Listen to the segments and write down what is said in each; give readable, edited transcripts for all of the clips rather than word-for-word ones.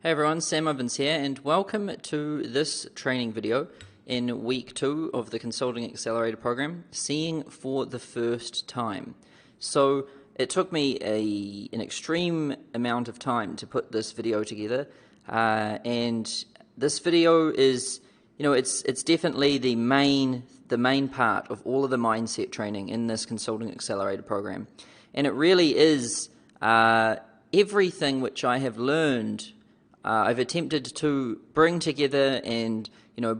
Hey everyone, Sam Ovens here, and welcome to this training video in week 2 of the Consulting Accelerator program, Seeing for the First Time. So it took me an extreme amount of time to put this video together, and this video is, it's definitely the main part of all of the mindset training in this Consulting Accelerator program, and it really is everything which I have learned. I've attempted to bring together and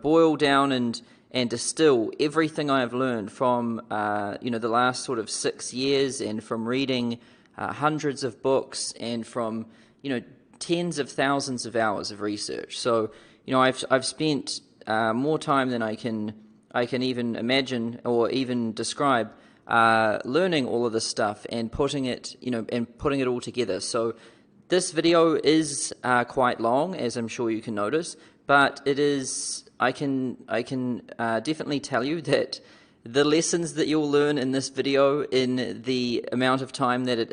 boil down and distill everything I have learned from the last sort of 6 years, and from reading hundreds of books, and from tens of thousands of hours of research. So I've spent more time than I can even imagine or even describe learning all of this stuff and putting it all together. So this video is quite long, as I'm sure you can notice, but it is. I can definitely tell you that the lessons that you'll learn in this video, in the amount of time that it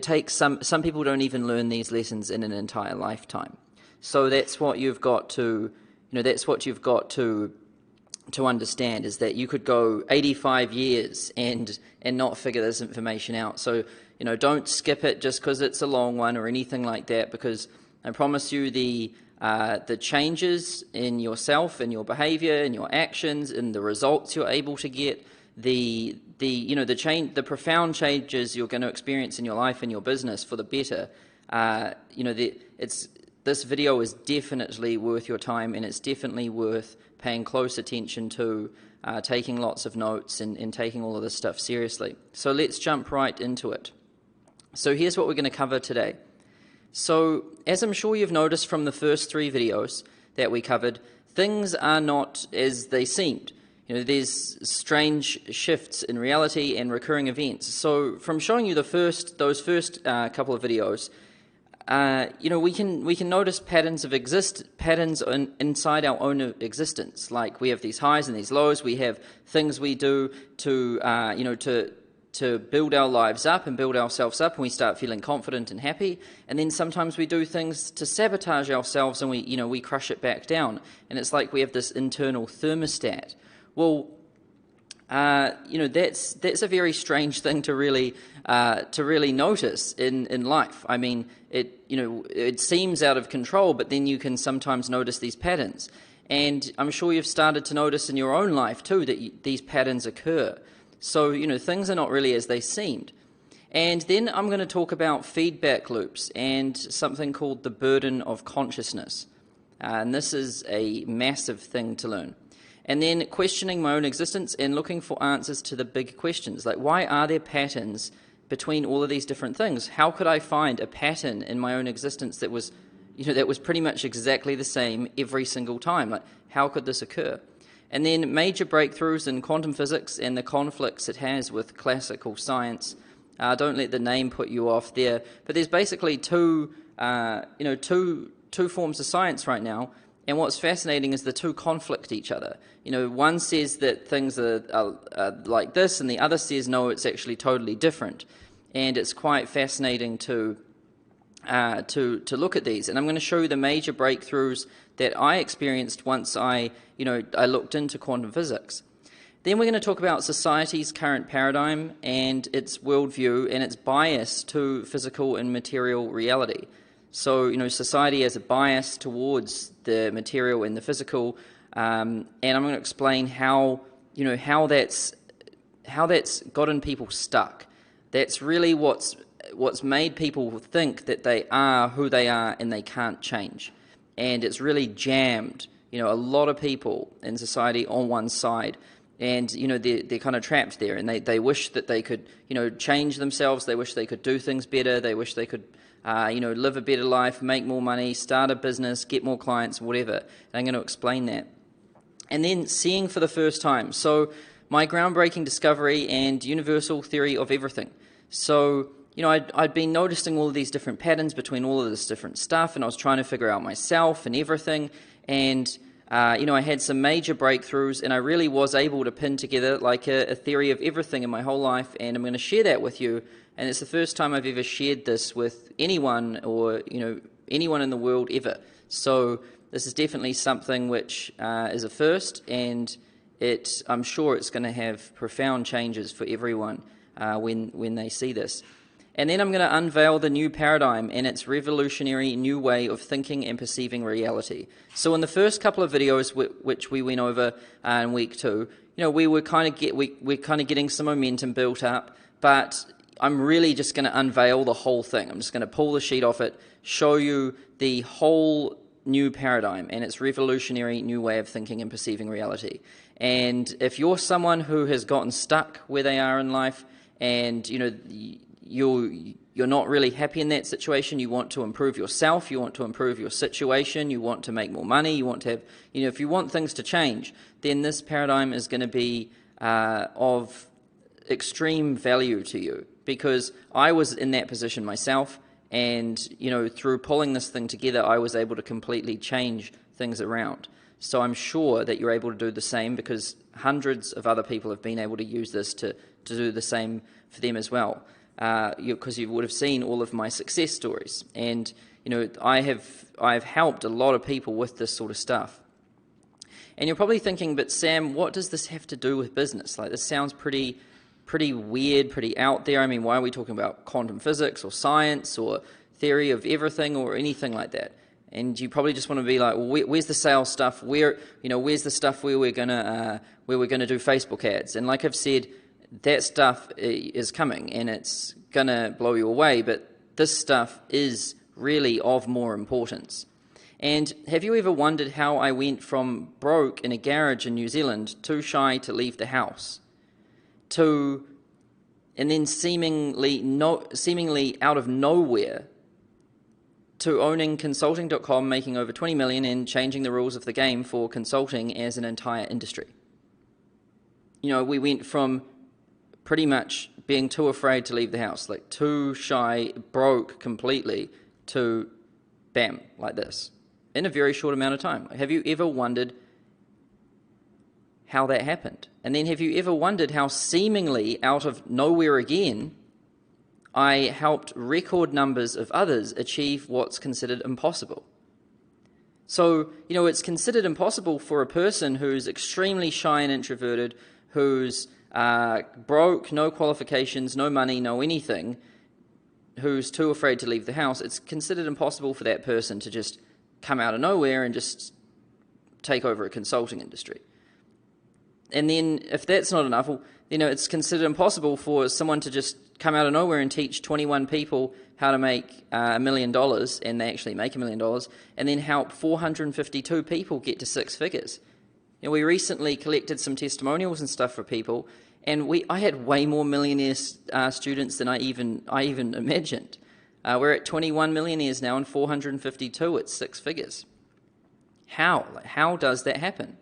takes some people don't even learn these lessons in an entire lifetime. So that's what you've got to understand, is that you could go 85 years and not figure this information out. So don't skip it just because it's a long one or anything like that, because I promise you the changes in yourself, in your behavior, in your actions, in the results you're able to get, the profound changes you're going to experience in your life and your business for the better. This video is definitely worth your time, and it's definitely worth paying close attention to, taking lots of notes and taking all of this stuff seriously. So let's jump right into it. So here's what we're going to cover today. So as I'm sure you've noticed from the first 3 videos that we covered, things are not as they seemed. There's strange shifts in reality and recurring events. So from showing you those first couple of videos, we can notice patterns inside our own existence. Like, we have these highs and these lows. We have things we do to build our lives up and build ourselves up, and we start feeling confident and happy. And then sometimes we do things to sabotage ourselves, and we crush it back down. And it's like we have this internal thermostat. Well, that's a very strange thing to really notice in life. I mean, it seems out of control, but then you can sometimes notice these patterns. And I'm sure you've started to notice in your own life too that these patterns occur. So things are not really as they seemed. And then I'm going to talk about feedback loops and something called the burden of consciousness. And this is a massive thing to learn. And then questioning my own existence and looking for answers to the big questions, like, why are there patterns between all of these different things? How could I find a pattern in my own existence that was pretty much exactly the same every single time? Like, how could this occur? And then major breakthroughs in quantum physics and the conflicts it has with classical science. Don't let the name put you off there, but there's basically two forms of science right now. And what's fascinating is the two conflict each other. One says that things are like this, and the other says, no, it's actually totally different. And it's quite fascinating to look at these. And I'm going to show you the major breakthroughs that I experienced once I looked into quantum physics. Then we're going to talk about society's current paradigm and its worldview and its bias to physical and material reality. So, society has a bias towards the material and the physical, and I'm going to explain how that's gotten people stuck. That's really what's made people think that they are who they are and they can't change. And it's really jammed, a lot of people in society on one side, and they're kind of trapped there, and they wish that they could change themselves. They wish they could do things better. They wish they could live a better life, make more money, start a business, get more clients, whatever. And I'm going to explain that. And then seeing for the first time. So my groundbreaking discovery and universal theory of everything. So I'd been noticing all of these different patterns between all of this different stuff, and I was trying to figure out myself and everything. And I had some major breakthroughs, and I really was able to pin together like a theory of everything in my whole life, and I'm going to share that with you. And it's the first time I've ever shared this with anyone, or anyone in the world ever. So this is definitely something which is a first, and I'm sure it's going to have profound changes for everyone when they see this. And then I'm going to unveil the new paradigm and its revolutionary new way of thinking and perceiving reality. So in the first couple of videos which we went over in week 2, we're kind of getting some momentum built up, but I'm really just going to unveil the whole thing. I'm just going to pull the sheet off it, show you the whole new paradigm and its revolutionary new way of thinking and perceiving reality. And if you're someone who has gotten stuck where they are in life, and you're not really happy in that situation, you want to improve yourself, you want to improve your situation, you want to make more money, you want to have, if you want things to change, then this paradigm is going to be of extreme value to you, because I was in that position myself, and through pulling this thing together, I was able to completely change things around. So I'm sure that you're able to do the same, because hundreds of other people have been able to use this to do the same for them as well. Because you would have seen all of my success stories, and I've helped a lot of people with this sort of stuff. And you're probably thinking, but Sam, what does this have to do with business? Like, this sounds pretty weird, pretty out there. I mean, why are we talking about quantum physics or science or theory of everything or anything like that? And you probably just want to be like, well, where's the sales stuff? Where's the stuff where we're gonna do Facebook ads? And like I've said, that stuff is coming, and it's going to blow you away, but this stuff is really of more importance. And have you ever wondered how I went from broke in a garage in New Zealand, too shy to leave the house, and then seemingly out of nowhere, to owning Consulting.com, making over 20 million, and changing the rules of the game for consulting as an entire industry? We went from pretty much being too afraid to leave the house, like too shy, broke completely, to bam, like this, in a very short amount of time. Have you ever wondered how that happened? And then have you ever wondered how seemingly out of nowhere again, I helped record numbers of others achieve what's considered impossible? So, it's considered impossible for a person who's extremely shy and introverted, who's broke, no qualifications, no money, no anything, who's too afraid to leave the house. It's considered impossible for that person to just come out of nowhere and just take over a consulting industry. And then if that's not enough, it's considered impossible for someone to just come out of nowhere and teach 21 people how to make $1 million, and they actually make $1 million, and then help 452 people get to 6 figures. We recently collected some testimonials and stuff for people, and I had way more millionaire students than I even imagined. We're at 21 millionaires now, and 452 at 6 figures. How does that happen?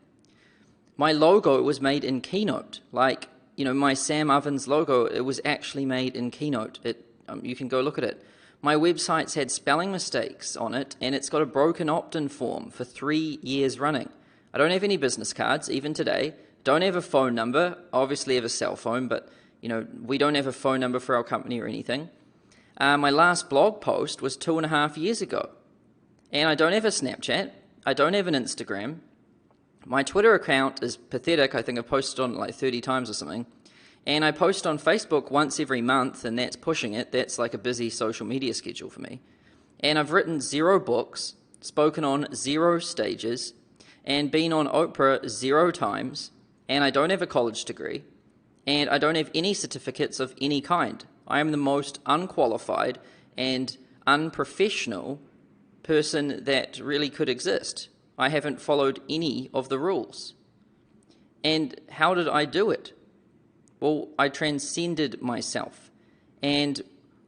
My logo was made in Keynote. My Sam Ovens logo, it was actually made in Keynote. You can go look at it. My website's had spelling mistakes on it, and it's got a broken opt-in form for 3 years running. I don't have any business cards, even today. Don't have a phone number. Obviously have a cell phone, but we don't have a phone number for our company or anything. My last blog post was 2.5 years ago. And I don't have a Snapchat. I don't have an Instagram. My Twitter account is pathetic. I think I posted on it like 30 times or something. And I post on Facebook once every month, and that's pushing it. That's like a busy social media schedule for me. And I've written 0 books, spoken on 0 stages, and been on Oprah 0 times, and I don't have a college degree, and I don't have any certificates of any kind. I am the most unqualified and unprofessional person that really could exist. I haven't followed any of the rules. And how did I do it? Well, I transcended myself. And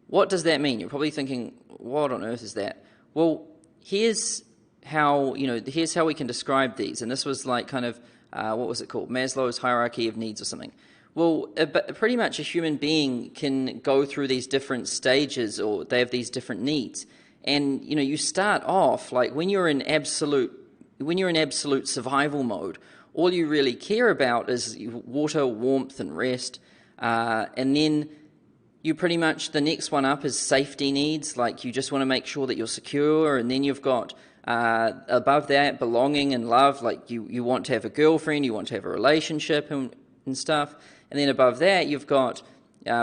what does that mean? You're probably thinking, what on earth is that? Well, here's how we can describe these. And this was like kind of, what was it called? Maslow's hierarchy of needs or something. Well, pretty much a human being can go through these different stages, or they have these different needs. And, you start off, like when you're when you're in absolute survival mode, all you really care about is water, warmth, and rest. And then you pretty much, the next one up is safety needs, like you just want to make sure that you're secure. And then you've got above that, belonging and love, like you want to have a girlfriend, you want to have a relationship and stuff. And then above that, you've got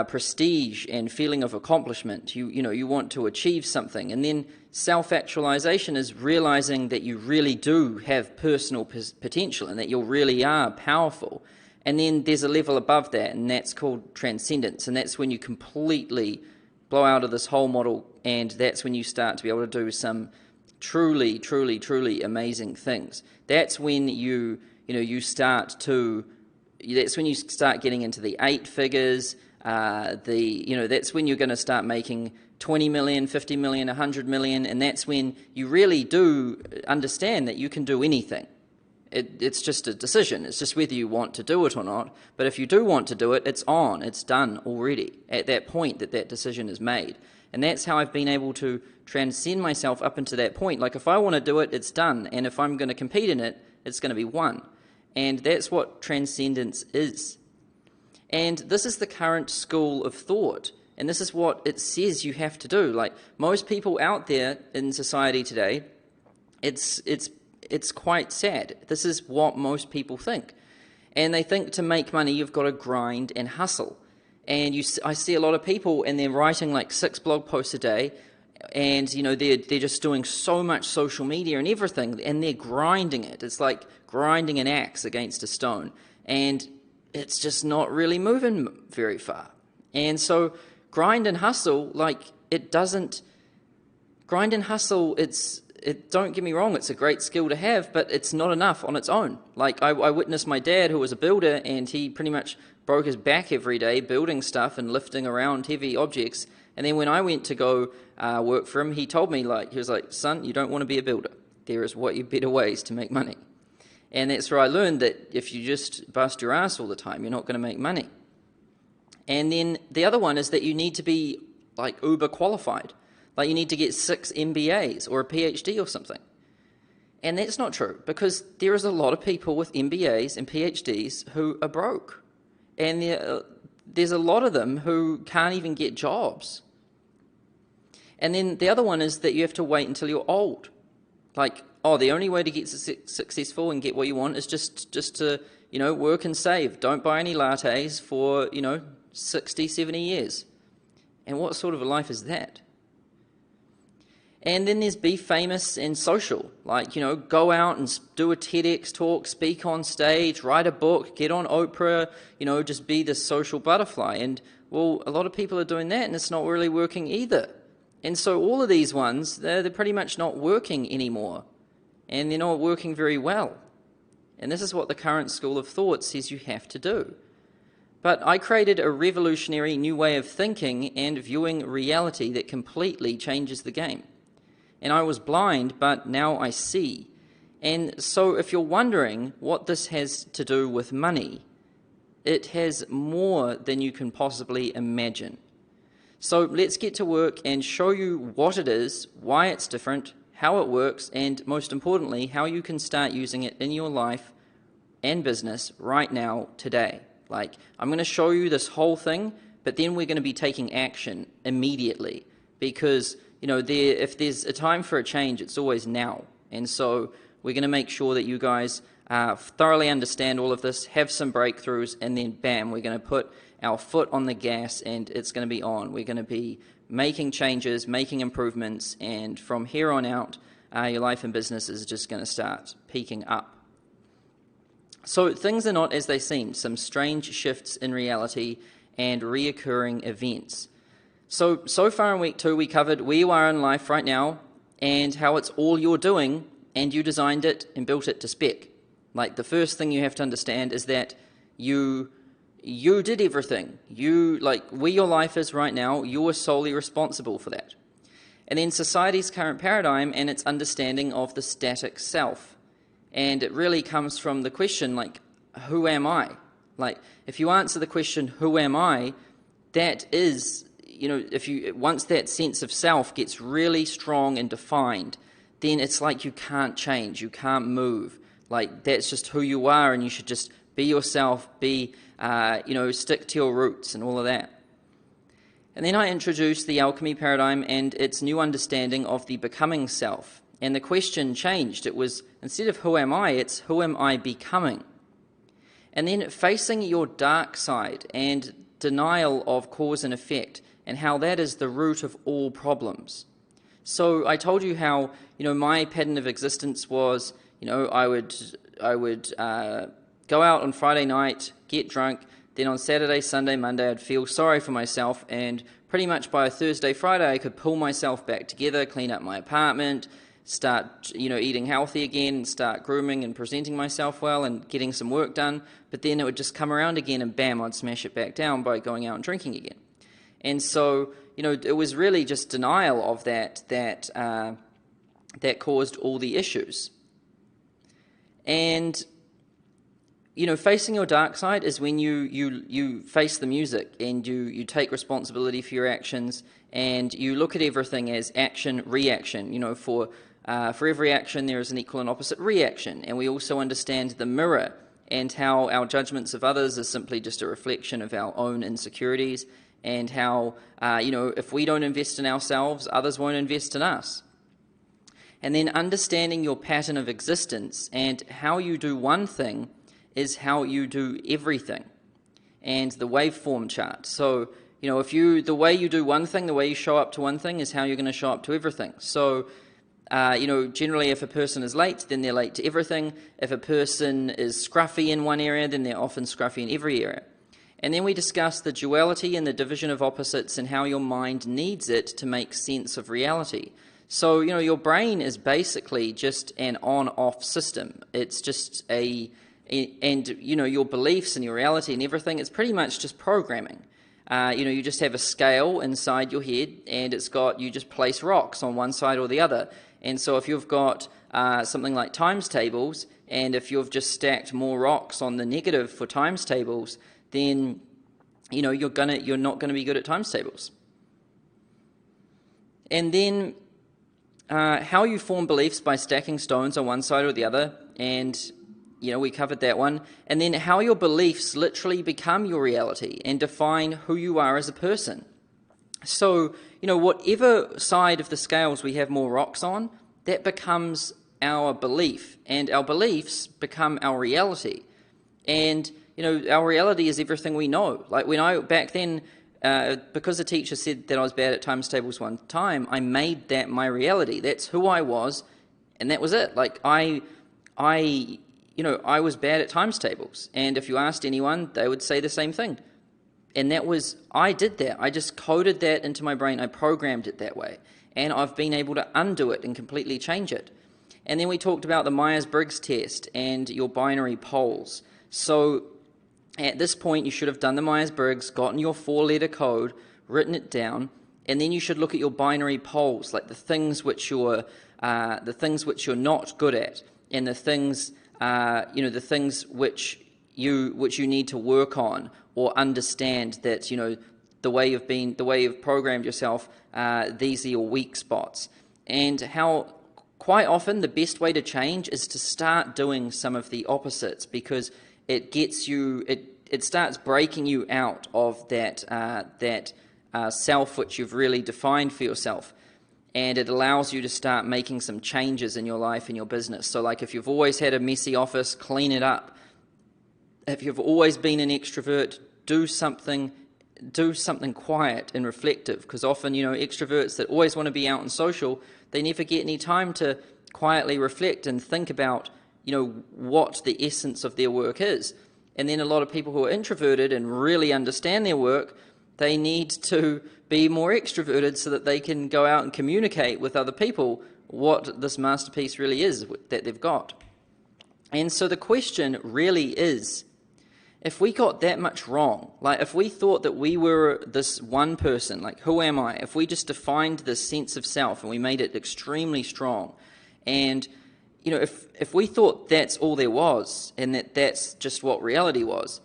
prestige and feeling of accomplishment. You want to achieve something. And then self-actualization is realizing that you really do have personal potential and that you really are powerful. And then there's a level above that, and that's called transcendence. And that's when you completely blow out of this whole model, and that's when you start to be able to do some truly, truly, truly amazing things. That's when that's when you start getting into the 8 figures. That's when you're going to start making 20 million, 50 million, 100 million, and that's when you really do understand that you can do anything. It's just a decision. It's just whether you want to do it or not. But if you do want to do it, it's on. It's done already at that point that decision is made. And that's how I've been able to transcend myself up into that point. Like if I want to do it, it's done. And if I'm going to compete in it, it's going to be won. And that's what transcendence is. And this is the current school of thought. And this is what it says you have to do. Like most people out there in society today, it's quite sad. This is what most people think. And they think to make money, you've got to grind and hustle. And I see a lot of people, and they're writing like 6 blog posts a day, and they're just doing so much social media and everything, and they're grinding it. It's like grinding an axe against a stone, and it's just not really moving very far. And so grind and hustle, don't get me wrong, it's a great skill to have, but it's not enough on its own. Like I witnessed my dad, who was a builder, and he pretty much broke his back every day building stuff and lifting around heavy objects. And then when I went to go work for him, he told me, he was like, son, you don't want to be a builder. There is better ways to make money. And that's where I learned that if you just bust your ass all the time, you're not going to make money. And then the other one is that you need to be uber qualified. Like you need to get 6 MBAs or a PhD or something. And that's not true, because there is a lot of people with MBAs and PhDs who are broke. And there's a lot of them who can't even get jobs. And then the other one is that you have to wait until you're old. The only way to get successful and get what you want is just to, work and save. Don't buy any lattes for, 60, 70 years. And what sort of a life is that? And then there's be famous and social, go out and do a TEDx talk, speak on stage, write a book, get on Oprah, just be this social butterfly. And, well, a lot of people are doing that, and it's not really working either. And so all of these ones, they're pretty much not working anymore, and they're not working very well. And this is what the current school of thought says you have to do. But I created a revolutionary new way of thinking and viewing reality that completely changes the game. And I was blind, but now I see. And so if you're wondering what this has to do with money, it has more than you can possibly imagine. So let's get to work and show you what it is, why it's different, how it works, and most importantly, how you can start using it in your life and business right now, today. I'm going to show you this whole thing, but then we're going to be taking action immediately, because if there's a time for a change, it's always now. And so we're going to make sure that you guys thoroughly understand all of this, have some breakthroughs, and then bam, we're going to put our foot on the gas, and it's going to be on. We're going to be making changes, making improvements, and from here on out, your life and business is just going to start peaking up. So things are not as they seem, some strange shifts in reality and reoccurring events. So far in week 2, we covered where you are in life right now and how it's all you're doing, and you designed it and built it to spec. The first thing you have to understand is that you did everything. Where your life is right now, you're solely responsible for that. And then society's current paradigm and its understanding of the static self. And it really comes from the question, who am I? If you answer the question, who am I, that is, once that sense of self gets really strong and defined, then it's like you can't change, you can't move. Like, that's just who you are, and you should just be yourself, stick to your roots and all of that. And then I introduced the alchemy paradigm and its new understanding of the becoming self. And the question changed. It was, instead of who am I, it's who am I becoming? And then facing your dark side and denial of cause and effect, and how that is the root of all problems. So I told you how, my pattern of existence was, I would go out on Friday night, get drunk, then on Saturday, Sunday, Monday, I'd feel sorry for myself, and pretty much by Thursday, Friday, I could pull myself back together, clean up my apartment, start, eating healthy again, start grooming and presenting myself well and getting some work done. But then it would just come around again and bam, I'd smash it back down by going out and drinking again. And so, it was really just denial of that caused all the issues. And, facing your dark side is when you face the music and you take responsibility for your actions, and you look at everything as action, reaction. For every action there is an equal and opposite reaction. And we also understand the mirror and how our judgments of others is simply just a reflection of our own insecurities, and how, if we don't invest in ourselves, others won't invest in us. And then understanding your pattern of existence, and how you do one thing is how you do everything, and the waveform chart. So, the way you do one thing, the way you show up to one thing is how you're going to show up to everything. So, generally if a person is late, then they're late to everything. If a person is scruffy in one area, then they're often scruffy in every area. And then we discuss the duality and the division of opposites, and how your mind needs it to make sense of reality. So, your brain is basically just an on-off system. It's just your beliefs and your reality and everything, it's pretty much just programming. You just have a scale inside your head, and you just place rocks on one side or the other. And so if you've got something like times tables, and if you've just stacked more rocks on the negative for times tables, then you're not gonna be good at times tables. And then how you form beliefs by stacking stones on one side or the other, and we covered that one. And then how your beliefs literally become your reality and define who you are as a person. So, whatever side of the scales we have more rocks on, that becomes our belief, and our beliefs become our reality. And our reality is everything we know. Like back then, because the teacher said that I was bad at times tables one time, I made that my reality. That's who I was, and that was it. Like I was bad at times tables, and if you asked anyone, they would say the same thing. And I did that. I just coded that into my brain. I programmed it that way, and I've been able to undo it and completely change it. And then we talked about the Myers-Briggs test and your binary poles. So at this point, you should have done the Myers-Briggs, gotten your 4-letter code, written it down, and then you should look at your binary poles, like the things which you're not good at, and the things which you need to work on or understand. That the way you've programmed yourself, these are your weak spots, and how quite often the best way to change is to start doing some of the opposites, because it starts breaking you out of that self which you've really defined for yourself, and it allows you to start making some changes in your life and your business. So like if you've always had a messy office, clean it up. If you've always been an extrovert, do something quiet and reflective, because often extroverts that always want to be out and social, they never get any time to quietly reflect and think about what the essence of their work is. And then a lot of people who are introverted and really understand their work, they need to be more extroverted so that they can go out and communicate with other people what this masterpiece really is that they've got. And so the question really is, if we got that much wrong, like if we thought that we were this one person, like who am I? If we just defined this sense of self and we made it extremely strong, and if we thought that's all there was, and that's just what reality was,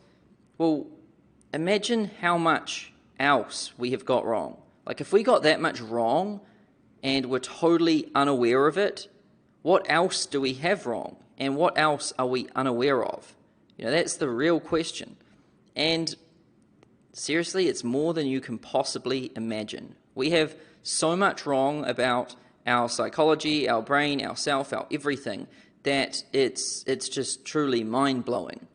well, imagine how much else we have got wrong. Like if we got that much wrong and we're totally unaware of it, what else do we have wrong? And what else are we unaware of? That's the real question. And seriously, it's more than you can possibly imagine. We have so much wrong about our psychology, our brain, our self, our everything, that it's just truly mind-blowing.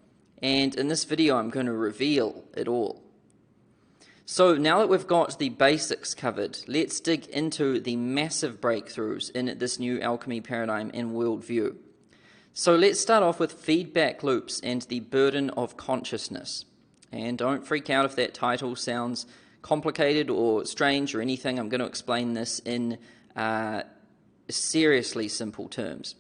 And in this video, I'm going to reveal it all. So now that we've got the basics covered, let's dig into the massive breakthroughs in this new alchemy paradigm and worldview. So let's start off with feedback loops and the burden of consciousness. And don't freak out if that title sounds complicated or strange or anything. I'm going to explain this in seriously simple terms.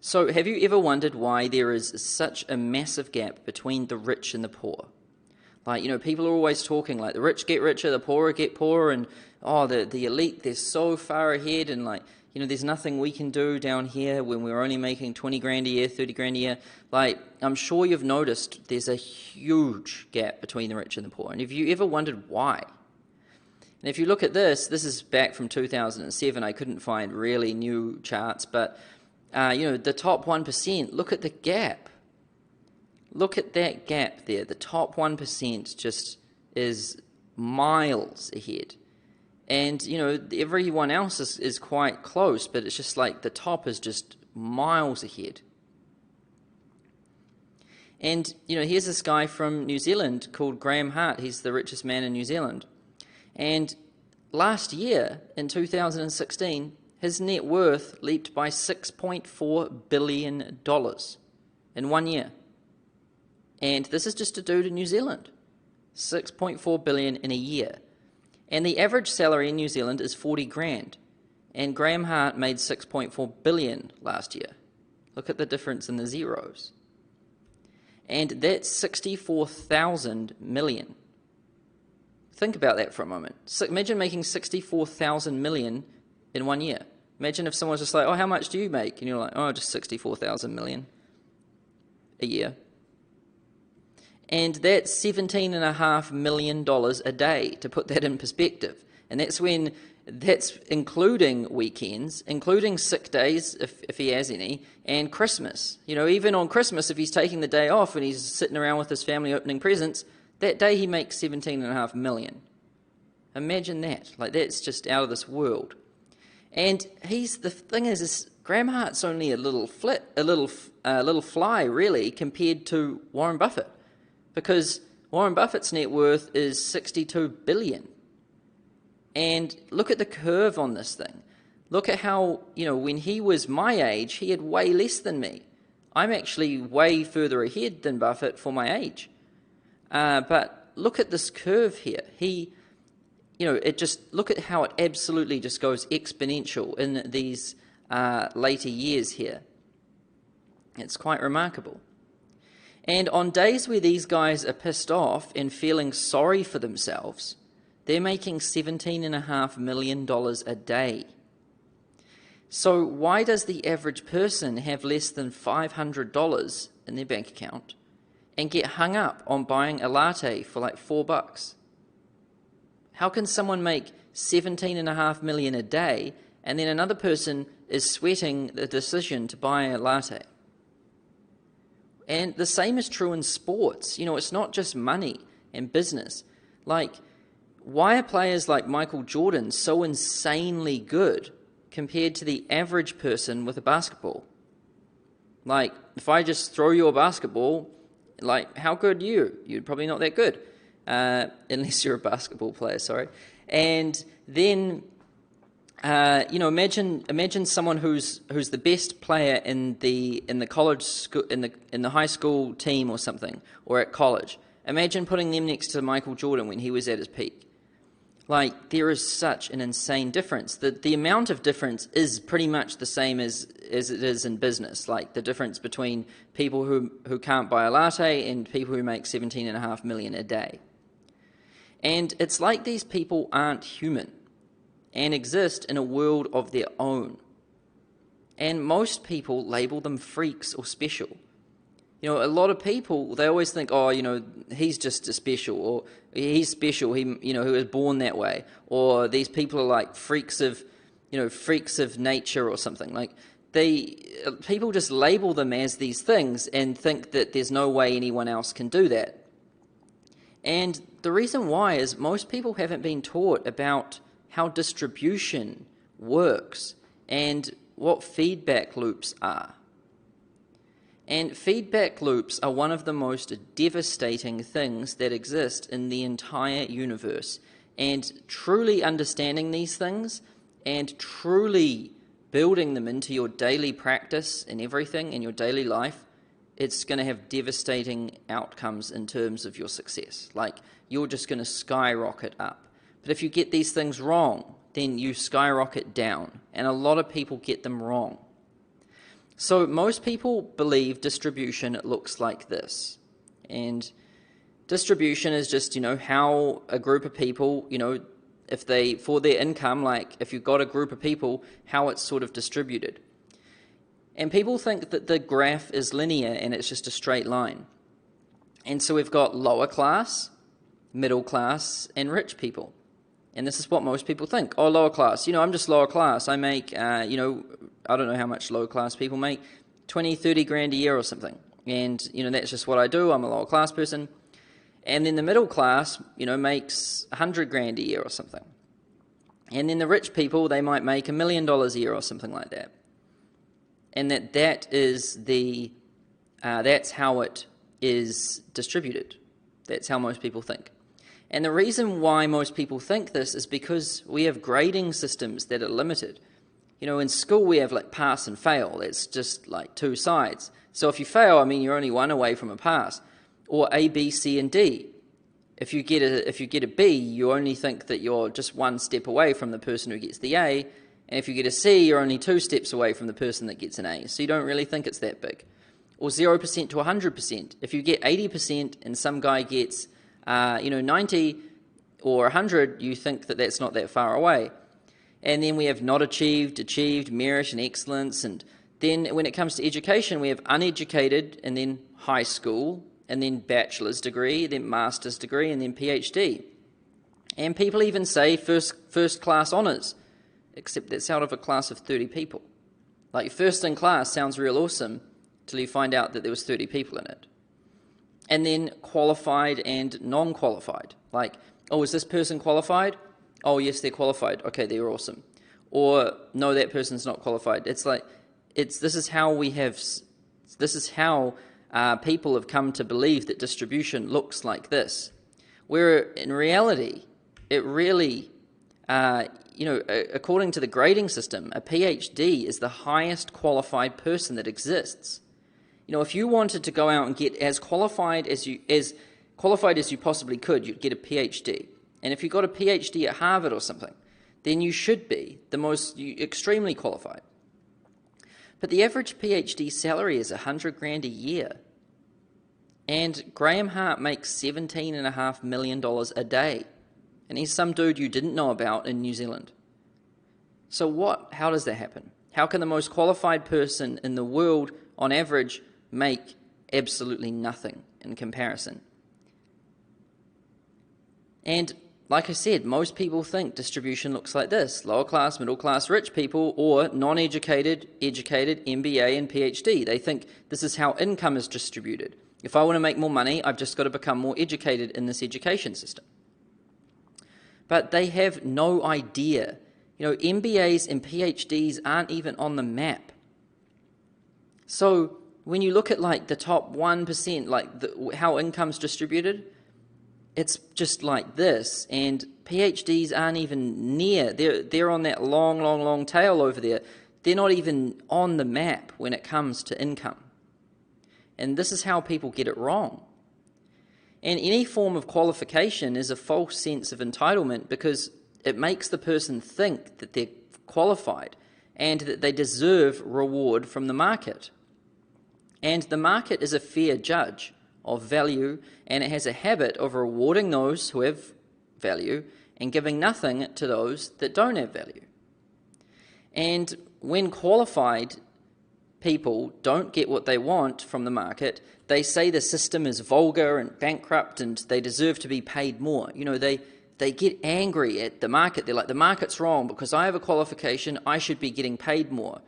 So have you ever wondered why there is such a massive gap between the rich and the poor? Like, people are always talking like the rich get richer, the poorer get poorer, and the elite, they're so far ahead, and there's nothing we can do down here when we're only making 20 grand a year, 30 grand a year. Like, I'm sure you've noticed there's a huge gap between the rich and the poor. And have you ever wondered why? And if you look at this is back from 2007. I couldn't find really new charts, but, the top 1%, look at the gap. Look at that gap there. The top 1% just is miles ahead. And, everyone else is quite close, but it's just like the top is just miles ahead. And, here's this guy from New Zealand called Graham Hart. He's the richest man in New Zealand. And last year, in 2016, his net worth leaped by $6.4 billion in 1 year. And this is just a dude in New Zealand. $6.4 billion in a year. And the average salary in New Zealand is 40 grand. And Graham Hart made 6.4 billion last year. Look at the difference in the zeros. And that's 64,000 million. Think about that for a moment. So imagine making 64,000 million in 1 year. Imagine if someone was just like, how much do you make? And you're like, just 64,000 million a year. And that's $17.5 million a day, to put that in perspective. And that's including weekends, including sick days, if he has any, and Christmas. Even on Christmas, if he's taking the day off and he's sitting around with his family opening presents, that day he makes $17.5 million. Imagine that. Like, that's just out of this world. And the thing is Graham Hart's only a little fly, really, compared to Warren Buffett. Because Warren Buffett's net worth is $62 billion. And look at the curve on this thing. Look at how, when he was my age, he had way less than me. I'm actually way further ahead than Buffett for my age. But look at this curve here. Look at how it absolutely just goes exponential in these later years here. It's quite remarkable. And on days where these guys are pissed off and feeling sorry for themselves, they're making $17.5 million a day. So why does the average person have less than $500 in their bank account and get hung up on buying a latte for like $4? How can someone make $17.5 million a day and then another person is sweating the decision to buy a latte? And the same is true in sports. It's not just money and business. Like, why are players like Michael Jordan so insanely good compared to the average person with a basketball? Like, if I just throw you a basketball, like, how good are you? You're probably not that good, unless you're a basketball player, sorry. And then, imagine someone who's the best player in the college school, in the high school team or something, or at college. Imagine putting them next to Michael Jordan when he was at his peak. Like, there is such an insane difference. The amount of difference is pretty much the same as it is in business. Like, the difference between people who can't buy a latte and people who make $17.5 million a day. And it's like these people aren't human and exist in a world of their own. And most people label them freaks or special. A lot of people, they always think, he's just a special, or he's special, he was born that way, or these people are like freaks of nature or something. Like, people just label them as these things and think that there's no way anyone else can do that. And the reason why is most people haven't been taught about how distribution works and what feedback loops are. And feedback loops are one of the most devastating things that exist in the entire universe. And truly understanding these things and truly building them into your daily practice and everything in your daily life, it's going to have devastating outcomes in terms of your success. Like, you're just going to skyrocket up. But if you get these things wrong, then you skyrocket down. And a lot of people get them wrong. So most people believe distribution looks like this. And distribution is just, how a group of people, if they, for their income, like if you've got a group of people, how it's sort of distributed. And people think that the graph is linear and it's just a straight line. And so we've got lower class, middle class, and rich people. And this is what most people think. Oh, lower class. I'm just lower class. I make, I don't know how much lower class people make, 20, 30 grand a year or something. And, that's just what I do. I'm a lower class person. And then the middle class, makes 100 grand a year or something. And then the rich people, they might make $1 million a year or something like that. And that is that's how it is distributed. That's how most people think. And the reason why most people think this is because we have grading systems that are limited. In school we have like pass and fail. It's just like two sides. So if you fail, you're only one away from a pass. Or A, B, C, and D. If you get a B, you only think that you're just one step away from the person who gets the A. And if you get a C, you're only 2 steps away from the person that gets an A. So you don't really think it's that big. Or 0% to 100%. If you get 80% and some guy gets 90 or 100, you think that that's not that far away. And then we have not achieved, achieved, merit, and excellence. And then when it comes to education, we have uneducated, and then high school, and then bachelor's degree, then master's degree, and then PhD. And people even say first class honours, except that's out of a class of 30 people. Like, first in class sounds real awesome till you find out that there was 30 people in it. And then qualified and non-qualified. Like, oh, is this person qualified? Oh, yes, they're qualified. Okay, they're awesome. Or, no, that person's not qualified. It's like, this is how people have come to believe that distribution looks like this. Where in reality, it really, according to the grading system, a PhD is the highest qualified person that exists. If you wanted to go out and get as qualified as you possibly could, you'd get a PhD. And if you got a PhD at Harvard or something, then you should be extremely qualified. But the average PhD salary is 100 grand a year. And Graham Hart makes $17.5 million a day. And he's some dude you didn't know about in New Zealand. So how does that happen? How can the most qualified person in the world, on average, make absolutely nothing in comparison? And like I said, most people think distribution looks like this: lower class, middle class, rich people, or non-educated, educated, MBA and PhD. They think this is how income is distributed. If I want to make more money, I've just got to become more educated in this education system. But they have no idea. MBAs and PhDs aren't even on the map. So when you look at like the top 1%, like how income's distributed, it's just like this, and PhDs aren't even near. They're on that long tail over there. They're not even on the map when it comes to income. And this is how people get it wrong. And any form of qualification is a false sense of entitlement because it makes the person think that they're qualified and that they deserve reward from the market. And the market is a fair judge of value, and it has a habit of rewarding those who have value and giving nothing to those that don't have value. And when qualified people don't get what they want from the market, they say the system is vulgar and bankrupt and they deserve to be paid more. They get angry at the market. They're like, the market's wrong because I have a qualification, I should be getting paid more.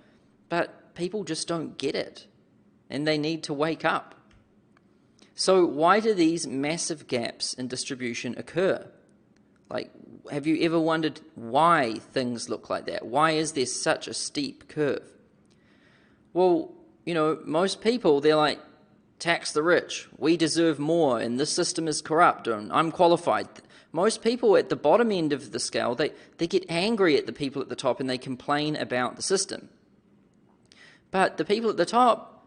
But but people just don't get it, and they need to wake up. So why do these massive gaps in distribution occur? Like, have you ever wondered why things look like that? Why is there such a steep curve? Well, most people, they're like, tax the rich, we deserve more, and this system is corrupt, and I'm qualified. Most people at the bottom end of the scale, they get angry at the people at the top and they complain about the system. But the people at the top,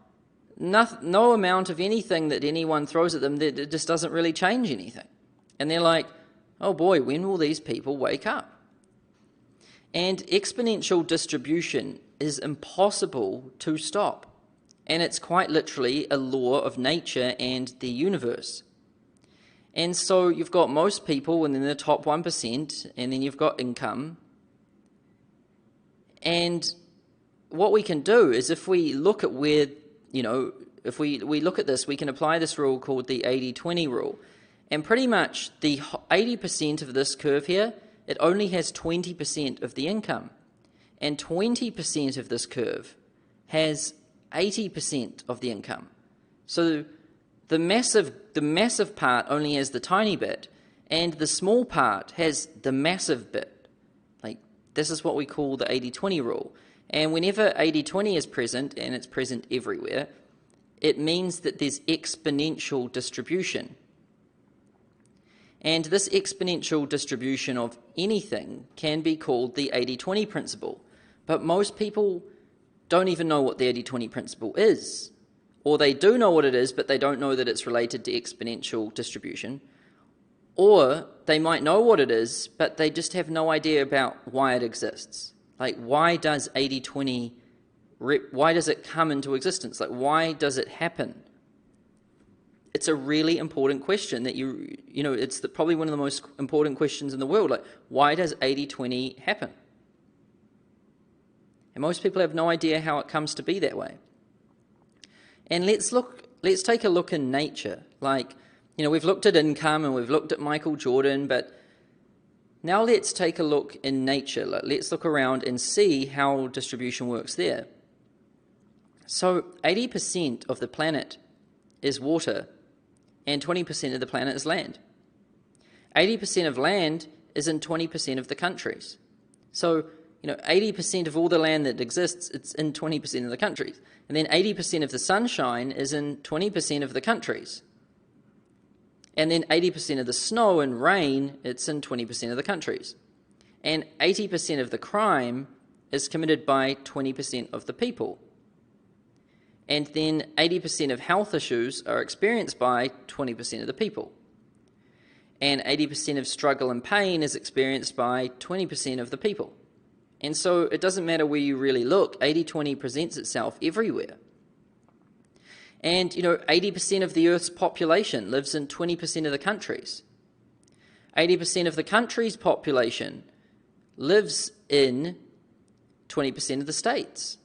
no amount of anything that anyone throws at them, it just doesn't really change anything. And they're like, oh boy, when will these people wake up? And exponential distribution is impossible to stop. And it's quite literally a law of nature and the universe. And so you've got most people and then the top 1%, and then you've got income. And what we can do is if we look at where, if we look at this, we can apply this rule called the 80-20 rule. And pretty much the 80% of this curve here, it only has 20% of the income. And 20% of this curve has 80% of the income. So the massive part only has the tiny bit, and the small part has the massive bit. Like, this is what we call the 80-20 rule. And whenever 80-20 is present, and it's present everywhere, it means that there's exponential distribution. And this exponential distribution of anything can be called the 80-20 principle. But most people don't even know what the 80-20 principle is. Or they do know what it is, but they don't know that it's related to exponential distribution. Or they might know what it is, but they just have no idea about why it exists. Like, why does 80-20, why does it come into existence? Like, why does it happen? It's a really important question that it's probably one of the most important questions in the world. Like, why does 80-20 happen? And most people have no idea how it comes to be that way. And let's take a look in nature. Like, we've looked at income and we've looked at Michael Jordan, but now let's take a look in nature. Let's look around and see how distribution works there. So 80% of the planet is water and 20% of the planet is land. 80% of land is in 20% of the countries. So 80% of all the land that exists, it's in 20% of the countries. And then 80% of the sunshine is in 20% of the countries. And then 80% of the snow and rain, it's in 20% of the countries. And 80% of the crime is committed by 20% of the people. And then 80% of health issues are experienced by 20% of the people. And 80% of struggle and pain is experienced by 20% of the people. And so it doesn't matter where you really look, 80-20 presents itself everywhere. And, 80% of the Earth's population lives in 20% of the countries. 80% of the country's population lives in 20% of the states.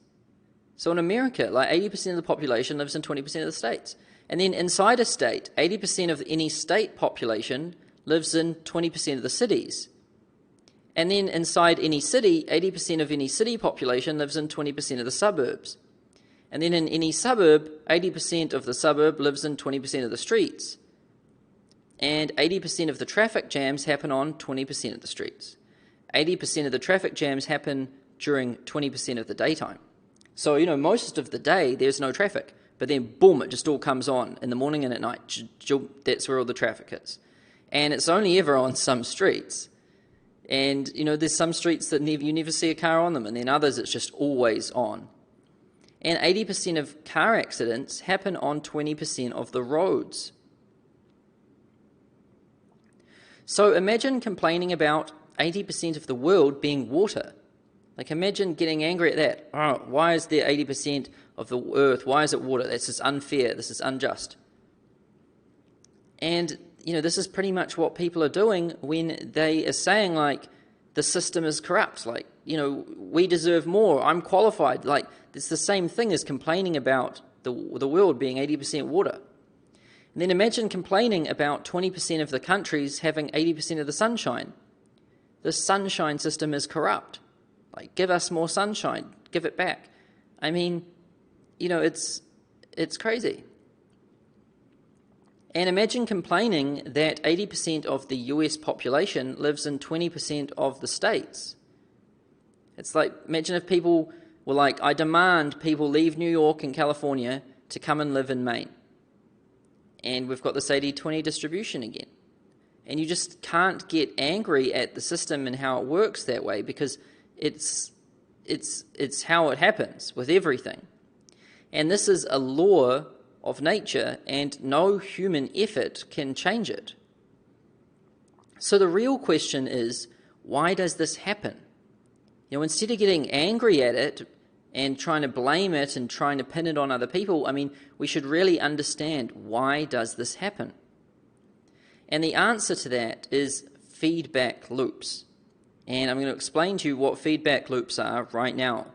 So in America, 80% of the population lives in 20% of the states. And then inside a state, 80% of any state population lives in 20% of the cities. And then inside any city, 80% of any city population lives in 20% of the suburbs. And then in any suburb, 80% of the suburb lives in 20% of the streets. And 80% of the traffic jams happen on 20% of the streets. 80% of the traffic jams happen during 20% of the daytime. So, most of the day there's no traffic. But then, boom, it just all comes on in the morning and at night. That's where all the traffic is. And it's only ever on some streets. And, there's some streets that you never see a car on them, and then others it's just always on. And 80% of car accidents happen on 20% of the roads. So imagine complaining about 80% of the world being water. Like, imagine getting angry at that. Oh, why is there 80% of the earth? Why is it water? This is unfair. This is unjust. And this is pretty much what people are doing when they are saying, the system is corrupt. We deserve more. I'm qualified. It's the same thing as complaining about the world being 80% water. And then imagine complaining about 20% of the countries having 80% of the sunshine. The sunshine system is corrupt. Give us more sunshine. Give it back. I mean, it's crazy. And imagine complaining that 80% of the US population lives in 20% of the states. It's like, imagine if people were like, I demand people leave New York and California to come and live in Maine. And we've got this 80-20 distribution again. And you just can't get angry at the system and how it works that way, because it's how it happens with everything. And this is a law of nature, and no human effort can change it. So the real question is, why does this happen? Instead of getting angry at it and trying to blame it and trying to pin it on other people, we should really understand, why does this happen? And the answer to that is feedback loops. And I'm going to explain to you what feedback loops are right now.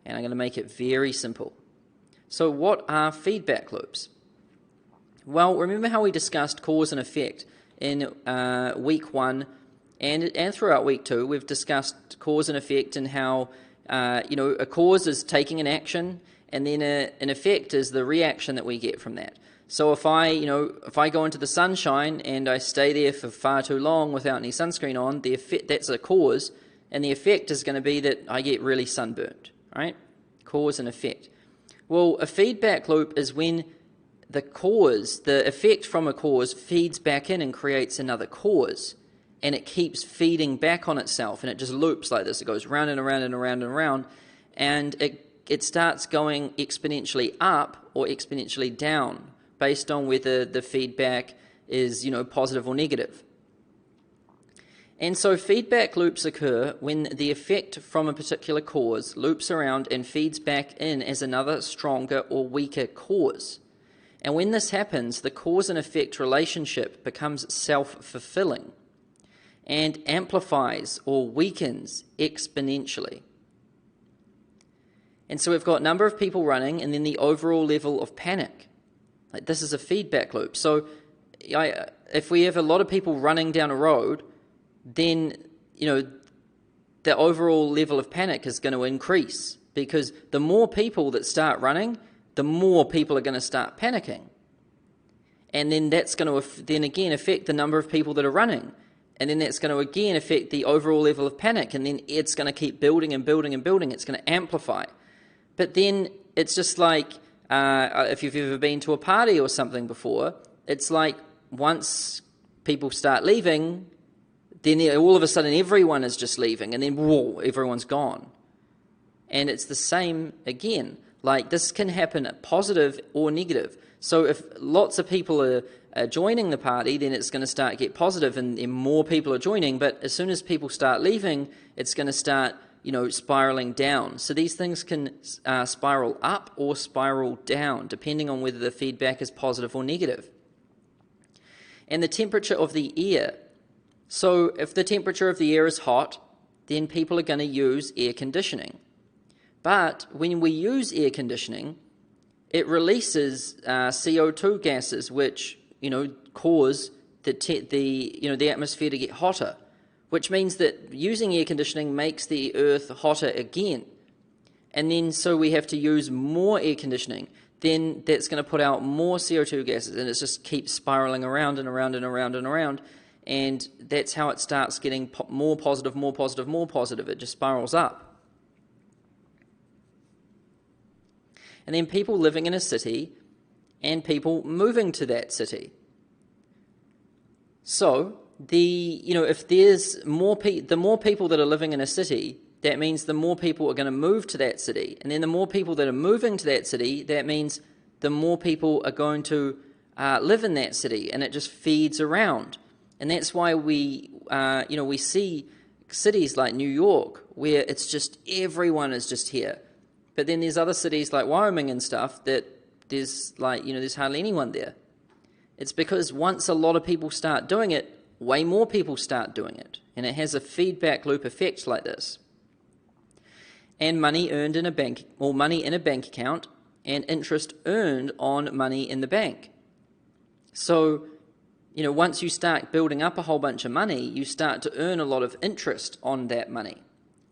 And I'm going to make it very simple. So what are feedback loops? Well, remember how we discussed cause and effect in week 1 and throughout week 2. We've discussed cause and effect, and how a cause is taking an action, and then an effect is the reaction that we get from that. So if I go into the sunshine and I stay there for far too long without any sunscreen on, the effect, that's a cause, and the effect is going to be that I get really sunburned, right? Cause and effect. Well, a feedback loop is when the effect from a cause feeds back in and creates another cause, and it keeps feeding back on itself, and it just loops like this. It goes round and around and around and around, and it starts going exponentially up or exponentially down based on whether the feedback is positive or negative. And so feedback loops occur when the effect from a particular cause loops around and feeds back in as another stronger or weaker cause. And when this happens, the cause and effect relationship becomes self-fulfilling and amplifies or weakens exponentially. And so we've got a number of people running, and then the overall level of panic. Like, this is a feedback loop. So if we have a lot of people running down a road, then the overall level of panic is going to increase, because the more people that start running, the more people are going to start panicking. And then that's going to then again affect the number of people that are running. And then that's going to again affect the overall level of panic. And then it's going to keep building and building and building. It's going to amplify. But then it's just like, if you've ever been to a party or something before, it's like once people start leaving, then all of a sudden everyone is just leaving, and then whoa, everyone's gone. And it's the same again. Like, this can happen positive or negative. So if lots of people are joining the party, then it's going to start get positive, and more people are joining. But as soon as people start leaving, it's going to start spiraling down. So these things can spiral up or spiral down, depending on whether the feedback is positive or negative. And the temperature of the air. So if the temperature of the air is hot, then people are going to use air conditioning. But when we use air conditioning, it releases CO2 gases, which cause the atmosphere to get hotter, which means that using air conditioning makes the earth hotter again. And then so we have to use more air conditioning. Then that's going to put out more CO2 gases, and it just keeps spiraling around and around and around and around. And that's how it starts getting more positive, more positive, more positive. It just spirals up. And then people living in a city and people moving to that city. So if there's the more people that are living in a city, that means the more people are going to move to that city. And then the more people that are moving to that city, that means the more people are going to live in that city, and it just feeds around. And that's why we see cities like New York, where it's just everyone is just here. But then there's other cities like Wyoming and stuff that there's hardly anyone there. It's because once a lot of people start doing it, way more people start doing it. And it has a feedback loop effect like this. And money earned in a bank, or money in a bank account, and interest earned on money in the bank. So once you start building up a whole bunch of money, you start to earn a lot of interest on that money.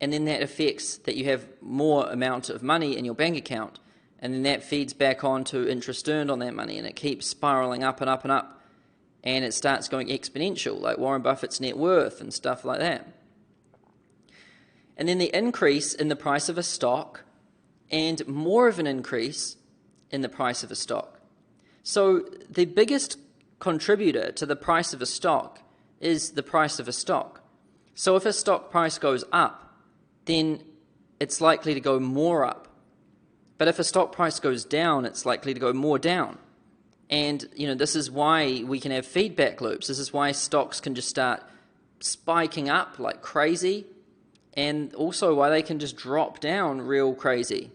And then that affects that you have more amount of money in your bank account. And then that feeds back on to interest earned on that money, and it keeps spiraling up and up and up. And it starts going exponential, like Warren Buffett's net worth and stuff like that. And then the increase in the price of a stock and more of an increase in the price of a stock. So the biggest contributor to the price of a stock is the price of a stock. So if a stock price goes up, then it's likely to go more up. But if a stock price goes down, it's likely to go more down. And, this is why we can have feedback loops. This is why stocks can just start spiking up like crazy, and also why they can just drop down real crazy.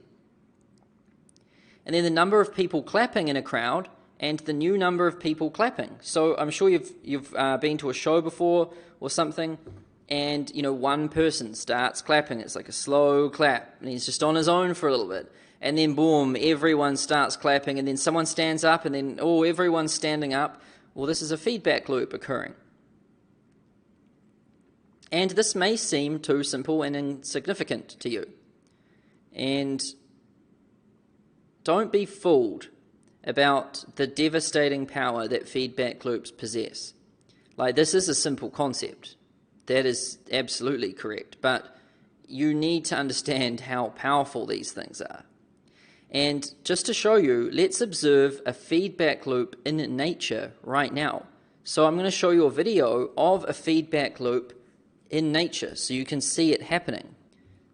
And then the number of people clapping in a crowd and the new number of people clapping. So I'm sure you've been to a show before or something, and, one person starts clapping. It's like a slow clap, and he's just on his own for a little bit. And then, boom, everyone starts clapping, and then someone stands up, and then, everyone's standing up. Well, this is a feedback loop occurring. And this may seem too simple and insignificant to you. And don't be fooled about the devastating power that feedback loops possess. Like, this is a simple concept. That is absolutely correct. But you need to understand how powerful these things are. And just to show you, let's observe a feedback loop in nature right now. So I'm going to show you a video of a feedback loop in nature so you can see it happening.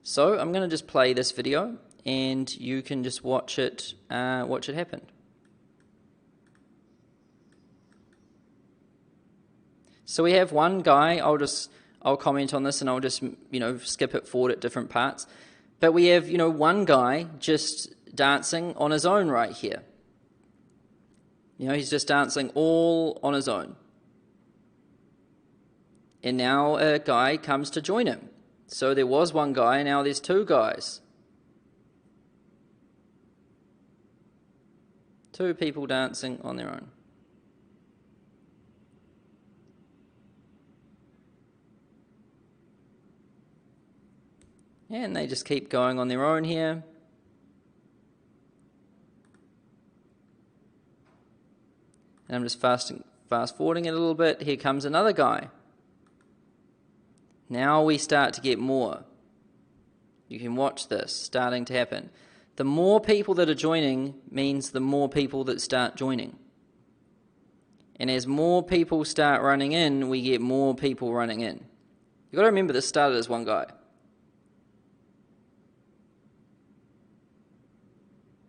So I'm going to just play this video and you can just watch it happen. So we have one guy. I'll comment on this and I'll just skip it forward at different parts. But we have one guy just dancing on his own right here. He's just dancing all on his own. And now a guy comes to join him. So there was one guy, and now there's two guys. Two people dancing on their own. And they just keep going on their own here. And I'm just fast forwarding it a little bit. Here comes another guy. Now we start to get more. You can watch this starting to happen. The more people that are joining means the more people that start joining. And as more people start running in, we get more people running in. You've got to remember this started as one guy.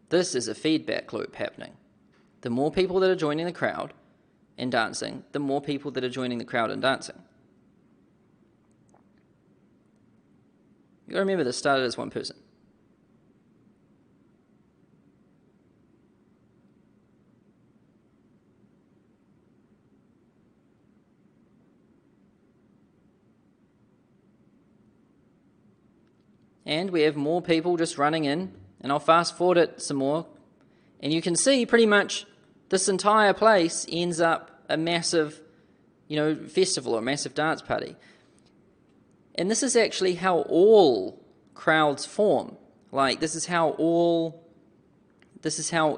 This is a feedback loop happening. The more people that are joining the crowd and dancing, the more people that are joining the crowd and dancing. You've got to remember this started as one person. And we have more people just running in, and I'll fast forward it some more. And you can see pretty much this entire place ends up a massive, festival or a massive dance party. And this is actually how all crowds form. Like, this is how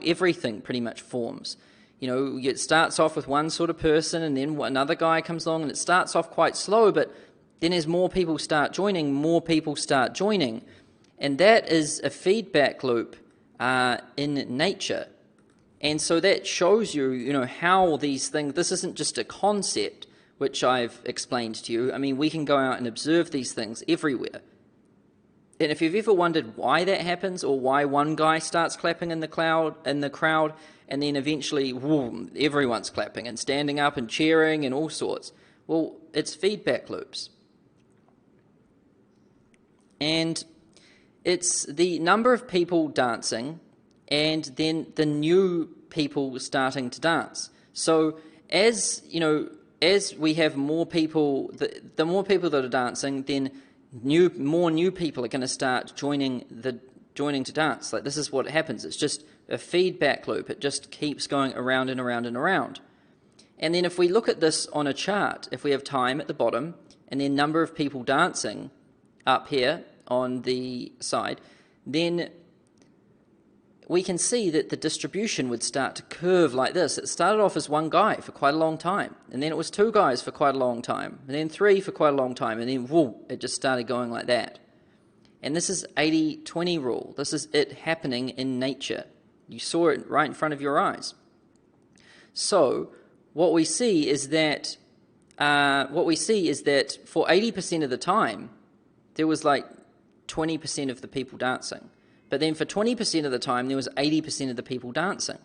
everything pretty much forms. It starts off with one sort of person, and then another guy comes along, and it starts off quite slow, but then as more people start joining, more people start joining. And that is a feedback loop in nature. And so that shows you, how these things, this isn't just a concept which I've explained to you. I mean, we can go out and observe these things everywhere. And if you've ever wondered why that happens, or why one guy starts clapping in the crowd, and then eventually, everyone's clapping and standing up and cheering and all sorts, well, it's feedback loops. And it's the number of people dancing and then the new people starting to dance. So as we have more people, the more people that are dancing, then more new people are going to start joining to dance. Like, this is what happens. It's just a feedback loop. It just keeps going around and around and around. And then if we look at this on a chart, if we have time at the bottom and then number of people dancing up here on the side, then we can see that the distribution would start to curve like this. It started off as one guy for quite a long time, and then it was two guys for quite a long time, and then three for quite a long time, and then whoa, it just started going like that. And this is 80-20 rule. This is it happening in nature. You saw it right in front of your eyes. So what we see is that for 80% of the time, there was like 20% of the people dancing. But then for 20% of the time, there was 80% of the people dancing.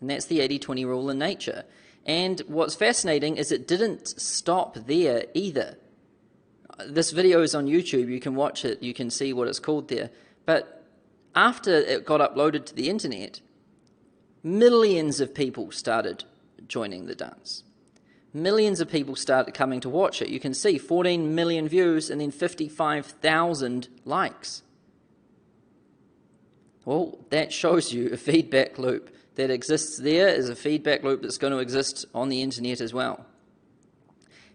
And that's the 80-20 rule in nature. And what's fascinating is it didn't stop there either. This video is on YouTube. You can watch it. You can see what it's called there. But after it got uploaded to the internet, millions of people started joining the dance. Millions of people started coming to watch it. You can see 14 million views and then 55,000 likes. Well, that shows you a feedback loop that exists there is a feedback loop that's going to exist on the internet as well.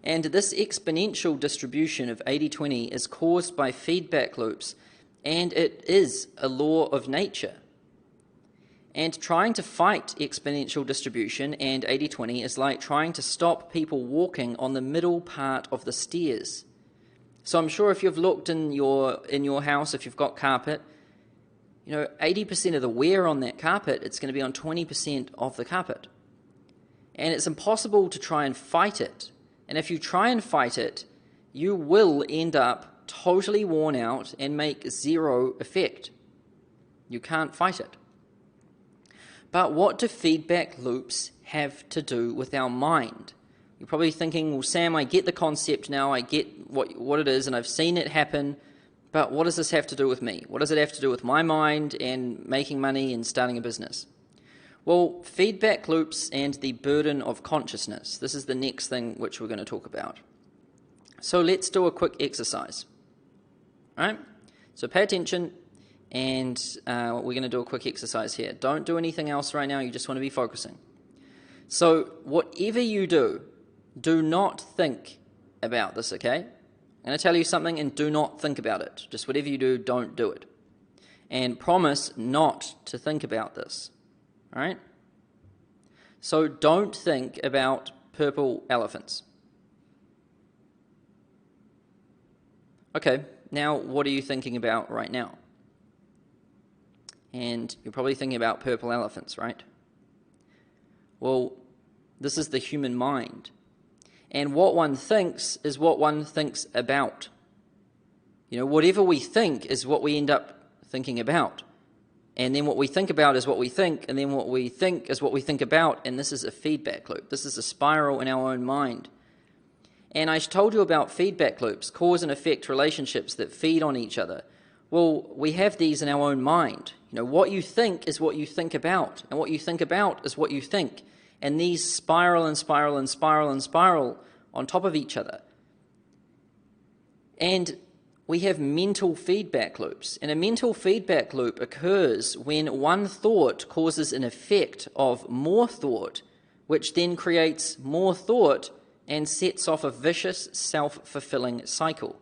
And this exponential distribution of 80-20 is caused by feedback loops, and it is a law of nature. And trying to fight exponential distribution and 80-20 is like trying to stop people walking on the middle part of the stairs. So I'm sure if you've looked in your house, if you've got carpet, 80% of the wear on that carpet, it's going to be on 20% of the carpet. And it's impossible to try and fight it. And if you try and fight it, you will end up totally worn out and make zero effect. You can't fight it. But what do feedback loops have to do with our mind? You're probably thinking, well, Sam, I get the concept now, I get what it is, and I've seen it happen, but what does this have to do with me? What does it have to do with my mind and making money and starting a business? Well, feedback loops and the burden of consciousness. This is the next thing which we're going to talk about. So let's do a quick exercise. All right? So pay attention, and we're going to do a quick exercise here. Don't do anything else right now. You just want to be focusing. So whatever you do, do not think about this, okay? I'm going to tell you something, and do not think about it. Just whatever you do, don't do it. And promise not to think about this. All right? So don't think about purple elephants. Okay, now what are you thinking about right now? And you're probably thinking about purple elephants, right? Well, this is the human mind. And what one thinks is what one thinks about. Whatever we think is what we end up thinking about. And then what we think about is what we think, and then what we think is what we think about, and this is a feedback loop. This is a spiral in our own mind. And I told you about feedback loops, cause and effect relationships that feed on each other. Well, we have these in our own mind. What you think is what you think about, and what you think about is what you think. And these spiral and spiral and spiral and spiral on top of each other. And we have mental feedback loops. And a mental feedback loop occurs when one thought causes an effect of more thought, which then creates more thought and sets off a vicious, self-fulfilling cycle.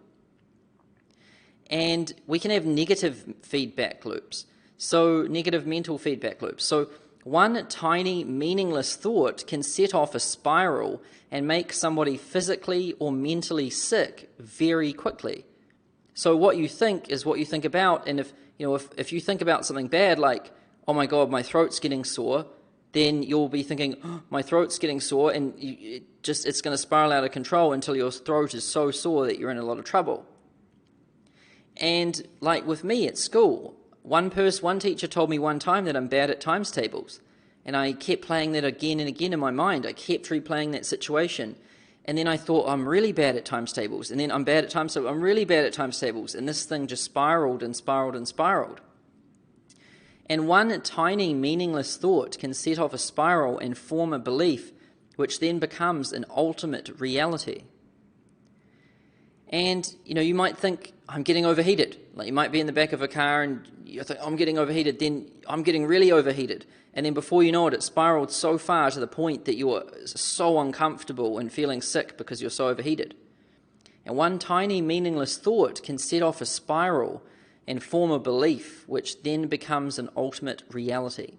And we can have negative feedback loops. So negative mental feedback loops. So one tiny meaningless thought can set off a spiral and make somebody physically or mentally sick very quickly. So what you think is what you think about, and if you think about something bad like, oh my God, my throat's getting sore, then you'll be thinking, oh, my throat's getting sore, and it's going to spiral out of control until your throat is so sore that you're in a lot of trouble. And like with me at school, one teacher told me one time that I'm bad at times tables, and I kept playing that again and again in my mind. I kept replaying that situation. And then I thought, I'm really bad at times tables. And then I'm bad at times tables. I'm really bad at times tables. And this thing just spiraled and spiraled and spiraled. And one tiny meaningless thought can set off a spiral and form a belief, which then becomes an ultimate reality. And, you might think, I'm getting overheated. Like you might be in the back of a car and you think, I'm getting overheated. Then I'm getting really overheated. And then before you know it, it spiraled so far to the point that you're so uncomfortable and feeling sick because you're so overheated. And one tiny meaningless thought can set off a spiral and form a belief, which then becomes an ultimate reality.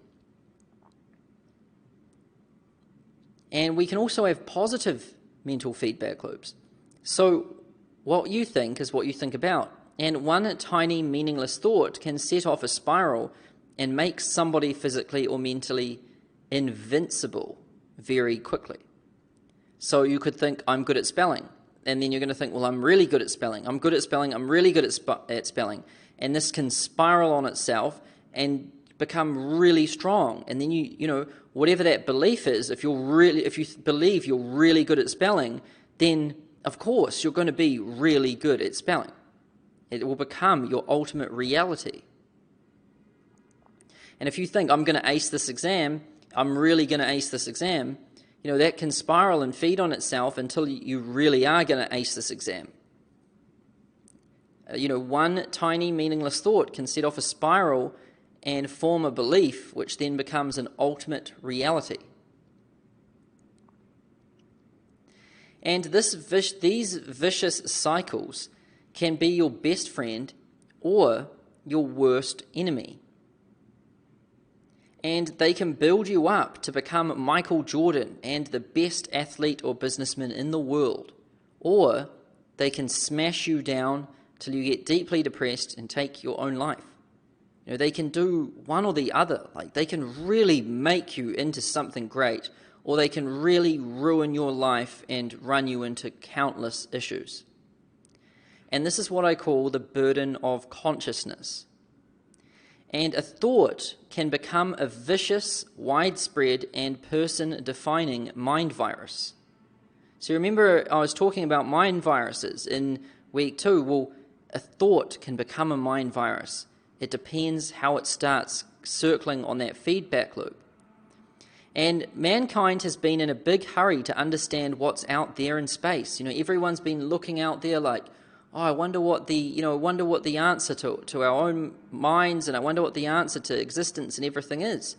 And we can also have positive mental feedback loops. So what you think is what you think about. And one tiny meaningless thought can set off a spiral and make somebody physically or mentally invincible very quickly. So you could think, I'm good at spelling. And then you're going to think, well, I'm really good at spelling. I'm good at spelling. I'm really good at spelling. And this can spiral on itself and become really strong. And then whatever that belief is, if you believe you're really good at spelling, then of course you're going to be really good at spelling. It will become your ultimate reality. And if you think, I'm going to ace this exam, I'm really going to ace this exam, that can spiral and feed on itself until you really are going to ace this exam. One tiny meaningless thought can set off a spiral and form a belief, which then becomes an ultimate reality. And these vicious cycles can be your best friend or your worst enemy. And they can build you up to become Michael Jordan and the best athlete or businessman in the world, or they can smash you down till you get deeply depressed and take your own life. They can do one or the other. Like, they can really make you into something great, or they can really ruin your life and run you into countless issues. And this is what I call the burden of consciousness. And a thought can become a vicious, widespread, and person-defining mind virus. So remember, I was talking about mind viruses in week 2. Well, a thought can become a mind virus. It depends how it starts circling on that feedback loop. And mankind has been in a big hurry to understand what's out there in space. Everyone's been looking out there like, I wonder what the answer to our own minds, and I wonder what the answer to existence and everything is.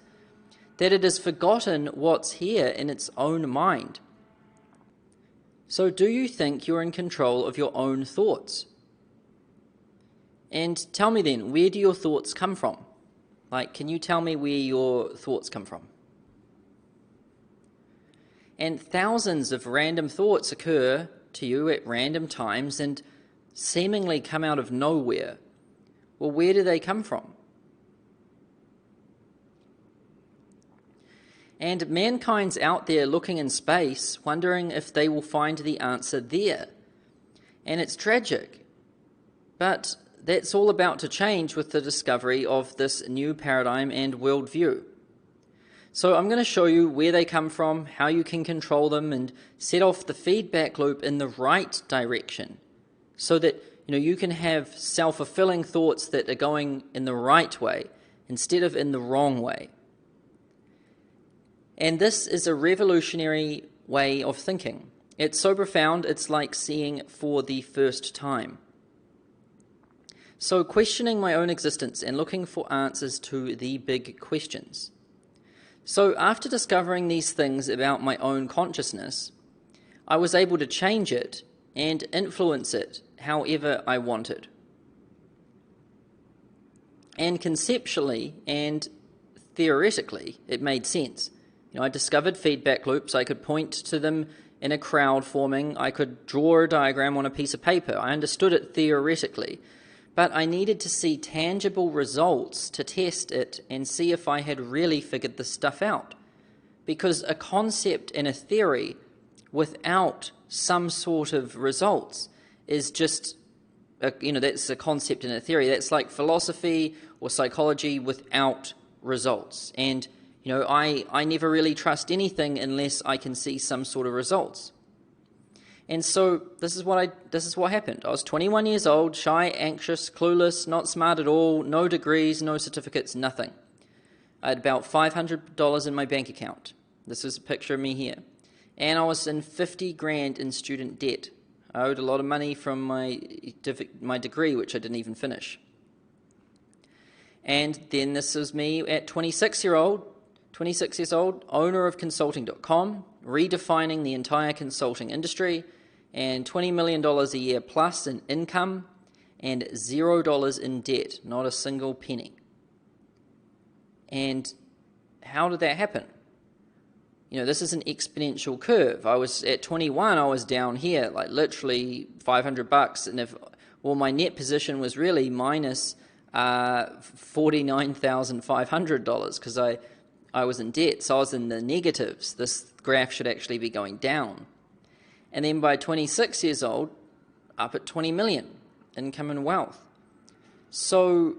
That it has forgotten what's here in its own mind. So do you think you're in control of your own thoughts? And tell me then, where do your thoughts come from? Can you tell me where your thoughts come from? And thousands of random thoughts occur to you at random times and seemingly come out of nowhere. Well, where do they come from? And mankind's out there looking in space, wondering if they will find the answer there. And it's tragic. But that's all about to change with the discovery of this new paradigm and worldview. So I'm going to show you where they come from, how you can control them, and set off the feedback loop in the right direction, so that you can have self-fulfilling thoughts that are going in the right way instead of in the wrong way. And this is a revolutionary way of thinking. It's so profound, it's like seeing for the first time. So questioning my own existence and looking for answers to the big questions. So after discovering these things about my own consciousness, I was able to change it and influence it however I wanted. And conceptually and theoretically, it made sense. I discovered feedback loops. I could point to them in a crowd forming. I could draw a diagram on a piece of paper. I understood it theoretically. But I needed to see tangible results to test it and see if I had really figured this stuff out. Because a concept and a theory without some sort of results is just, that's a concept and a theory. That's like philosophy or psychology without results. And, I never really trust anything unless I can see some sort of results. And so this is what happened. I was 21 years old, shy, anxious, clueless, not smart at all, no degrees, no certificates, nothing. I had about $500 in my bank account. This is a picture of me here. And I was in 50 grand in student debt. I owed a lot of money from my degree, which I didn't even finish. And then this was me at 26 years old, owner of Consulting.com, redefining the entire consulting industry, and $20 million a year plus in income, and $0 in debt, not a single penny. And how did that happen? This is an exponential curve. I was at 21, I was down here, like literally $500, and my net position was really minus $49,500 because I was in debt, so I was in the negatives. This graph should actually be going down. And then by 26 years old, up at 20 million income and wealth. So,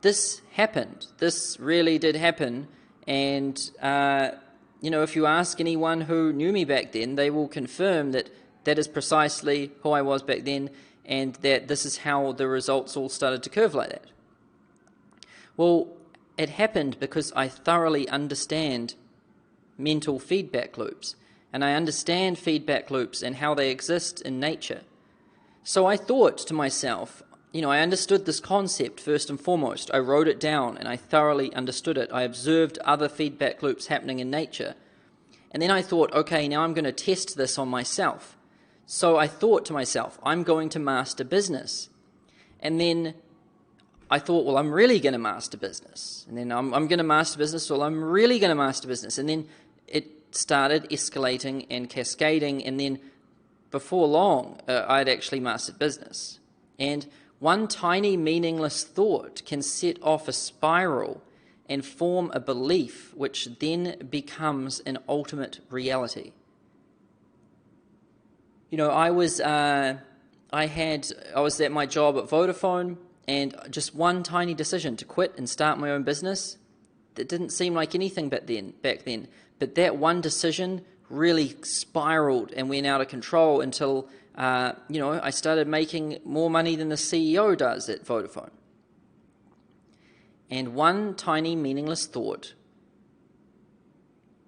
this happened. This really did happen. And, if you ask anyone who knew me back then, they will confirm that that is precisely who I was back then, and that this is how the results all started to curve like that. Well, it happened because I thoroughly understand mental feedback loops, and I understand feedback loops and how they exist in nature. So I thought to myself, I understood this concept first and foremost. I wrote it down and I thoroughly understood it. I observed other feedback loops happening in nature. And then I thought, okay, now I'm going to test this on myself. So I thought to myself, I'm going to master business. And then I thought, well, I'm really going to master business. And then I'm going to master business, well, I'm really going to master business. And then it started escalating and cascading. And then before long, I'd actually mastered business. And one tiny meaningless thought can set off a spiral and form a belief which then becomes an ultimate reality. I was at my job at Vodafone, and just one tiny decision to quit and start my own business, that didn't seem like anything back then. But that one decision really spiraled and went out of control until I started making more money than the CEO does at Vodafone. And one tiny meaningless thought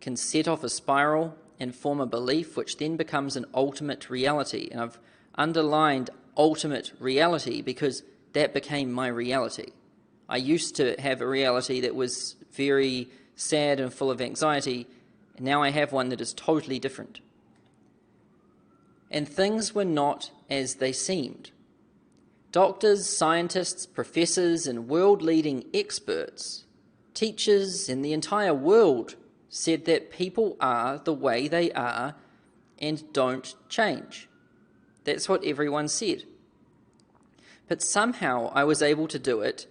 can set off a spiral and form a belief which then becomes an ultimate reality. And I've underlined ultimate reality because that became my reality. I used to have a reality that was very sad and full of anxiety, and now I have one that is totally different. And things were not as they seemed. Doctors, scientists, professors, and world-leading experts, teachers in the entire world said that people are the way they are and don't change. That's what everyone said. But somehow I was able to do it,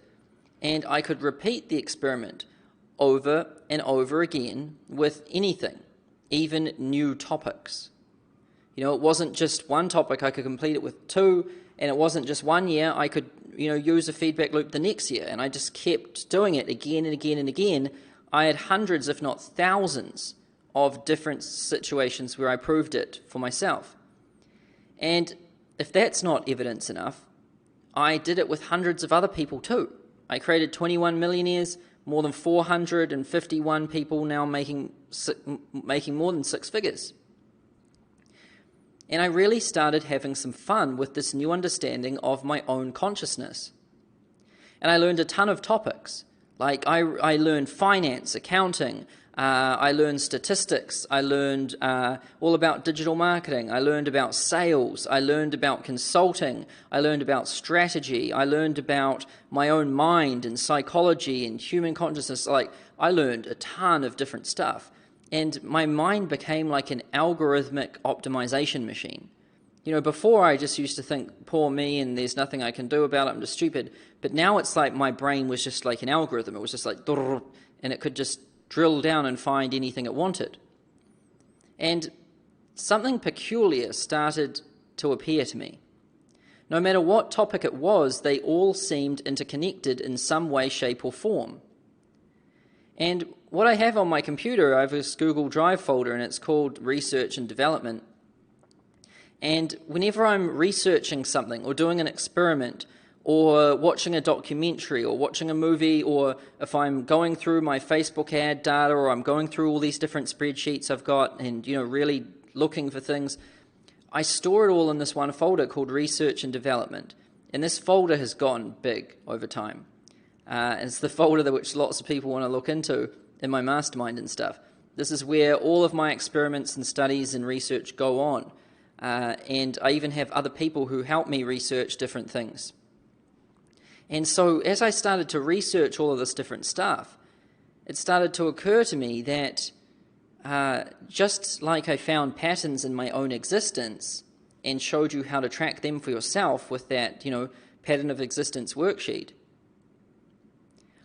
and I could repeat the experiment over and over again with anything, even new topics. It wasn't just one topic, I could complete it with two, and it wasn't just 1 year, I could, use a feedback loop the next year, and I just kept doing it again and again and again. I had hundreds, if not thousands, of different situations where I proved it for myself. And if that's not evidence enough, I did it with hundreds of other people too. I created 21 millionaires, more than 451 people now making more than six figures. And I really started having some fun with this new understanding of my own consciousness. And I learned a ton of topics. Like I learned finance, accounting, I learned statistics, I learned all about digital marketing, I learned about sales, I learned about consulting, I learned about strategy, I learned about my own mind and psychology and human consciousness. I learned a ton of different stuff. And my mind became like an algorithmic optimization machine. Before I just used to think, poor me, and there's nothing I can do about it, I'm just stupid. But now it's like my brain was just like an algorithm. It was just like, and it could just drill down and find anything it wanted. And something peculiar started to appear to me. No matter what topic it was, they all seemed interconnected in some way, shape, or form. And what I have on my computer, I have this Google Drive folder, and it's called Research and Development. And whenever I'm researching something or doing an experiment or watching a documentary or watching a movie, or if I'm going through my Facebook ad data, or I'm going through all these different spreadsheets I've got and, really looking for things, I store it all in this one folder called Research and Development. And this folder has gotten big over time. It's the folder which lots of people want to look into in my mastermind and stuff. This is where all of my experiments and studies and research go on. and I even have other people who help me research different things. And so as I started to research all of this different stuff, it started to occur to me that just like I found patterns in my own existence and showed you how to track them for yourself with that, pattern of existence worksheet,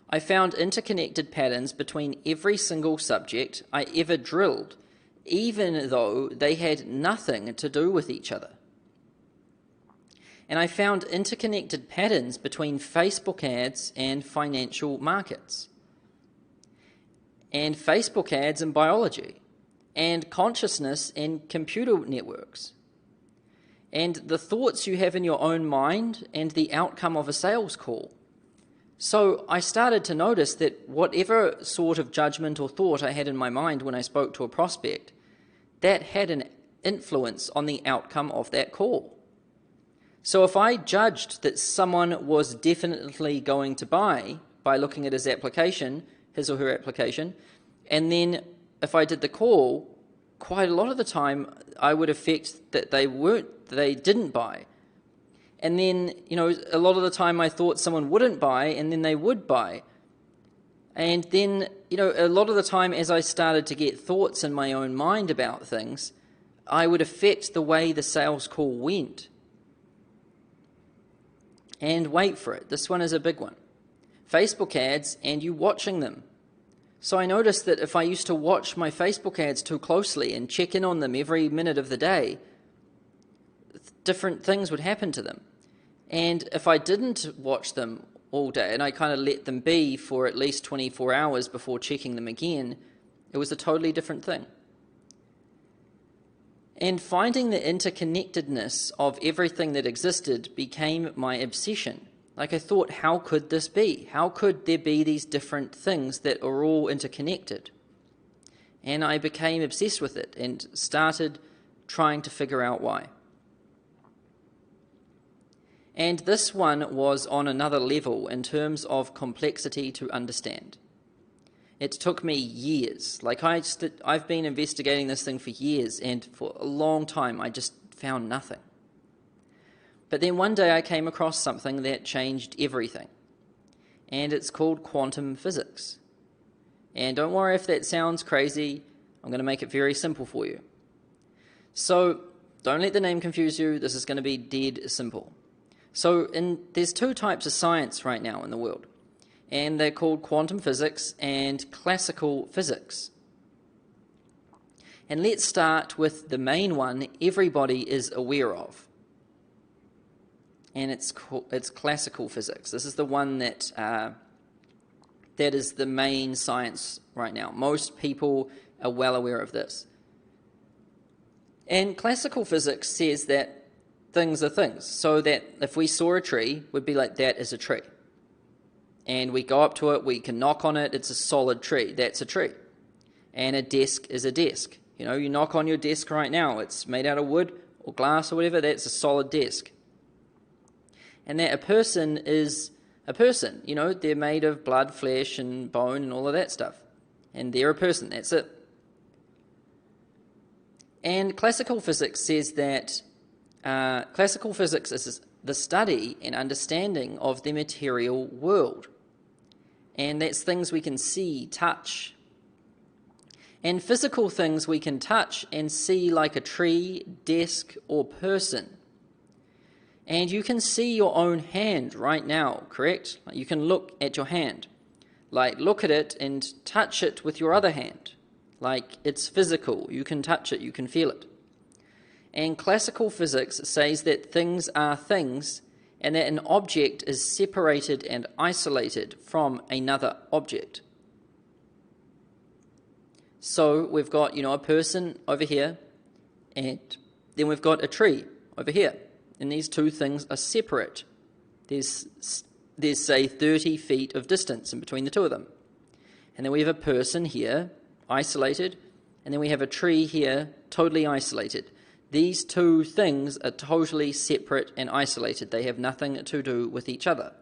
I found interconnected patterns between every single subject I ever drilled, even though they had nothing to do with each other. And I found interconnected patterns between Facebook ads and financial markets, and Facebook ads and biology, and consciousness and computer networks, and the thoughts you have in your own mind and the outcome of a sales call. So I started to notice that whatever sort of judgment or thought I had in my mind when I spoke to a prospect, that had an influence on the outcome of that call. So if I judged that someone was definitely going to buy by looking at his application, his or her application, and then if I did the call, quite a lot of the time I would affect that they didn't buy. And then, a lot of the time I thought someone wouldn't buy, and then they would buy. And then, a lot of the time as I started to get thoughts in my own mind about things, I would affect the way the sales call went. And wait for it, this one is a big one. Facebook ads and you watching them. So I noticed that if I used to watch my Facebook ads too closely and check in on them every minute of the day, different things would happen to them. And if I didn't watch them all day and I kind of let them be for at least 24 hours before checking them again, it was a totally different thing. And finding the interconnectedness of everything that existed became my obsession. Like I thought, how could this be? How could there be these different things that are all interconnected? And I became obsessed with it and started trying to figure out why. And this one was on another level in terms of complexity to understand. It took me years. I've been investigating this thing for years, and for a long time I just found nothing. But then one day I came across something that changed everything, and it's called quantum physics. And don't worry if that sounds crazy, I'm going to make it very simple for you. So don't let the name confuse you, this is going to be dead simple. So there's two types of science right now in the world, and they're called quantum physics and classical physics. And let's start with the main one everybody is aware of, and it's classical physics. This is the one that is the main science right now. Most people are well aware of this. And classical physics says that things are things, so that if we saw a tree, we'd be like, that is a tree. And we go up to it, we can knock on it, it's a solid tree, that's a tree. And a desk is a desk. You knock on your desk right now, it's made out of wood or glass or whatever, that's a solid desk. And that a person is a person, they're made of blood, flesh and bone and all of that stuff. And they're a person, that's it. And classical physics says that classical physics is the study and understanding of the material world. And that's things we can see, touch. And physical things we can touch and see, like a tree, desk, or person. And you can see your own hand right now, correct? You can look at your hand. Look at it and touch it with your other hand. It's physical, you can touch it, you can feel it. And classical physics says that things are things, and that an object is separated and isolated from another object. So we've got, a person over here, and then we've got a tree over here. And these two things are separate. There's say 30 feet of distance in between the two of them. And then we have a person here, isolated, and then we have a tree here, totally isolated. These two things are totally separate and isolated. They have nothing to do with each other.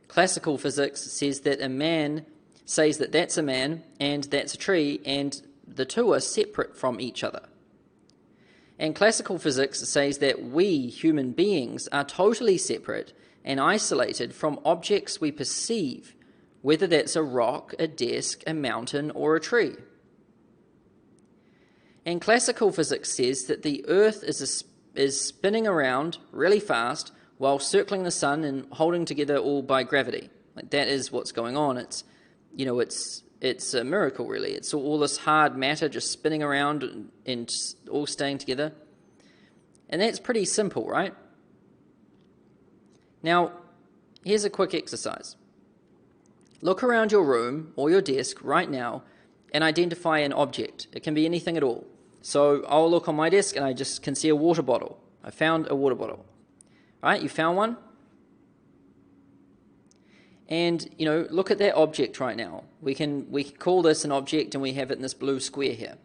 Classical physics says that a man says that that's a man and that's a tree, and the two are separate from each other. And classical physics says that we, human beings, are totally separate and isolated from objects we perceive, whether that's a rock, a desk, a mountain, or a tree. And classical physics says that the Earth is spinning around really fast while circling the sun and holding together all by gravity. Like, that is what's going on. It's a miracle, really. It's all this hard matter just spinning around and all staying together. And that's pretty simple, right? Now, here's a quick exercise. Look around your room or your desk right now and identify an object. It can be anything at all. So I'll look on my desk and I just can see a water bottle. I found a water bottle. Right, you found one? And, look at that object right now. We can call this an object, and we have it in this blue square here.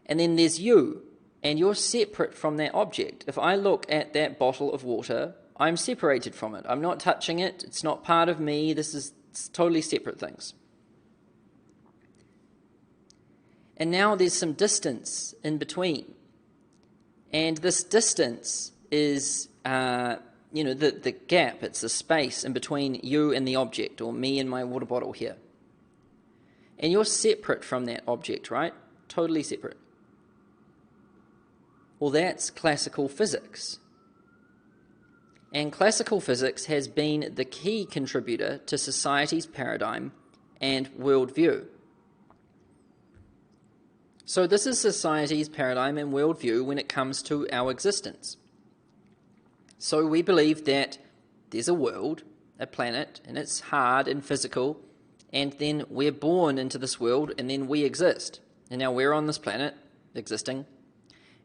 And then there's you, and you're separate from that object. If I look at that bottle of water, I'm separated from it. I'm not touching it. It's not part of me. It's totally separate things. And now there's some distance in between. And this distance is, the gap. It's the space in between you and the object, or me and my water bottle here. And you're separate from that object, right? Totally separate. Well, that's classical physics. And classical physics has been the key contributor to society's paradigm and worldview. So this is society's paradigm and worldview when it comes to our existence. So we believe that there's a world, a planet, and it's hard and physical, and then we're born into this world, and then we exist. And now we're on this planet, existing,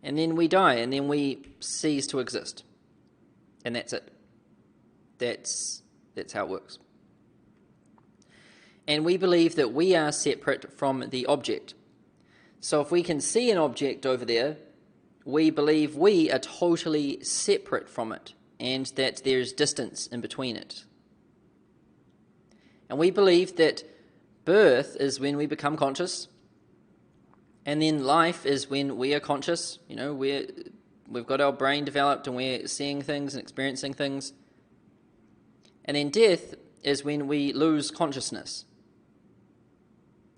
and then we die, and then we cease to exist. And that's it. That's how it works. And we believe that we are separate from the object. So if we can see an object over there, we believe we are totally separate from it, and that there's distance in between it. And we believe that birth is when we become conscious, and then life is when we are conscious. We've got our brain developed and we're seeing things and experiencing things. And then death is when we lose consciousness.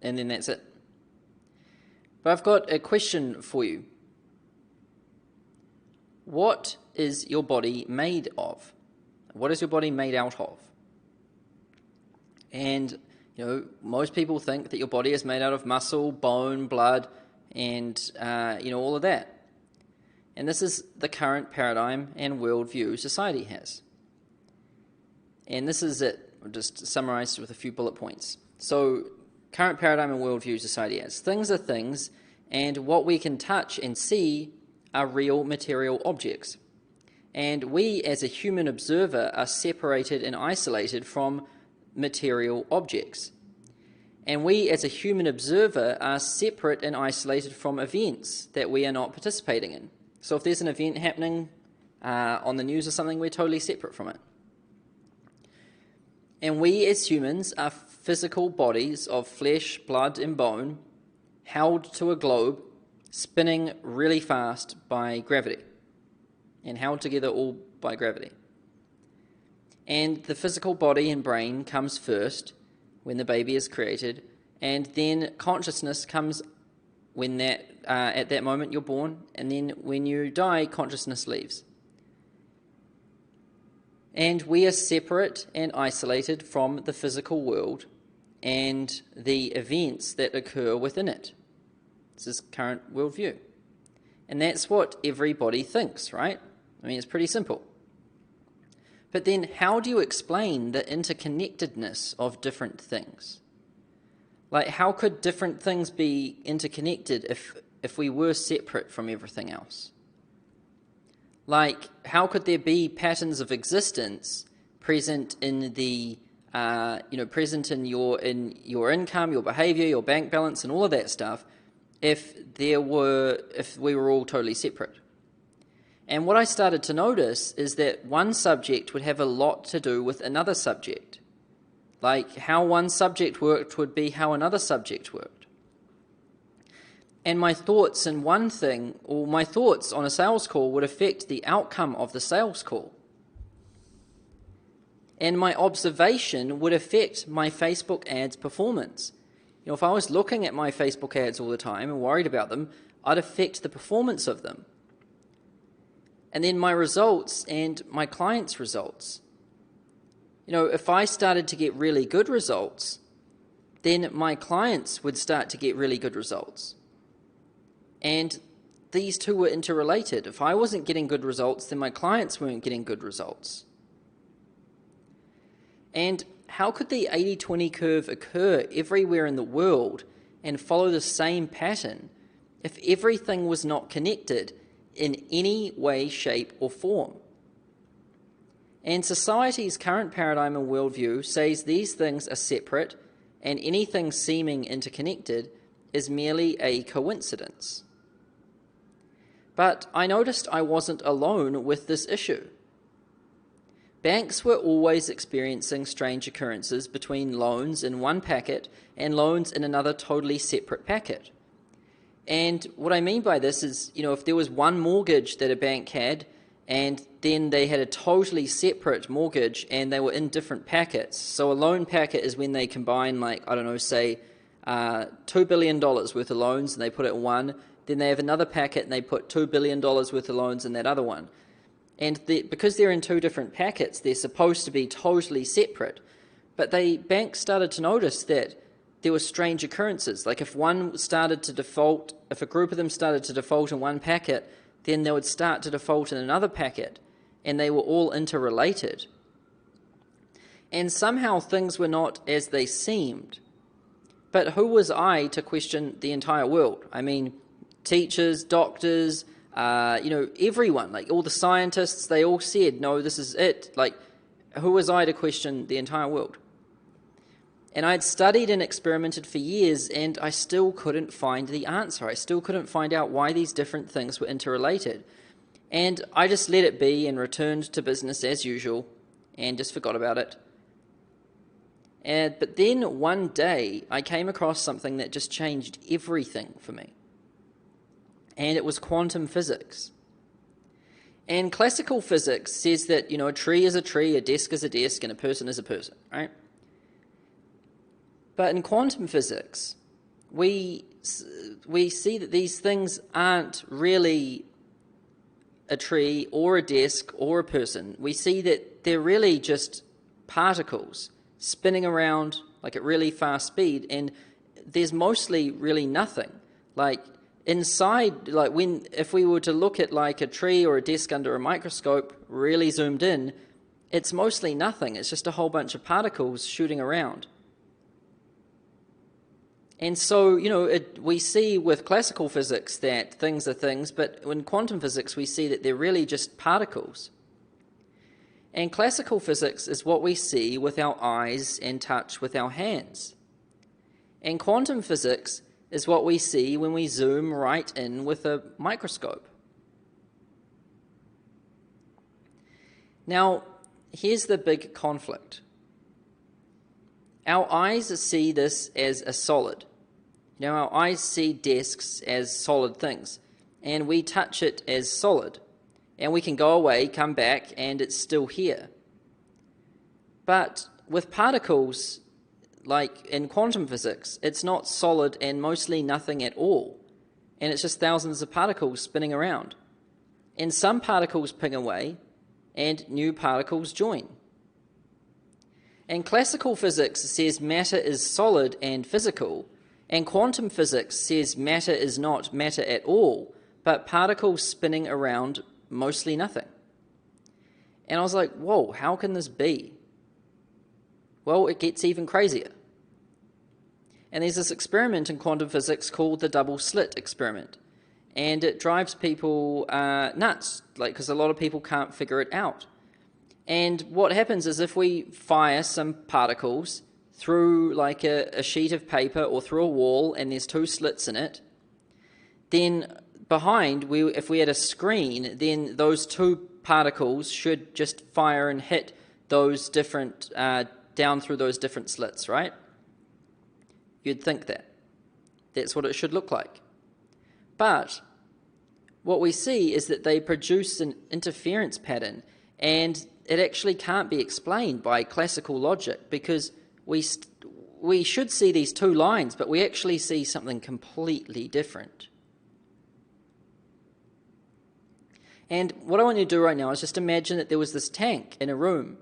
And then that's it. But I've got a question for you. What is your body made of? What is your body made out of? And, most people think that your body is made out of muscle, bone, blood, and, all of that. And this is the current paradigm and worldview society has. And this is it, just summarized with a few bullet points. So, current paradigm and worldview society has. Things are things, and what we can touch and see are real material objects. And we, as a human observer, are separated and isolated from material objects. And we, as a human observer, are separate and isolated from events that we are not participating in. So if there's an event happening on the news or something, we're totally separate from it. And we as humans are physical bodies of flesh, blood, and bone, held to a globe, spinning really fast by gravity, and held together all by gravity. And the physical body and brain comes first when the baby is created, and then consciousness comes when at that moment you're born, and then when you die, consciousness leaves. And we are separate and isolated from the physical world and the events that occur within it. This is current worldview. And that's what everybody thinks, right? I mean, it's pretty simple. But then how do you explain the interconnectedness of different things? Like, how could different things be interconnected if we were separate from everything else? Like, how could there be patterns of existence present in the, present in your income, your behavior, your bank balance, and all of that stuff, if we were all totally separate? And what I started to notice is that one subject would have a lot to do with another subject. Like, how one subject worked would be how another subject worked. And my thoughts in one thing, or my thoughts on a sales call, would affect the outcome of the sales call. And my observation would affect my Facebook ads performance. You know, if I was looking at my Facebook ads all the time and worried about them, I'd affect the performance of them. And then my results and my clients' results. You know, if I started to get really good results, then my clients would start to get really good results. And these two were interrelated. If I wasn't getting good results, then my clients weren't getting good results. And how could the 80-20 curve occur everywhere in the world and follow the same pattern if everything was not connected in any way, shape, or form? And society's current paradigm and worldview says these things are separate, and anything seeming interconnected is merely a coincidence. But I noticed I wasn't alone with this issue. Banks were always experiencing strange occurrences between loans in one packet and loans in another totally separate packet. And what I mean by this is, you know, if there was one mortgage that a bank had, and then they had a totally separate mortgage and they were in different packets. So a loan packet is when they combine, like, I don't know, say $2 billion worth of loans and they put it in one. Then they have another packet and they put $2 billion worth of loans in that other one. And because they're in two different packets, they're supposed to be totally separate. But banks started to notice that there were strange occurrences. Like if one started to default, if a group of them started to default in one packet, then they would start to default in another packet, and they were all interrelated. And somehow things were not as they seemed. But who was I to question the entire world? I mean, teachers, doctors, everyone, like all the scientists, they all said, no, this is it. Like, who was I to question the entire world? And I'd studied and experimented for years, and I still couldn't find the answer. I still couldn't find out why these different things were interrelated. And I just let it be and returned to business as usual and just forgot about it. But then one day, I came across something that just changed everything for me. And it was quantum physics. And classical physics says that, you know, a tree is a tree, a desk is a desk, and a person is a person, right? But in quantum physics, we see that these things aren't really a tree or a desk or a person. We see that they're really just particles spinning around like at really fast speed, and there's mostly really nothing. Like inside, like if we were to look at like a tree or a desk under a microscope, really zoomed in, it's mostly nothing. It's just a whole bunch of particles shooting around. And so, you know, we see with classical physics that things are things, but in quantum physics we see that they're really just particles. And classical physics is what we see with our eyes and touch with our hands. And quantum physics is what we see when we zoom right in with a microscope. Now, here's the big conflict. Our eyes see this as a solid. You know, our eyes see desks as solid things, and we touch it as solid. And we can go away, come back, and it's still here. But with particles, like in quantum physics, it's not solid and mostly nothing at all. And it's just thousands of particles spinning around. And some particles ping away, and new particles join. And classical physics says matter is solid and physical, and quantum physics says matter is not matter at all, but particles spinning around mostly nothing. And I was like, whoa, how can this be? Well, it gets even crazier. And there's this experiment in quantum physics called the double slit experiment. And it drives people nuts, because a lot of people can't figure it out. And what happens is if we fire some particles through like a sheet of paper or through a wall and there's two slits in it, then behind, if we had a screen, then those two particles should just fire and hit those different, down through those different slits, right? You'd think that. That's what it should look like. But what we see is that they produce an interference pattern, and it actually can't be explained by classical logic, because we should see these two lines, but we actually see something completely different. And what I want you to do right now is just imagine that there was this tank in a room.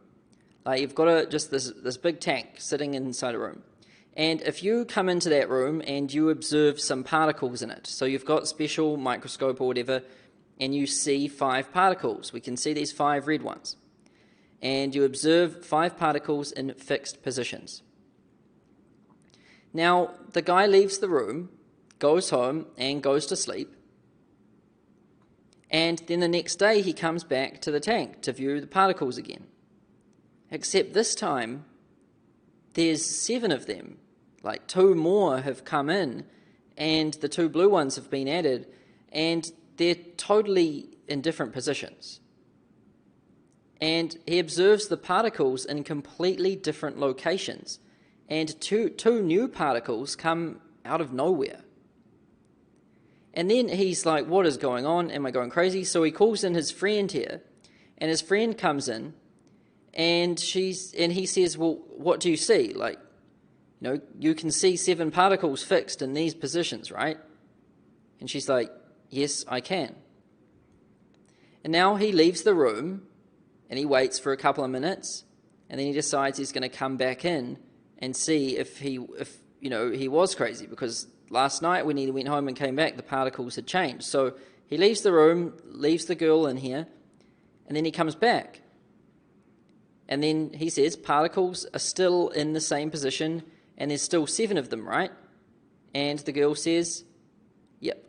Like you've got just this big tank sitting inside a room. And if you come into that room and you observe some particles in it, so you've got a special microscope or whatever, and you see 5 particles. We can see these 5 red ones. And you observe 5 particles in fixed positions. Now, the guy leaves the room, goes home, and goes to sleep. And then the next day he comes back to the tank to view the particles again. Except this time, there's 7 of them. Like 2 more have come in, and the 2 blue ones have been added, and they're totally in different positions. And he observes the particles in completely different locations, and two new particles come out of nowhere. And then he's like, what is going on? Am I going crazy? So he calls in his friend here, and his friend comes in, and he says, well, what do you see? Like, you can see 7 particles fixed in these positions, right? And she's like, yes, I can. And now he leaves the room, and he waits for a couple of minutes, and then he decides he's going to come back in and see if he was crazy, because last night when he went home and came back, the particles had changed. So he leaves the room, leaves the girl in here, and then he comes back. And then he says particles are still in the same position, and there's still 7 of them, right? And the girl says, yep.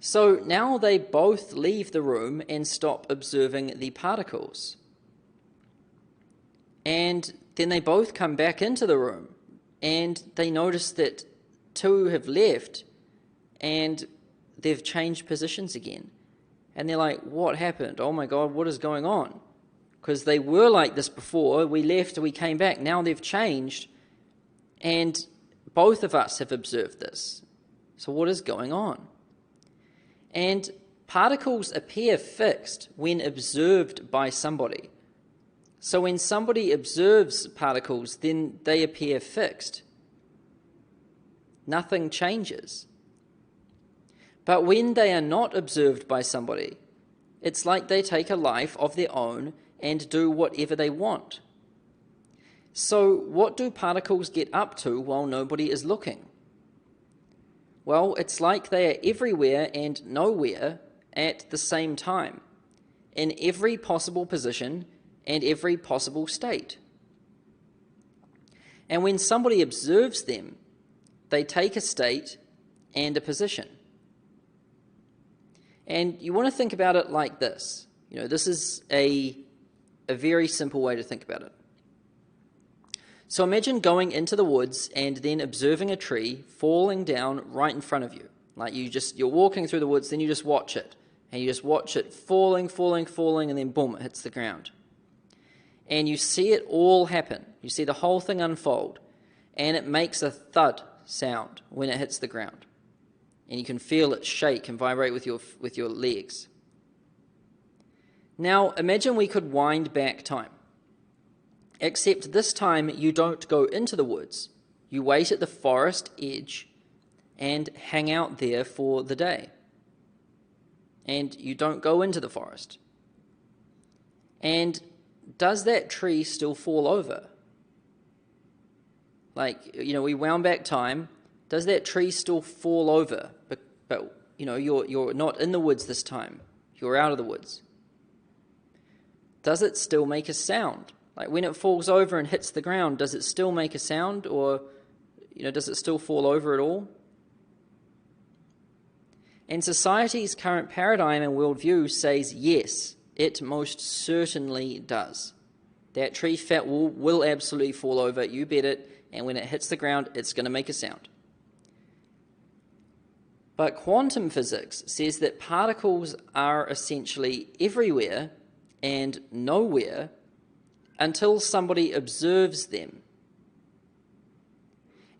So now they both leave the room and stop observing the particles. And then they both come back into the room, and they notice that 2 have left, and they've changed positions again. And they're like, what happened? Oh my God, what is going on? Because they were like this before. We left, we came back. Now they've changed, and both of us have observed this. So what is going on? And particles appear fixed when observed by somebody. So when somebody observes particles, then they appear fixed. Nothing changes. But when they are not observed by somebody, it's like they take a life of their own and do whatever they want. So what do particles get up to while nobody is looking? Well, it's like they are everywhere and nowhere at the same time, in every possible position and every possible state. And when somebody observes them, they take a state and a position. And you want to think about it like this. This is a very simple way to think about it. So imagine going into the woods and then observing a tree falling down right in front of you. Like you're walking through the woods, then you just watch it. And you just watch it falling, and then boom, it hits the ground. And you see it all happen. You see the whole thing unfold. And it makes a thud sound when it hits the ground. And you can feel it shake and vibrate with your legs. Now, imagine we could wind back time. Except this time you don't go into the woods. You wait at the forest edge and hang out there for the day. And you don't go into the forest. And does that tree still fall over? We wound back time. Does that tree still fall over? But you're not in the woods this time. You're out of the woods. Does it still make a sound? Like when it falls over and hits the ground, does it still make a sound, or does it still fall over at all? And society's current paradigm and worldview says yes, it most certainly does. That tree fat will absolutely fall over, you bet it, and when it hits the ground, it's going to make a sound. But quantum physics says that particles are essentially everywhere and nowhere until somebody observes them.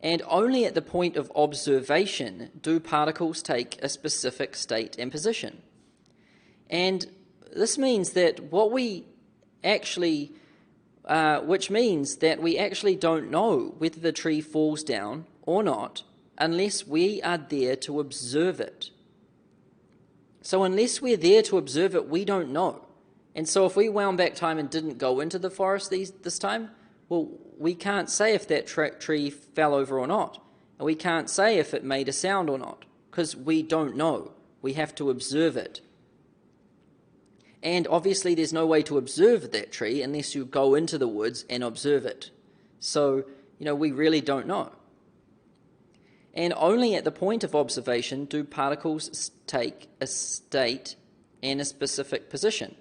And only at the point of observation do particles take a specific state and position. And this means that which means that we actually don't know whether the tree falls down or not unless we are there to observe it. So unless we're there to observe it, we don't know. And so if we wound back time and didn't go into the forest this time, well, we can't say if that tree fell over or not. And we can't say if it made a sound or not, because we don't know. We have to observe it. And obviously there's no way to observe that tree unless you go into the woods and observe it. So, we really don't know. And only at the point of observation do particles take a state and a specific position.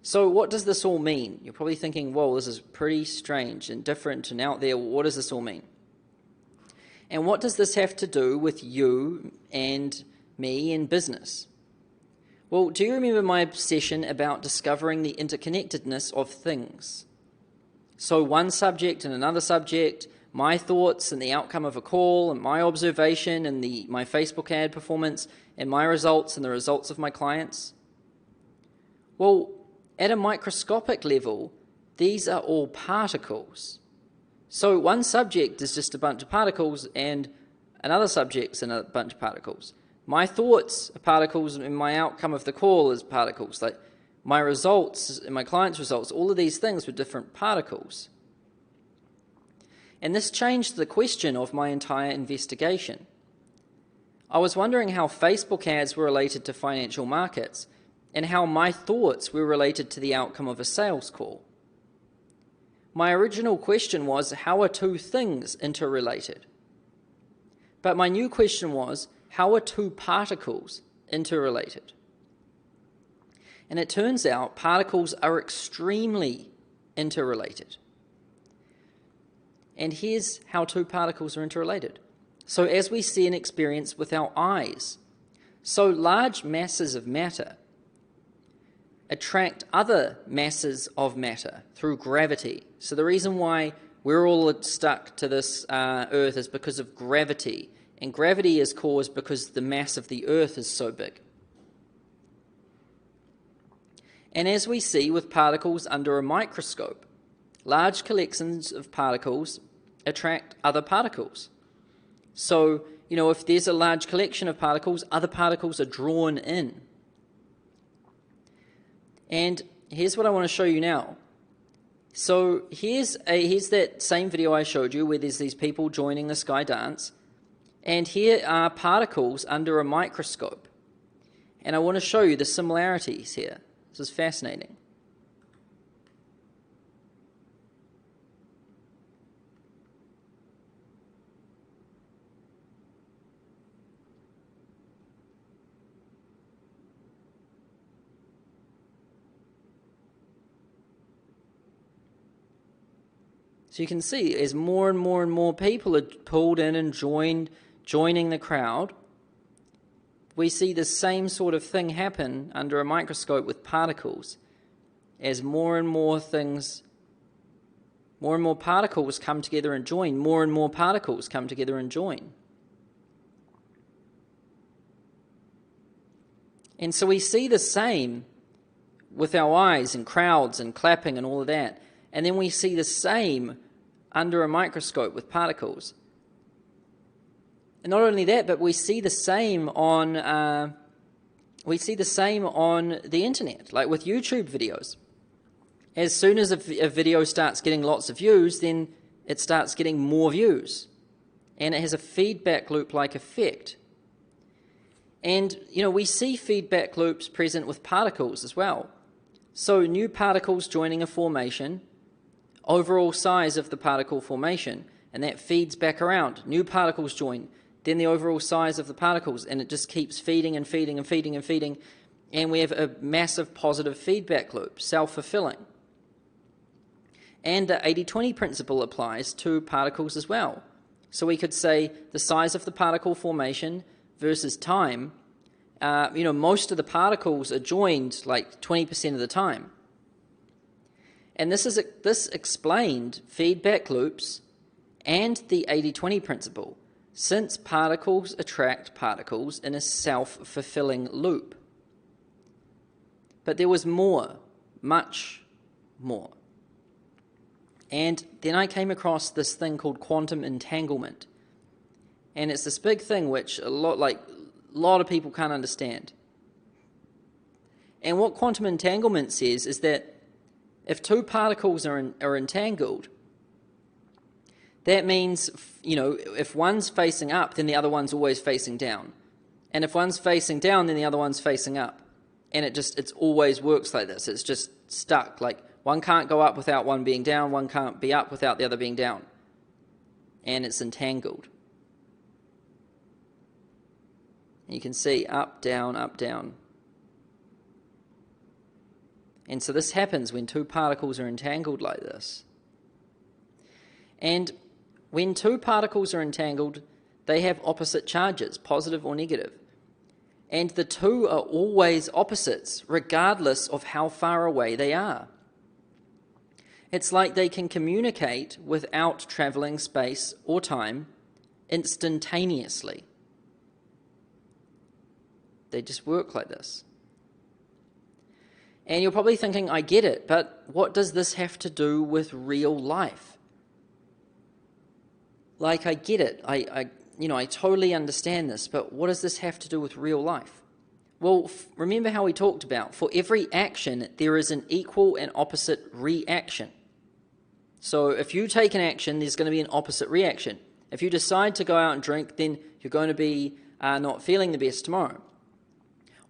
So what does this all mean? You're probably thinking, whoa, this is pretty strange and different and out there. What does this all mean? And what does this have to do with you and me in business? Well, do you remember my obsession about discovering the interconnectedness of things? So one subject and another subject, my thoughts and the outcome of a call, and my observation and my Facebook ad performance, and my results and the results of my clients. Well, at a microscopic level, these are all particles. So one subject is just a bunch of particles, and another subject's a bunch of particles. My thoughts are particles, and my outcome of the call is particles. Like my results and my client's results, all of these things were different particles. And this changed the question of my entire investigation. I was wondering how Facebook ads were related to financial markets, and how my thoughts were related to the outcome of a sales call. My original question was, how are two things interrelated? But my new question was, how are two particles interrelated? And it turns out particles are extremely interrelated. And here's how two particles are interrelated. So as we see and experience with our eyes, so large masses of matter attract other masses of matter through gravity. So the reason why we're all stuck to this Earth is because of gravity. And gravity is caused because the mass of the Earth is so big. And as we see with particles under a microscope, large collections of particles attract other particles. So, if there's a large collection of particles, other particles are drawn in. And here's what I want to show you now. So here's that same video I showed you where there's these people joining the sky dance. And here are particles under a microscope. And I want to show you the similarities here. This is fascinating. So you can see as more and more and more people are pulled in and joining the crowd, we see the same sort of thing happen under a microscope with particles. As more and more particles come together and join, more and more particles come together and join. And so we see the same with our eyes and crowds and clapping and all of that. And then we see the same under a microscope with particles. And not only that, but we see the same on the internet, like with YouTube videos. As soon as a video starts getting lots of views, then it starts getting more views. And it has a feedback loop-like effect. And, we see feedback loops present with particles as well. So new particles joining a formation, overall size of the particle formation, and that feeds back around. New particles join, then the overall size of the particles, and it just keeps feeding and feeding and feeding and feeding, and we have a massive positive feedback loop, self-fulfilling. And the 80-20 principle applies to particles as well. So we could say the size of the particle formation versus time. Most of the particles are joined like 20% of the time. And this explained feedback loops and the 80-20 principle, since particles attract particles in a self-fulfilling loop. But there was more, much more. And then I came across this thing called quantum entanglement. And it's this big thing which a lot of people can't understand. And what quantum entanglement says is that if two particles are entangled, that means, if one's facing up, then the other one's always facing down. And if one's facing down, then the other one's facing up. And it always works like this. It's just stuck. Like, one can't go up without one being down, one can't be up without the other being down. And it's entangled. And you can see up, down, up, down. And so this happens when two particles are entangled like this. And when two particles are entangled, they have opposite charges, positive or negative. And the two are always opposites, regardless of how far away they are. It's like they can communicate without traveling space or time instantaneously. They just work like this. And you're probably thinking, I get it, but what does this have to do with real life? Like, I get it. I totally understand this, but what does this have to do with real life? Well, remember how we talked about, for every action, there is an equal and opposite reaction. So if you take an action, there's going to be an opposite reaction. If you decide to go out and drink, then you're going to be not feeling the best tomorrow.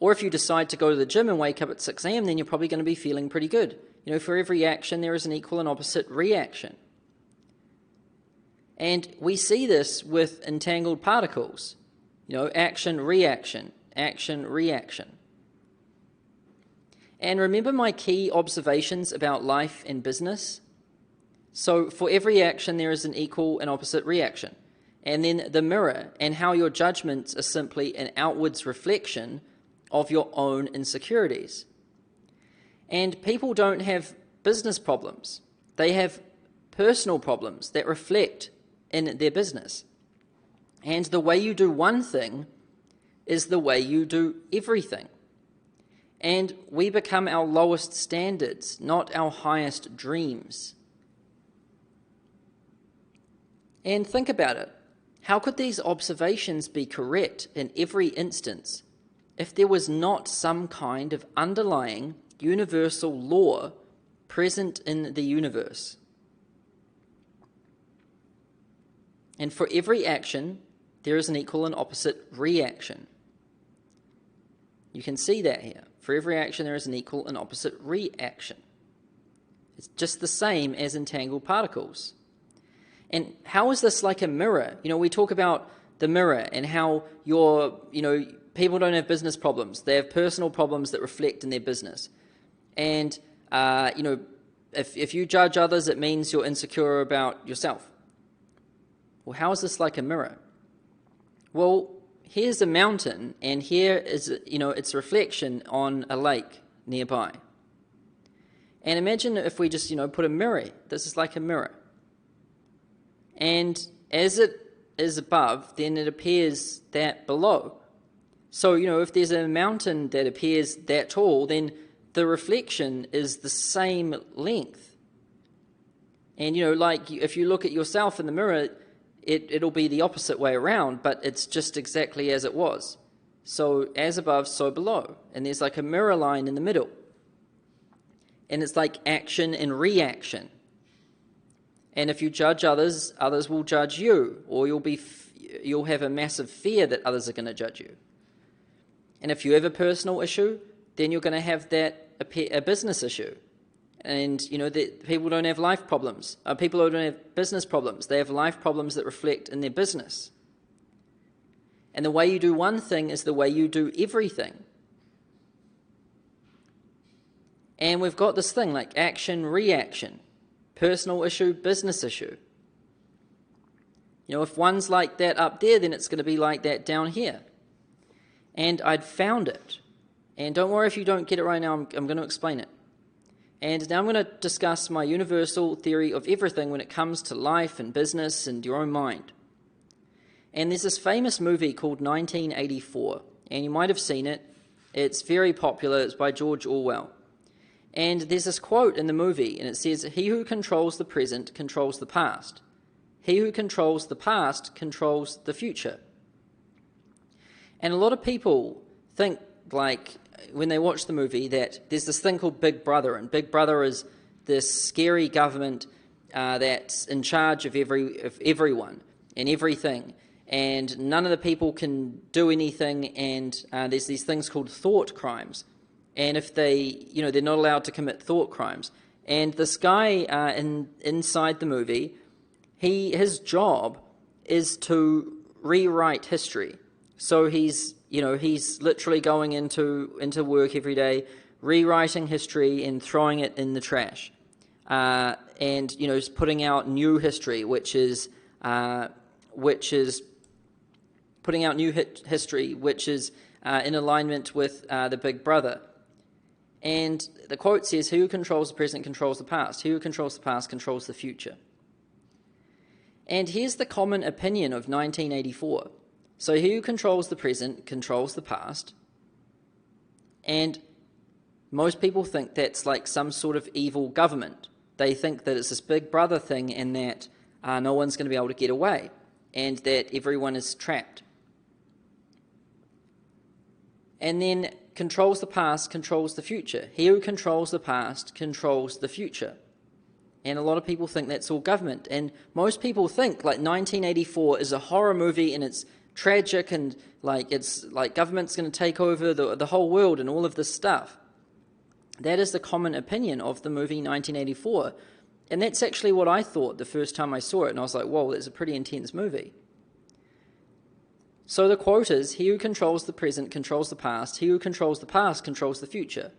Or if you decide to go to the gym and wake up at 6 a.m., then you're probably going to be feeling pretty good. For every action, there is an equal and opposite reaction. And we see this with entangled particles. Action, reaction, action, reaction. And remember my key observations about life and business? So for every action, there is an equal and opposite reaction. And then the mirror, and how your judgments are simply an outwards reflection of your own insecurities. And people don't have business problems. They have personal problems that reflect in their business. And the way you do one thing is the way you do everything. And we become our lowest standards, not our highest dreams. And think about it. How could these observations be correct in every instance if there was not some kind of underlying universal law present in the universe? And for every action, there is an equal and opposite reaction. You can see that here. For every action, there is an equal and opposite reaction. It's just the same as entangled particles. And how is this like a mirror? We talk about the mirror and how people don't have business problems. They have personal problems that reflect in their business. And, if you judge others, it means you're insecure about yourself. Well, how is this like a mirror? Well, here's a mountain, and here is, its reflection on a lake nearby. And imagine if we just, put a mirror. This is like a mirror. And as it is above, then it appears that below. So, if there's a mountain that appears that tall, then the reflection is the same length. And, if you look at yourself in the mirror, it'll be the opposite way around, but it's just exactly as it was. So, as above, so below. And there's like a mirror line in the middle. And it's like action and reaction. And if you judge others, others will judge you, or you'll have a massive fear that others are going to judge you. And if you have a personal issue, then you're going to have a business issue. And, that people don't have life problems. People who don't have business problems, they have life problems that reflect in their business. And the way you do one thing is the way you do everything. And we've got this thing like action, reaction. Personal issue, business issue. If one's like that up there, then it's going to be like that down here. And I'd found it. And don't worry if you don't get it right now, I'm going to explain it. And now I'm going to discuss my universal theory of everything when it comes to life and business and your own mind. And there's this famous movie called 1984, and you might have seen it. It's very popular. It's by George Orwell. And there's this quote in the movie, and it says, "He who controls the present controls the past. He who controls the past controls the future." And a lot of people think, like, when they watch the movie, that there's this thing called Big Brother, and Big Brother is this scary government that's in charge of everyone and everything, and none of the people can do anything, and there's these things called thought crimes, and if they're not allowed to commit thought crimes. And this guy inside the movie, his job is to rewrite history. So he's literally going into work every day, rewriting history and throwing it in the trash, and putting out new history, which is putting out new history, which is in alignment with the Big Brother. And the quote says, "He who controls the present controls the past. He who controls the past controls the future." And here's the common opinion of 1984. So he who controls the present controls the past. And most people think that's like some sort of evil government. They think that it's this Big Brother thing and that no one's going to be able to get away and that everyone is trapped. And then controls the past controls the future. He who controls the past controls the future. And a lot of people think that's all government. And most people think like 1984 is a horror movie and it's tragic and it's like government's going to take over the whole world and all of this stuff. That is the common opinion of the movie 1984. And that's actually what I thought the first time I saw it. And I was like, whoa, that's a pretty intense movie. So the quote is, "He who controls the present controls the past. He who controls the past controls the future."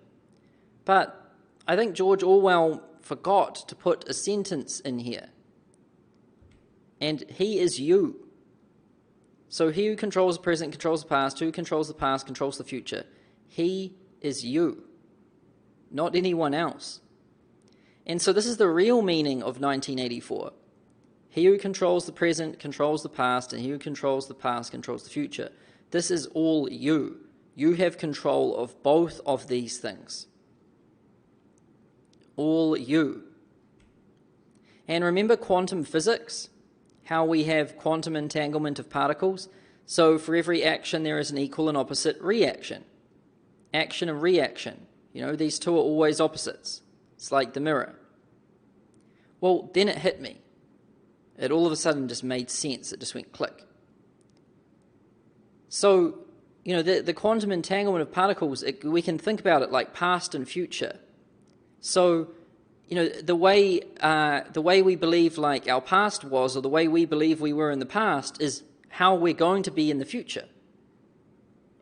But I think George Orwell forgot to put a sentence in here. And he is you. So he who controls the present controls the past. Who controls the past controls the future. He is you, not anyone else. And so this is the real meaning of 1984. He who controls the present controls the past, and he who controls the past controls the future. This is all you. You have control of both of these things. All you. And remember quantum physics? How we have quantum entanglement of particles? So for every action there is an equal and opposite reaction. Action and reaction. These two are always opposites. It's like the mirror. Well, then it hit me. It all of a sudden just made sense. It just went click. So, the quantum entanglement of particles, we can think about it like past and future. So, the way we believe like our past was, or the way we believe we were in the past, is how we're going to be in the future.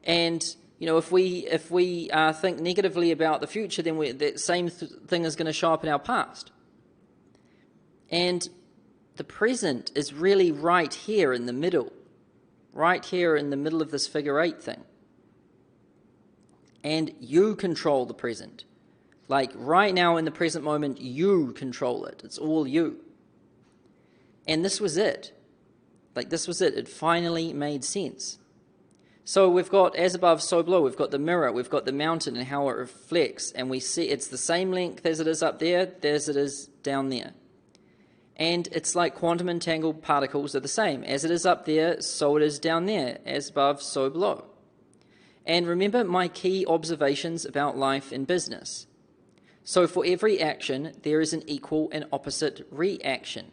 And if we think negatively about the future, then that same thing is going to show up in our past. And the present is really right here in the middle, of this figure 8 thing. And you control the present. Like right now in the present moment, you control it. It's all you. And this was it. It finally made sense. So we've got as above, so below. We've got the mirror, we've got the mountain and how it reflects. And we see it's the same length as it is up there, as it is down there. And it's like quantum entangled particles are the same. As it is up there, so it is down there. As above, so below. And remember my key observations about life and business. So for every action, there is an equal and opposite reaction.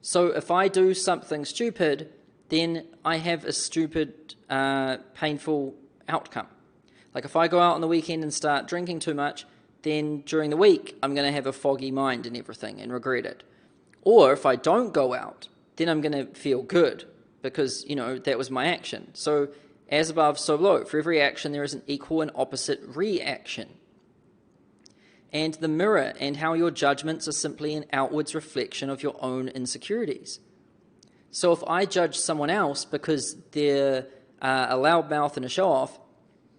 So if I do something stupid, then I have a stupid, painful outcome. Like if I go out on the weekend and start drinking too much, then during the week, I'm going to have a foggy mind and everything and regret it. Or if I don't go out, then I'm going to feel good because, that was my action. So as above, so below. For every action, there is an equal and opposite reaction. And the mirror and how your judgments are simply an outwards reflection of your own insecurities. So if I judge someone else because they're a loudmouth and a show-off,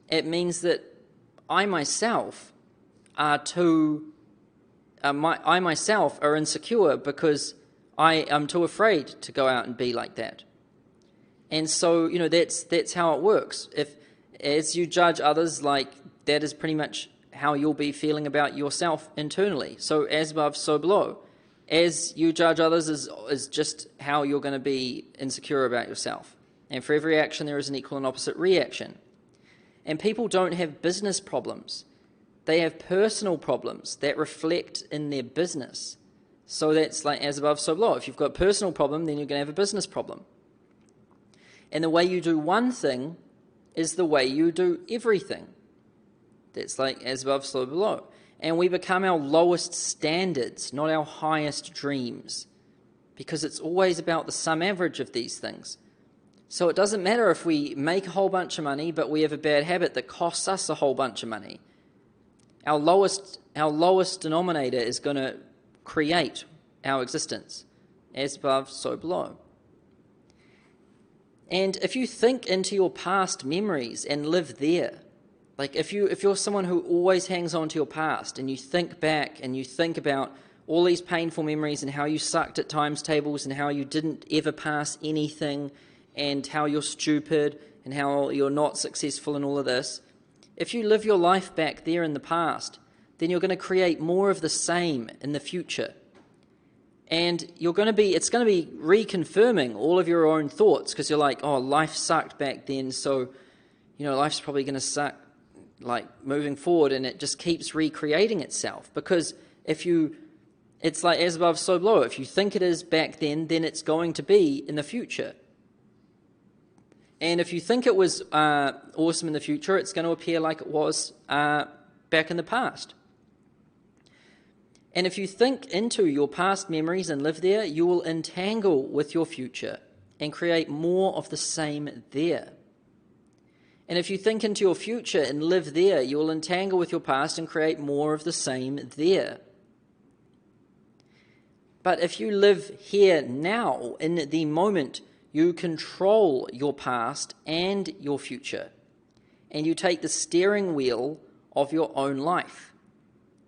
it means that I myself are too I myself are insecure because I am too afraid to go out and be like that. And so, that's how it works. If as you judge others, like that is pretty much how you'll be feeling about yourself internally. So as above, so below. As you judge others is just how you're going to be insecure about yourself. And for every action, there is an equal and opposite reaction. And people don't have business problems. They have personal problems that reflect in their business. So that's like as above, so below. If you've got a personal problem, then you're going to have a business problem. And the way you do one thing is the way you do everything. That's like as above, so below. And we become our lowest standards, not our highest dreams, because it's always about the sum average of these things. So it doesn't matter if we make a whole bunch of money, but we have a bad habit that costs us a whole bunch of money. Our lowest denominator is going to create our existence, as above, so below. And if you think into your past memories and live there, like if you're someone who always hangs on to your past and you think back and you think about all these painful memories and how you sucked at times tables and how you didn't ever pass anything and how you're stupid and how you're not successful and all of this, if you live your life back there in the past, then you're going to create more of the same in the future. And it's going to be reconfirming all of your own thoughts because you're like, oh, life sucked back then, so, life's probably going to suck, like, moving forward, and it just keeps recreating itself. Because it's like as above, so below. If you think it is back then it's going to be in the future. And if you think it was awesome in the future, it's going to appear like it was back in the past. And if you think into your past memories and live there, you will entangle with your future and create more of the same there. And if you think into your future and live there, you will entangle with your past and create more of the same there. But if you live here now, in the moment, you control your past and your future, and you take the steering wheel of your own life.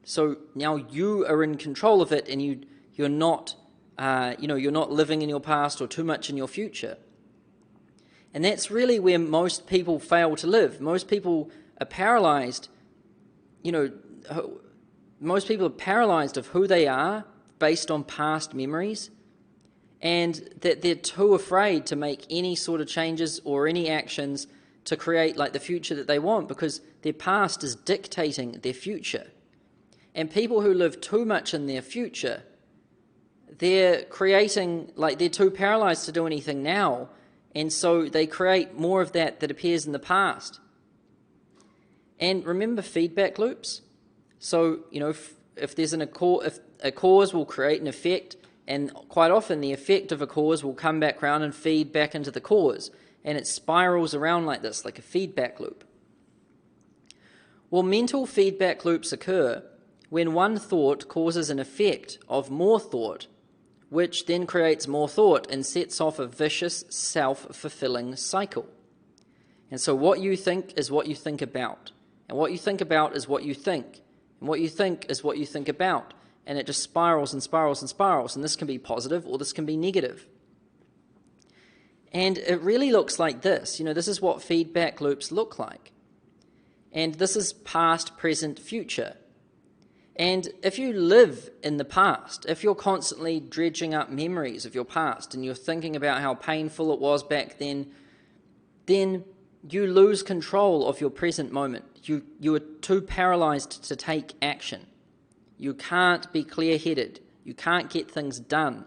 So now you are in control of it, and you're not living in your past or too much in your future. And that's really where most people fail to live. Most people are paralyzed. Most people are paralyzed of who they are based on past memories, and that they're too afraid to make any sort of changes or any actions to create like the future that they want because their past is dictating their future. And people who live too much in their future, they're too paralyzed to do anything now, and so they create more of that appears in the past. And remember feedback loops? So, if there's if a cause will create an effect, and quite often the effect of a cause will come back around and feed back into the cause, and it spirals around like this, like a feedback loop. Well, mental feedback loops occur when one thought causes an effect of more thought, which then creates more thought and sets off a vicious, self-fulfilling cycle. And so what you think is what you think about, and what you think about is what you think, and what you think is what you think about, and it just spirals and spirals and spirals, and this can be positive or this can be negative. And it really looks like this. This is what feedback loops look like. And this is past, present, future. And if you live in the past, if you're constantly dredging up memories of your past and you're thinking about how painful it was back then you lose control of your present moment. You are too paralyzed to take action. You can't be clear-headed. You can't get things done.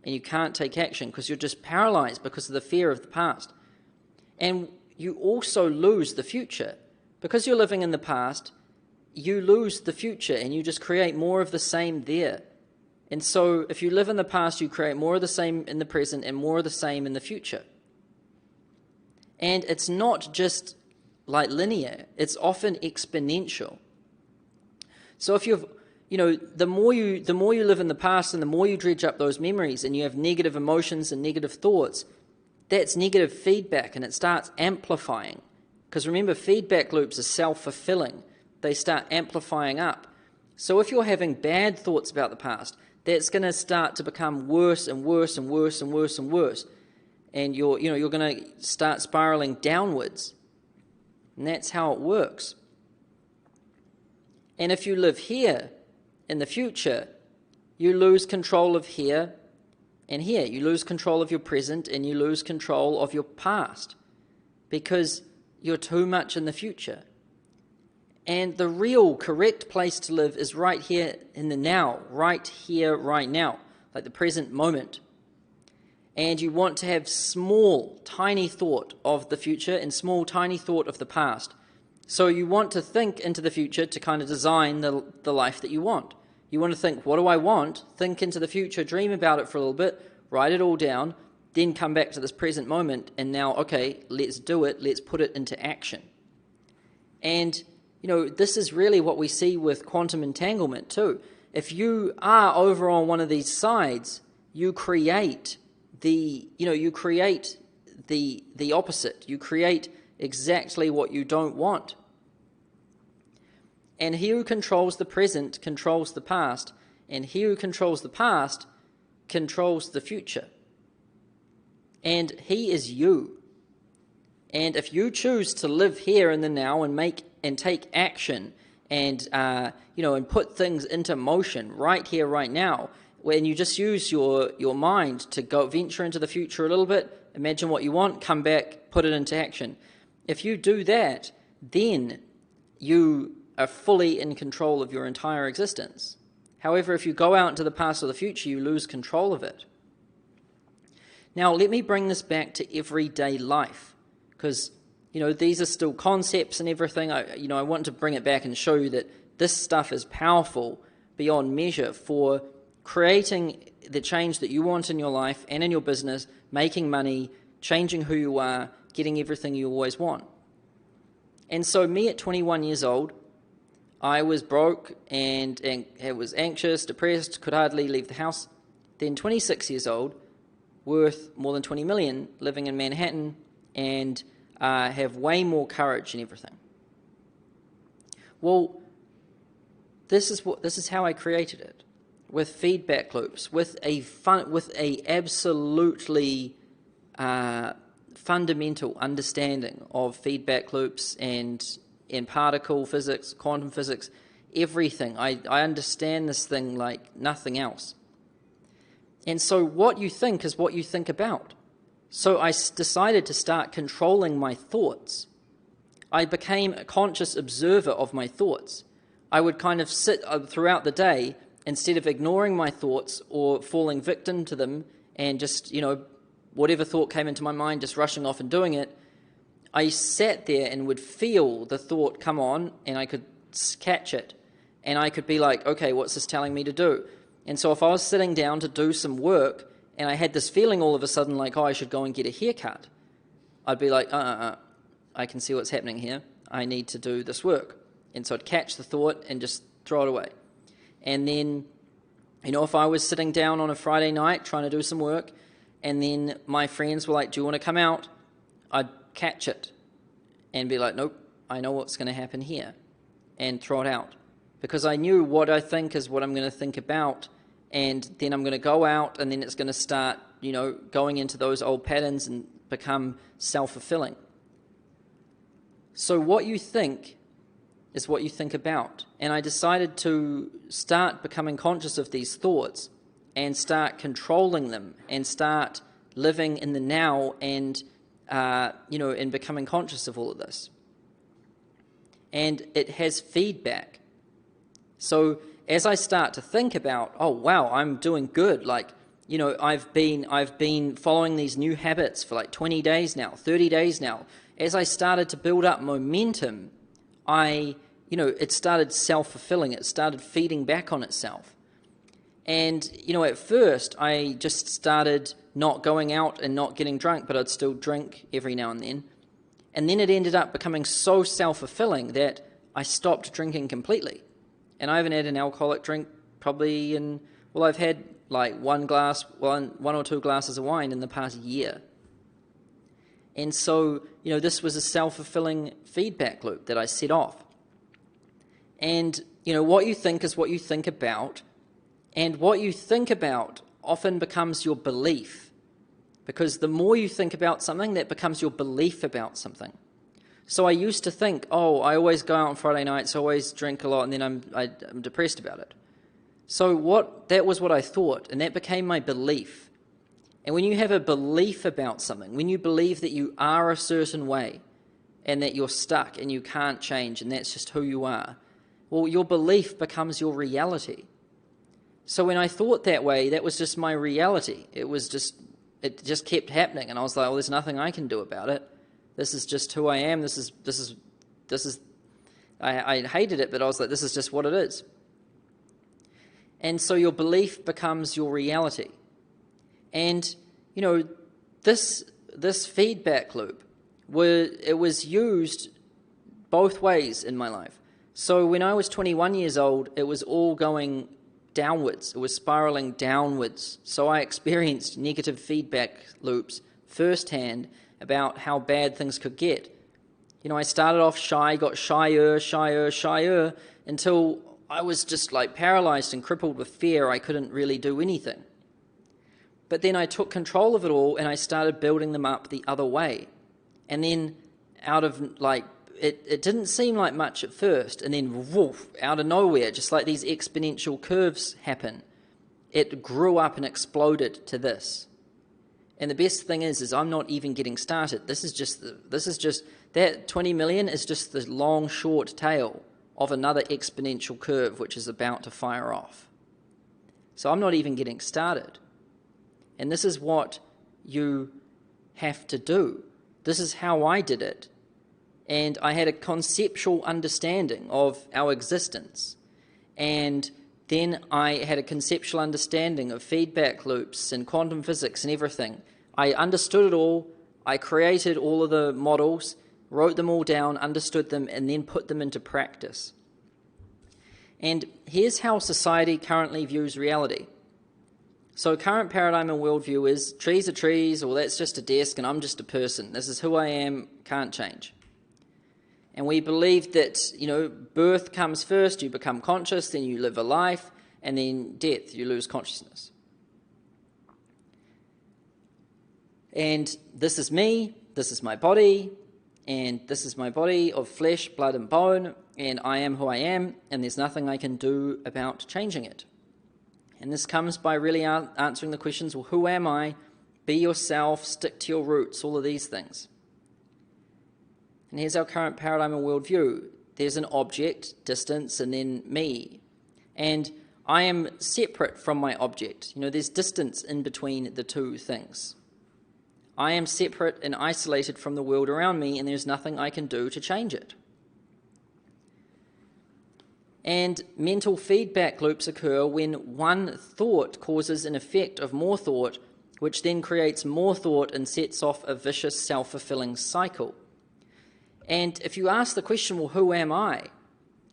And you can't take action because you're just paralyzed because of the fear of the past. And you also lose the future. Because you're living in the past, you lose the future and you just create more of the same there. And so if you live in the past, you create more of the same in the present and more of the same in the future. And it's not just like linear, it's often exponential. So if the more you live in the past and the more you dredge up those memories and you have negative emotions and negative thoughts, that's negative feedback and it starts amplifying. Because remember, feedback loops are self-fulfilling. They start amplifying up. So if you're having bad thoughts about the past, that's going to start to become worse and worse and worse and worse and worse. And you're going to start spiraling downwards. And that's how it works. And if you live here in the future, you lose control of here and here. You lose control of your present and you lose control of your past because you're too much in the future. And the real correct place to live is right here in the now, right here, right now, like the present moment. And you want to have small, tiny thought of the future and small, tiny thought of the past. So you want to think into the future to kind of design the life that you want. You want to think, what do I want? Think into the future, dream about it for a little bit, write it all down, then come back to this present moment, and now, okay, let's do it, let's put it into action. And this is really what we see with quantum entanglement too. If you are over on one of these sides, you create the opposite. You create exactly what you don't want. And he who controls the present controls the past, and he who controls the past controls the future. And he is you. And if you choose to live here in the now and take action and and put things into motion right here, right now, when you just use your mind to go venture into the future a little bit, imagine what you want, come back, put it into action. If you do that, then you are fully in control of your entire existence. However, if you go out into the past or the future, you lose control of it. Now, let me bring this back to everyday life, because these are still concepts and everything. I want to bring it back and show you that this stuff is powerful beyond measure for creating the change that you want in your life and in your business, making money, changing who you are, getting everything you always want. And so me at 21 years old, I was broke and was anxious, depressed, could hardly leave the house. Then 26 years old, worth more than 20 million, living in Manhattan, and have way more courage and everything. Well, this is how I created it, with feedback loops, with a absolutely fundamental understanding of feedback loops and in particle physics, quantum physics, everything. I understand this thing like nothing else. And so what you think is what you think about. So I decided to start controlling my thoughts. I became a conscious observer of my thoughts. I would kind of sit throughout the day, instead of ignoring my thoughts or falling victim to them and just, whatever thought came into my mind, just rushing off and doing it, I sat there and would feel the thought come on, and I could catch it. And I could be like, okay, what's this telling me to do? And so if I was sitting down to do some work, and I had this feeling all of a sudden like, oh, I should go and get a haircut, I'd be like, I can see what's happening here. I need to do this work. And so I'd catch the thought and just throw it away. And then, if I was sitting down on a Friday night trying to do some work, and then my friends were like, do you want to come out? I'd catch it and be like, nope, I know what's going to happen here, and throw it out. Because I knew what I think is what I'm going to think about, and then I'm going to go out, and then it's going to start, going into those old patterns and become self-fulfilling. So what you think is what you think about. And I decided to start becoming conscious of these thoughts and start controlling them and start living in the now and, and becoming conscious of all of this. And it has feedback. So as I start to think about, oh, wow, I'm doing good. Like, I've been following these new habits for like 20 days now, 30 days now. As I started to build up momentum, it started self-fulfilling. It started feeding back on itself. And, at first, I just started not going out and not getting drunk, but I'd still drink every now and then. And then it ended up becoming so self-fulfilling that I stopped drinking completely. And I haven't had an alcoholic drink probably I've had like one or two glasses of wine in the past year. And so, this was a self-fulfilling feedback loop that I set off. And, what you think is what you think about, and what you think about often becomes your belief, because the more you think about something, that becomes your belief about something. So I used to think, I always go out on Friday nights, I always drink a lot, and then I'm depressed about it. So that was what I thought, and that became my belief. And when you have a belief about something, when you believe that you are a certain way, and that you're stuck and you can't change, and that's just who you are, well, your belief becomes your reality. So when I thought that way, that was just my reality. It just kept happening, and I was like, there's nothing I can do about it. This is just who I am. I hated it, but I was like, this is just what it is. And so your belief becomes your reality. And, this feedback loop, it was used both ways in my life. So when I was 21 years old, it was all going downwards. It was spiraling downwards. So I experienced negative feedback loops firsthand about how bad things could get. I started off shy, got shyer, until I was just like paralyzed and crippled with fear. I couldn't really do anything. But then I took control of it all and I started building them up the other way. And then out of it didn't seem like much at first, and then woof, out of nowhere, just like these exponential curves happen, it grew up and exploded to this. And the best thing is I'm not even getting started. This is just that 20 million is just the long, short tail of another exponential curve which is about to fire off. So I'm not even getting started. And this is what you have to do. This is how I did it. And I had a conceptual understanding of our existence. And then I had a conceptual understanding of feedback loops and quantum physics and everything. I understood it all. I created all of the models, wrote them all down, understood them, and then put them into practice. And here's how society currently views reality. So current paradigm and worldview is trees are trees, or that's just a desk and I'm just a person. This is who I am, can't change. And we believe that, birth comes first, you become conscious, then you live a life, and then death, you lose consciousness. And this is me, this is my body, and this is my body of flesh, blood, and bone, and I am who I am, and there's nothing I can do about changing it. And this comes by really answering the questions, well, who am I? Be yourself, stick to your roots, all of these things. And here's our current paradigm and worldview. There's an object, distance, and then me. And I am separate from my object. There's distance in between the two things. I am separate and isolated from the world around me, and there's nothing I can do to change it. And mental feedback loops occur when one thought causes an effect of more thought, which then creates more thought and sets off a vicious self-fulfilling cycle. And if you ask the question, well, who am I?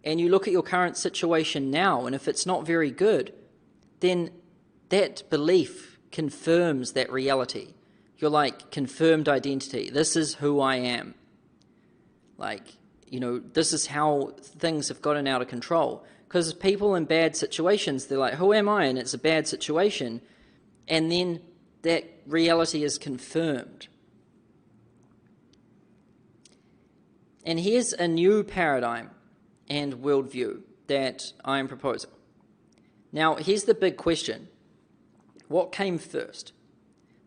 And you look at your current situation now, and if it's not very good, then that belief confirms that reality. You're like, confirmed identity. This is who I am. This is how things have gotten out of control. Because people in bad situations, they're like, who am I? And it's a bad situation. And then that reality is confirmed. And here's a new paradigm and worldview that I am proposing. Now, here's the big question. What came first?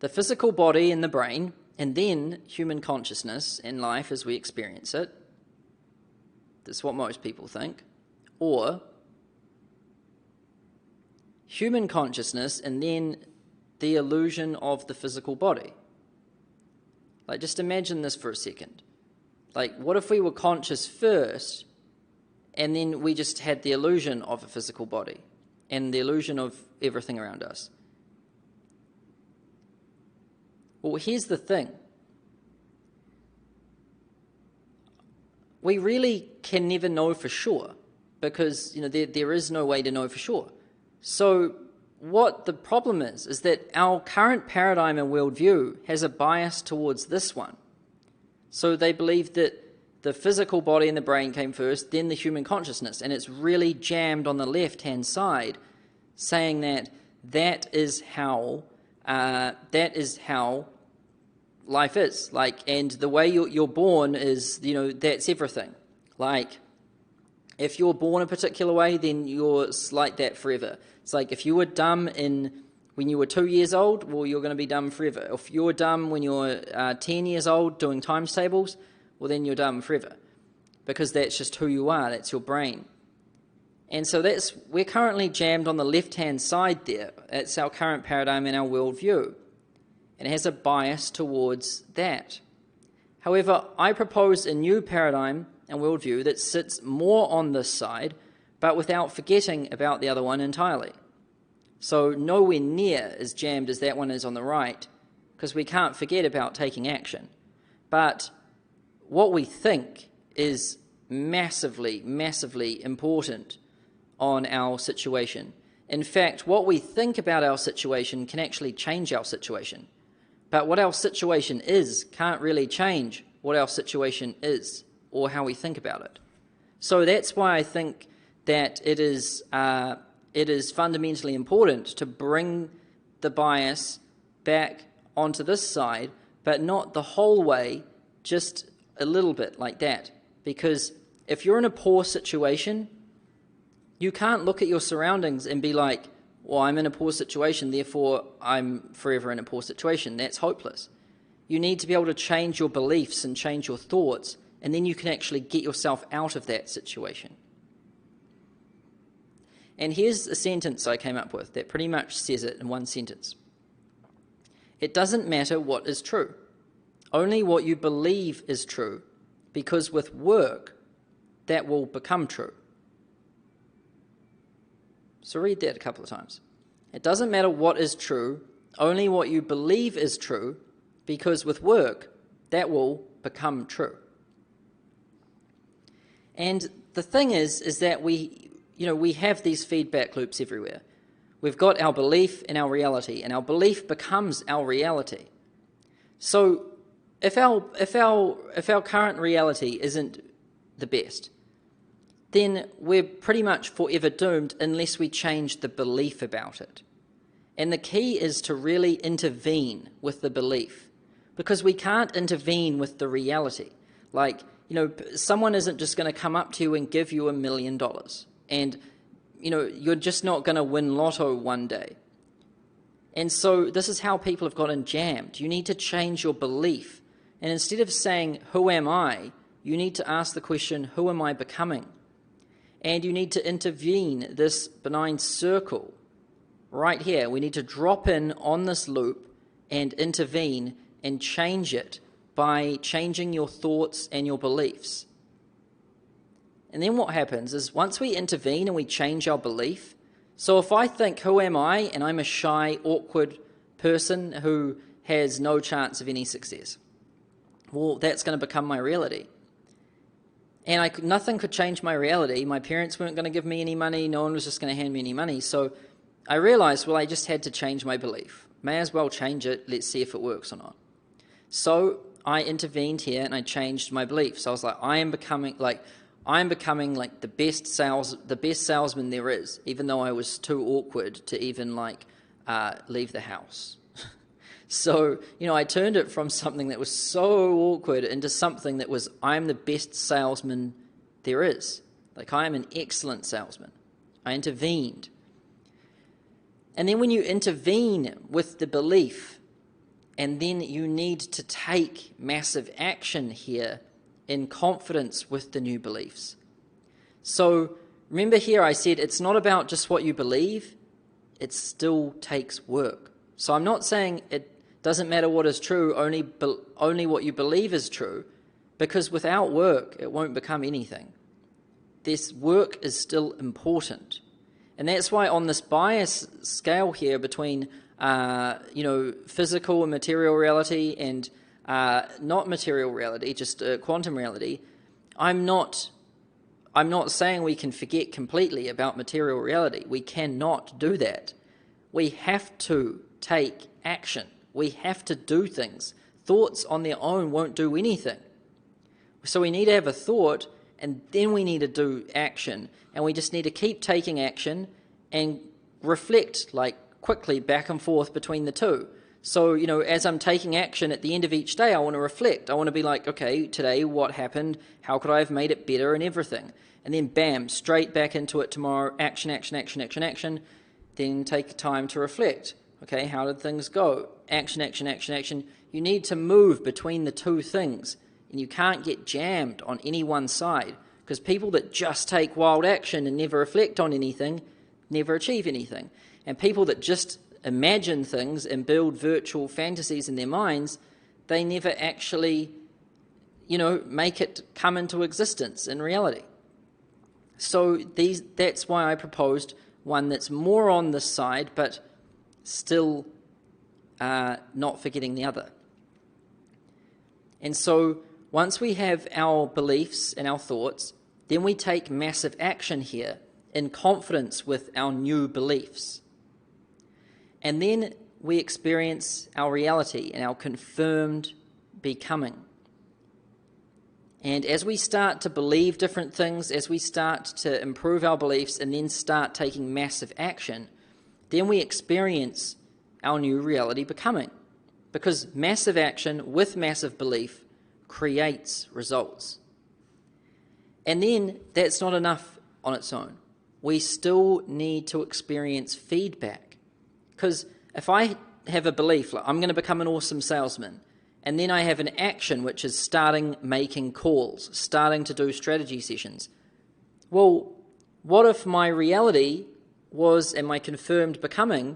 The physical body and the brain, and then human consciousness and life as we experience it? That's what most people think. Or human consciousness and then the illusion of the physical body? Just imagine this for a second. What if we were conscious first, and then we just had the illusion of a physical body and the illusion of everything around us? Well, here's the thing. We really can never know for sure because, there is no way to know for sure. So what the problem is that our current paradigm and worldview has a bias towards this one. So they believe that the physical body and the brain came first, then the human consciousness, and it's really jammed on the left-hand side, saying that that is how life is. Like, and the way you're born is, that's everything. Like, if you're born a particular way, then you're like that forever. It's like if you were dumb when you were 2 years old, well, you're going to be dumb forever. If you were dumb when you're 10 years old doing times tables, well, then you're dumb forever, because that's just who you are. That's your brain. And so we're currently jammed on the left-hand side there. It's our current paradigm and our worldview. And it has a bias towards that. However, I propose a new paradigm and worldview that sits more on this side, but without forgetting about the other one entirely. So nowhere near as jammed as that one is on the right, because we can't forget about taking action. But what we think is massively, massively important on our situation. In fact, what we think about our situation can actually change our situation. But what our situation is can't really change what our situation is or how we think about it. So that's why I think that it is fundamentally important to bring the bias back onto this side, but not the whole way, just a little bit like that. Because if you're in a poor situation, you can't look at your surroundings and be like, well, I'm in a poor situation, therefore I'm forever in a poor situation. That's hopeless. You need to be able to change your beliefs and change your thoughts, and then you can actually get yourself out of that situation. And here's a sentence I came up with that pretty much says it in one sentence. It doesn't matter what is true, only what you believe is true, because with work, that will become true. So read that a couple of times. It doesn't matter what is true, only what you believe is true, because with work, that will become true. And the thing is that we have these feedback loops everywhere. We've got our belief in our reality, and our belief becomes our reality. So if our current reality isn't the best, then we're pretty much forever doomed unless we change the belief about it. And the key is to really intervene with the belief, because we can't intervene with the reality. Like, someone isn't just going to come up to you and give you $1 million, and, you're just not going to win lotto one day. And so this is how people have gotten jammed. You need to change your belief. And instead of saying, who am I? You need to ask the question, who am I becoming? And you need to intervene this benign circle right here. We need to drop in on this loop and intervene and change it by changing your thoughts and your beliefs. And then what happens is once we intervene and we change our belief, so if I think, who am I? And I'm a shy, awkward person who has no chance of any success. Well, that's going to become my reality. And nothing could change my reality. My parents weren't going to give me any money. No one was just going to hand me any money. So I realized, well, I just had to change my belief. May as well change it. Let's see if it works or not. So I intervened here and I changed my belief. So I was like, I'm becoming like the best salesman there is, even though I was too awkward to even leave the house. So, I turned it from something that was so awkward into something that was, I'm the best salesman there is. Like, I am an excellent salesman. I intervened. And then when you intervene with the belief, and then you need to take massive action here in confidence with the new beliefs. So, remember here I said it's not about just what you believe, it still takes work. So I'm not saying it doesn't matter what is true, only what you believe is true, because without work, it won't become anything. This work is still important. And that's why on this bias scale here between, physical and material reality and not material reality, just quantum reality, I'm not saying we can forget completely about material reality. We cannot do that. We have to take action. We have to do things. Thoughts on their own won't do anything. So we need to have a thought, and then we need to do action. And we just need to keep taking action and reflect like quickly back and forth between the two. So, as I'm taking action at the end of each day, I want to reflect. I want to be like, okay, today what happened? How could I have made it better and everything? And then bam, straight back into it tomorrow, action, action, action, action, action. Then take time to reflect. Okay, how did things go? Action, action, action, action. You need to move between the two things. And you can't get jammed on any one side, because people that just take wild action and never reflect on anything never achieve anything. And people that just imagine things and build virtual fantasies in their minds, they never actually, make it come into existence in reality. So that's why I proposed one that's more on this side, but still not forgetting the other. And so once we have our beliefs and our thoughts, then we take massive action here in confidence with our new beliefs. And then we experience our reality and our confirmed becoming. And as we start to believe different things, as we start to improve our beliefs and then start taking massive action, then we experience our new reality becoming. Because massive action with massive belief creates results. And then that's not enough on its own. We still need to experience feedback. Because if I have a belief, like I'm going to become an awesome salesman, and then I have an action which is starting making calls, starting to do strategy sessions, well, what if my reality was, and my confirmed becoming,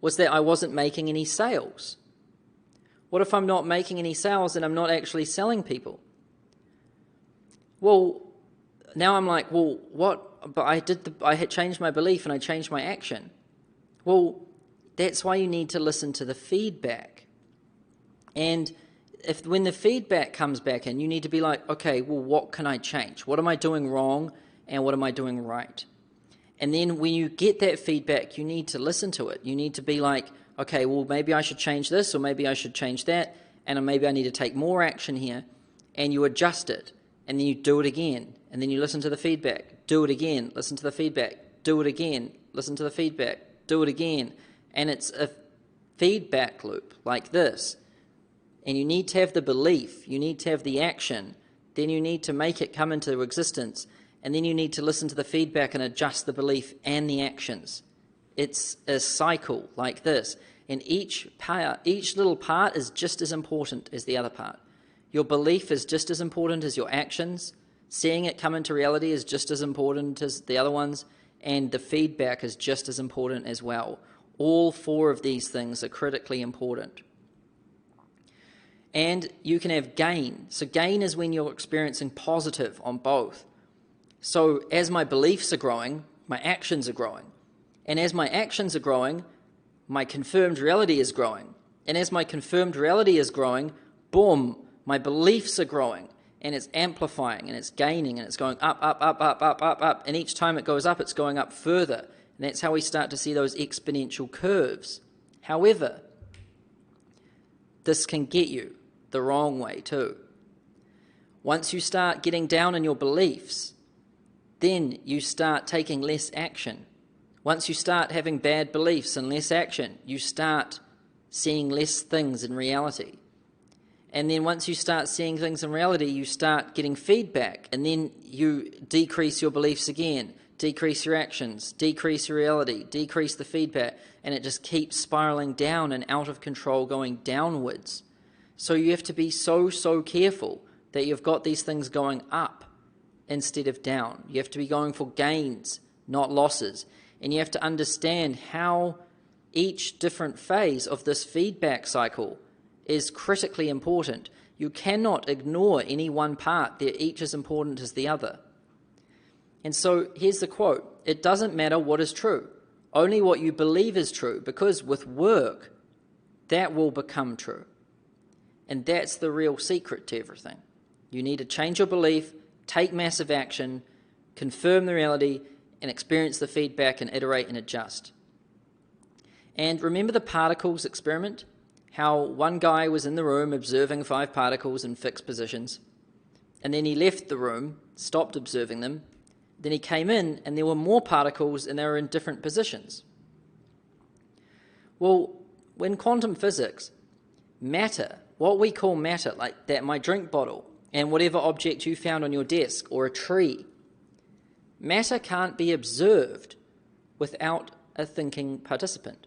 was that I wasn't making any sales? What if I'm not making any sales and I'm not actually selling people? Well, now I'm like, well, what? But I had changed my belief and I changed my action. Well, that's why you need to listen to the feedback. And when the feedback comes back in, you need to be like, okay, well, what can I change? What am I doing wrong and what am I doing right? And then when you get that feedback, you need to listen to it. You need to be like, okay, well, maybe I should change this or maybe I should change that, and maybe I need to take more action here, and you adjust it, and then you do it again, and then you listen to the feedback, do it again, listen to the feedback, do it again, listen to the feedback, do it again. And it's a feedback loop like this. And you need to have the belief, you need to have the action, then you need to make it come into existence, and then you need to listen to the feedback and adjust the belief and the actions. It's a cycle like this. And each little part is just as important as the other part. Your belief is just as important as your actions. Seeing it come into reality is just as important as the other ones. And the feedback is just as important as well. All four of these things are critically important. And you can have gain. So gain is when you're experiencing positive on both. So as my beliefs are growing, my actions are growing. And as my actions are growing, my confirmed reality is growing. And as my confirmed reality is growing, boom, my beliefs are growing. And it's amplifying, and it's gaining, and it's going up, up, up, up, up, up, up. And each time it goes up, it's going up further. And that's how we start to see those exponential curves. However, this can get you the wrong way too. Once you start getting down in your beliefs, then you start taking less action. Once you start having bad beliefs and less action, you start seeing less things in reality. And then once you start seeing things in reality, you start getting feedback, and then you decrease your beliefs again, decrease your actions, decrease your reality, decrease the feedback, and it just keeps spiraling down and out of control, going downwards. So you have to be so careful that you've got these things going up instead of down. You have to be going for gains, not losses. And you have to understand how each different phase of this feedback cycle is critically important. You cannot ignore any one part. They're each as important as the other. And so here's the quote. It doesn't matter what is true, only what you believe is true, because with work, that will become true. And that's the real secret to everything. You need to change your belief, take massive action, confirm the reality, and experience the feedback and iterate and adjust. And remember the particles experiment? How one guy was in the room observing 5 particles in fixed positions. and then he left the room, stopped observing them, then he came in and there were more particles and they were in different positions. Well, when quantum physics, matter, what we call matter, like that my drink bottle and whatever object you found on your desk or a tree, matter can't be observed without a thinking participant.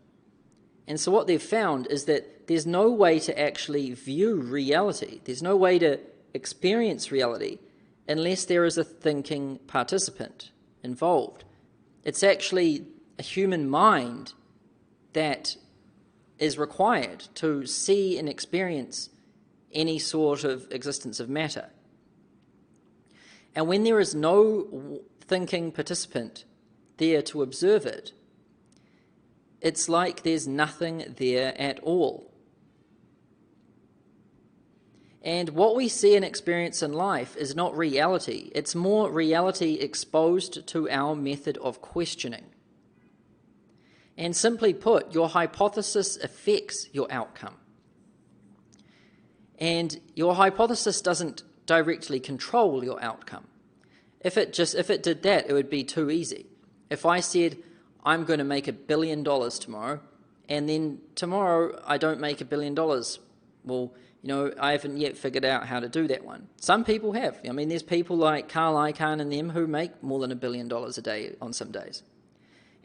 And so what they've found is that there's no way to actually view reality, there's no way to experience reality unless there is a thinking participant involved. It's actually a human mind that is required to see and experience any sort of existence of matter. And when there is no thinking participant there to observe it, it's like there's nothing there at all. And what we see and experience in life is not reality. It's more reality exposed to our method of questioning. And simply put, your hypothesis affects your outcome. And your hypothesis doesn't directly control your outcome. If it did that, it would be too easy. If I said, I'm going to make $1 billion tomorrow, and then tomorrow I don't make $1 billion, well, I haven't yet figured out how to do that one. Some people have. I mean, there's people like Carl Icahn and them who make more than $1 billion a day on some days.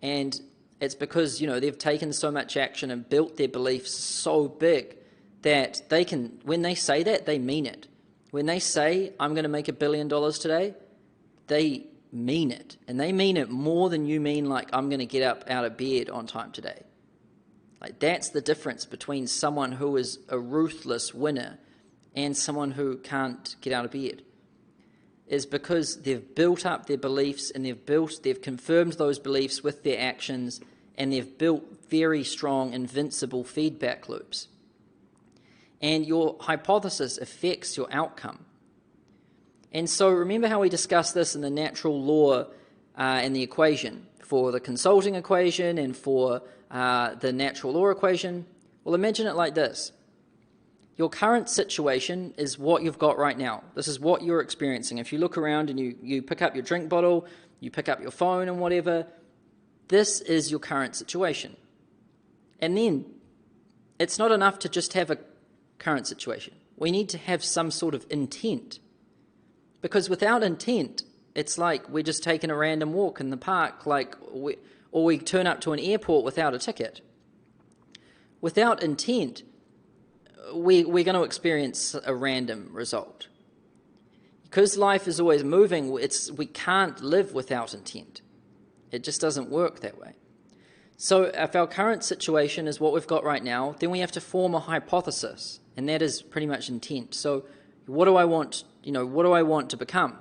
And it's because, they've taken so much action and built their beliefs so big that they can, when they say that, they mean it. When they say, I'm going to make $1 billion today, they mean it. And they mean it more than you mean like, I'm going to get up out of bed on time today. Like, that's the difference between someone who is a ruthless winner and someone who can't get out of bed, is because they've built up their beliefs and they've confirmed those beliefs with their actions, and they've built very strong, invincible feedback loops. And your hypothesis affects your outcome. And so remember how we discussed this in the natural law and the equation, for the consulting equation and for the natural law equation? Well, imagine it like this. Your current situation is what you've got right now. This is what you're experiencing. If you look around and you pick up your drink bottle, you pick up your phone and whatever, this is your current situation. And then it's not enough to just have a current situation. We need to have some sort of intent. Because without intent, it's like we're just taking a random walk in the park, or we turn up to an airport without a ticket. Without intent, we're going to experience a random result. Because life is always moving, we can't live without intent. It just doesn't work that way. So if our current situation is what we've got right now, then we have to form a hypothesis, and that is pretty much intent. So what do I want? What do I want to become?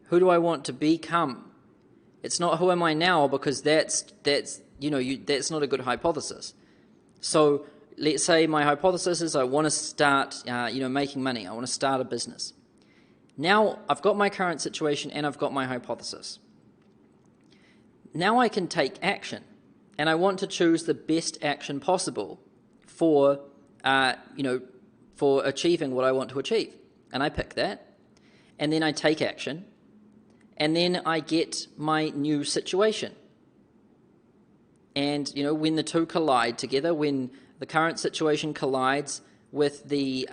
Who do I want to become? It's not who am I now, because that's not a good hypothesis. So let's say my hypothesis is I want to start making money. I want to start a business. Now I've got my current situation and I've got my hypothesis. Now I can take action, and I want to choose the best action possible for achieving what I want to achieve. And I pick that, and then I take action, and then I get my new situation. And, when the two collide together, when the current situation collides with the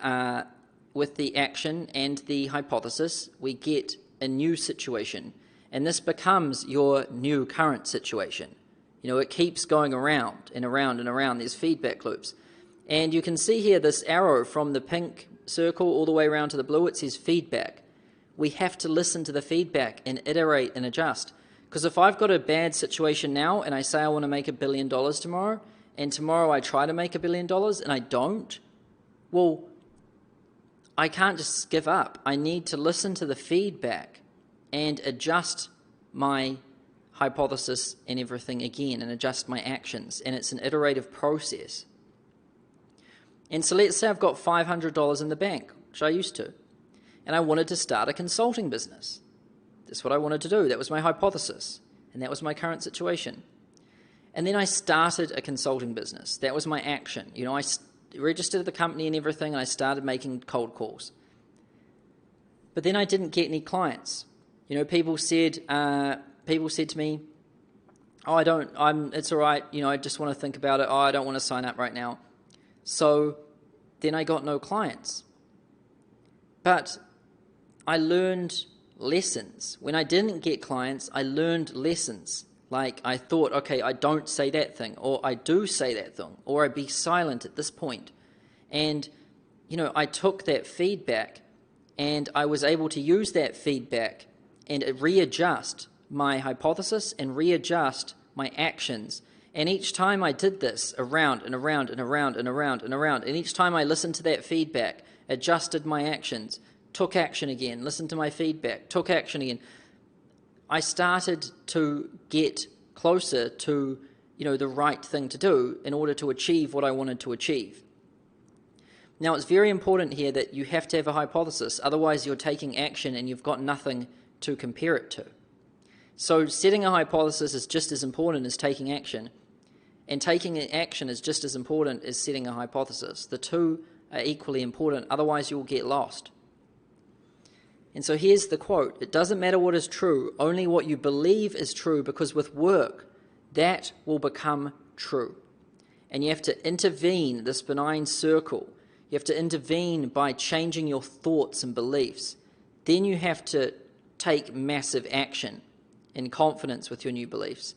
action and the hypothesis, we get a new situation. And this becomes your new current situation. It keeps going around and around and around. There's feedback loops. And you can see here this arrow from the pink circle all the way around to the blue. It says feedback. We have to listen to the feedback and iterate and adjust. Because if I've got a bad situation now and I say I want to make $1 billion tomorrow, and tomorrow I try to make $1 billion and I don't, well, I can't just give up. I need to listen to the feedback and adjust my hypothesis and everything again, and adjust my actions. And it's an iterative process. And so let's say I've got $500 in the bank, which I used to, and I wanted to start a consulting business. That's what I wanted to do. That was my hypothesis, and that was my current situation. And then I started a consulting business. That was my action. I registered the company and everything, and I started making cold calls. But then I didn't get any clients. You know, people said to me, "Oh, it's all right. You know, I just want to think about it. Oh, I don't want to sign up right now." So then I got no clients. But I learned lessons. When I didn't get clients, I learned lessons. Like I thought, okay, I don't say that thing, or I do say that thing, or I be silent at this point. And, you know, I took that feedback and I was able to use that feedback and readjust my hypothesis and readjust my actions. And each time I did this around and around and around and around and around, and each time I listened to that feedback, adjusted my actions, took action again, listened to my feedback, took action again, I started to get closer to, you know, the right thing to do in order to achieve what I wanted to achieve. Now, it's very important here that you have to have a hypothesis, otherwise you're taking action and you've got nothing to compare it to. So setting a hypothesis is just as important as taking action, and taking action is just as important as setting a hypothesis. The two are equally important, otherwise you'll get lost. And so here's the quote: "It doesn't matter what is true, only what you believe is true, because with work, that will become true." And you have to intervene, this benign circle. You have to intervene by changing your thoughts and beliefs. Then you have to take massive action in confidence with your new beliefs.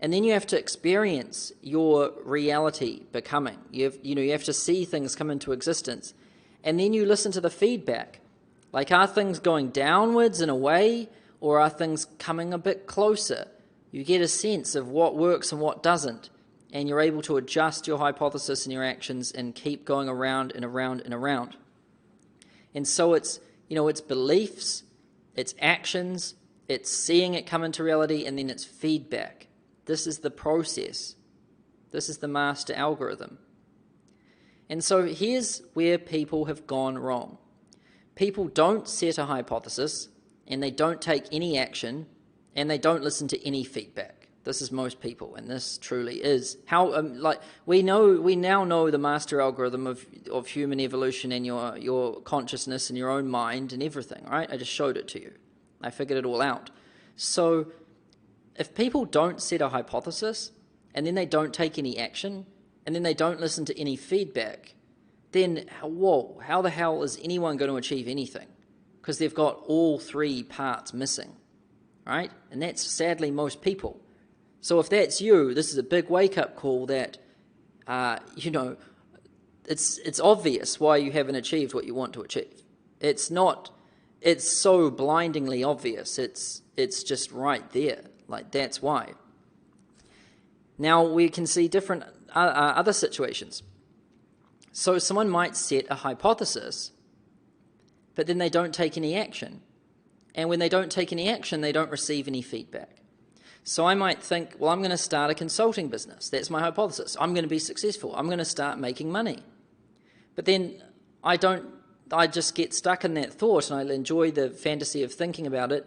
And then you have to experience your reality becoming. You have to see things come into existence. And then you listen to the feedback. Like, are things going downwards and away, or are things coming a bit closer? You get a sense of what works and what doesn't, and you're able to adjust your hypothesis and your actions and keep going around and around and around. And so it's beliefs, it's actions, it's seeing it come into reality, and then it's feedback. This is the process. This is the master algorithm. And so here's where people have gone wrong. People don't set a hypothesis, and they don't take any action, and they don't listen to any feedback. This is most people, and this truly is how. We now know the master algorithm of human evolution and your consciousness and your own mind and everything. Right? I just showed it to you. I figured it all out. So, if people don't set a hypothesis, and then they don't take any action, and then they don't listen to any feedback, then how the hell is anyone going to achieve anything? Because they've got all three parts missing, right? And that's sadly most people. So if that's you, this is a big wake-up call that, it's obvious why you haven't achieved what you want to achieve. It's so blindingly obvious. It's just right there. Like, that's why. Now we can see different other situations. So someone might set a hypothesis, but then they don't take any action. And when they don't take any action, they don't receive any feedback. So I might think, well, I'm going to start a consulting business. That's my hypothesis. I'm going to be successful. I'm going to start making money. But then I just get stuck in that thought, and I enjoy the fantasy of thinking about it,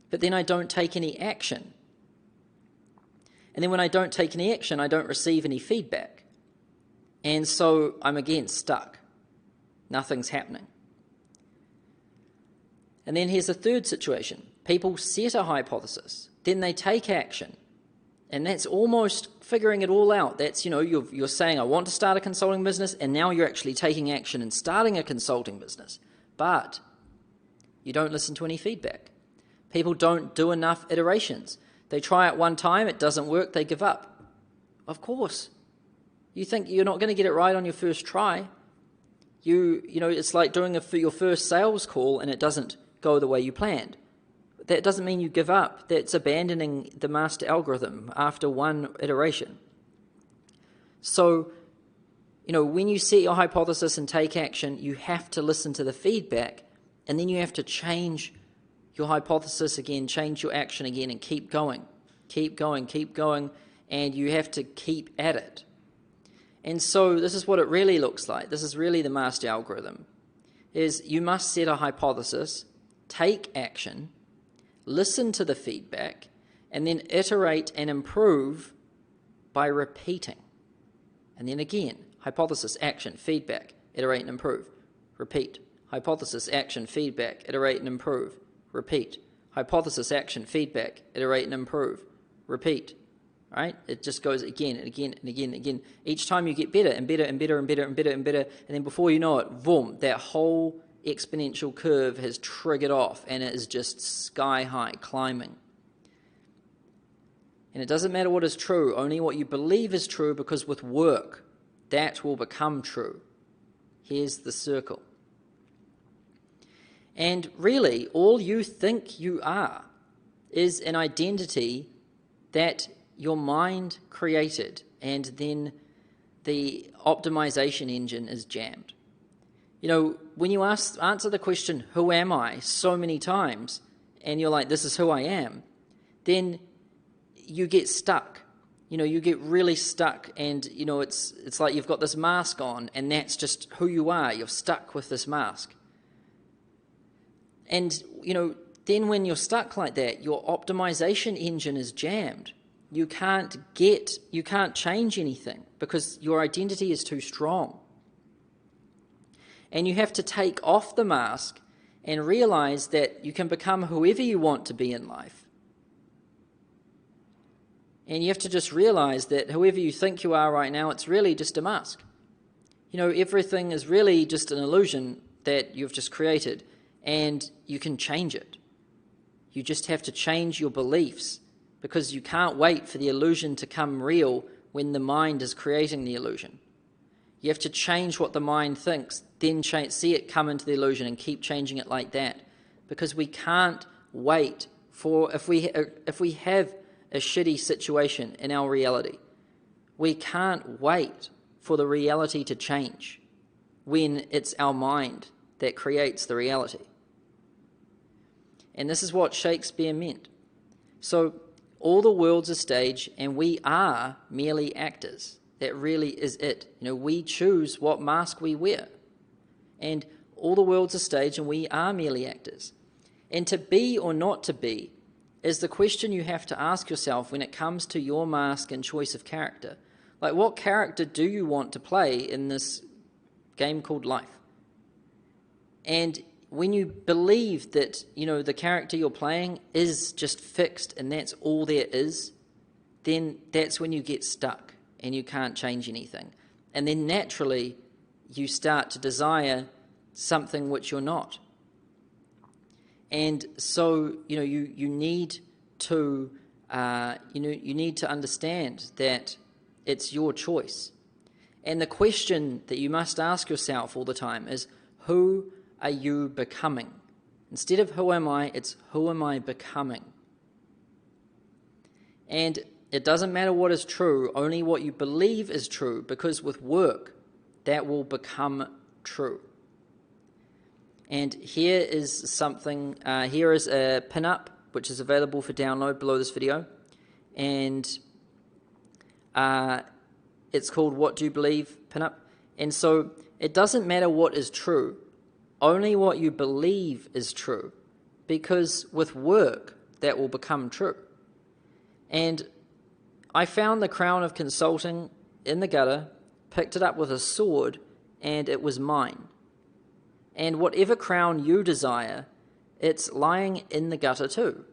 but then I don't take any action. And then when I don't take any action, I don't receive any feedback. And so I'm again stuck. Nothing's happening. And then here's a third situation. People set a hypothesis, then they take action. And that's almost figuring it all out. That's, you're saying, I want to start a consulting business, and now you're actually taking action and starting a consulting business. But you don't listen to any feedback. People don't do enough iterations. They try it one time, it doesn't work, they give up. Of course. You think you're not going to get it right on your first try. It's like doing your first sales call and it doesn't go the way you planned. That doesn't mean you give up. That's abandoning the master algorithm after one iteration. So, when you set your hypothesis and take action, you have to listen to the feedback, and then you have to change your hypothesis again, change your action again, and keep going, and you have to keep at it. And so this is what it really looks like. This is really the master algorithm, is you must set a hypothesis, take action, listen to the feedback, and then iterate and improve by repeating. And then again, hypothesis, action, feedback, iterate and improve, repeat, hypothesis, action, feedback, iterate and improve, repeat. Hypothesis, action, feedback, iterate and improve, repeat. Right? It just goes again and again and again and again. Each time you get better and better and better and better and better and better, and then before you know it, boom, that whole exponential curve has triggered off and it is just sky high, climbing. And it doesn't matter what is true, only what you believe is true, because with work, that will become true. Here's the circle. And really, all you think you are is an identity that your mind created, and then the optimization engine is jammed. You know, when you answer the question, who am I, so many times, and you're like, this is who I am, then you get stuck. You know, you get really stuck, and, you know, it's like you've got this mask on, and that's just who you are. You're stuck with this mask. And, you know, then when you're stuck like that, your optimization engine is jammed. You can't change anything because your identity is too strong. And you have to take off the mask and realize that you can become whoever you want to be in life. And you have to just realize that whoever you think you are right now, it's really just a mask. You know, everything is really just an illusion that you've just created, and you can change it. You just have to change your beliefs, because you can't wait for the illusion to come real when the mind is creating the illusion. You have to change what the mind thinks, then see it come into the illusion and keep changing it like that. Because we can't wait for, if we have a shitty situation in our reality, we can't wait for the reality to change when it's our mind that creates the reality. And this is what Shakespeare meant. So, all the world's a stage, and we are merely actors. That really is it. You know, we choose what mask we wear. And all the world's a stage, and we are merely actors. And to be or not to be is the question you have to ask yourself when it comes to your mask and choice of character. Like, what character do you want to play in this game called life? And when you believe that, you know, the character you're playing is just fixed and that's all there is, then that's when you get stuck and you can't change anything. And then naturally you start to desire something which you're not. And so, you know, you need to you need to understand that it's your choice. And the question that you must ask yourself all the time is, who are you becoming? Instead of who am I, it's who am I becoming? And it doesn't matter what is true, only what you believe is true, because with work, that will become true. And here is something, here is a pin-up, which is available for download below this video. And it's called What Do You Believe Pin-up. And so it doesn't matter what is true, only what you believe is true, because with work, that will become true. And I found the crown of consulting in the gutter, picked it up with a sword, and it was mine. And whatever crown you desire, it's lying in the gutter too.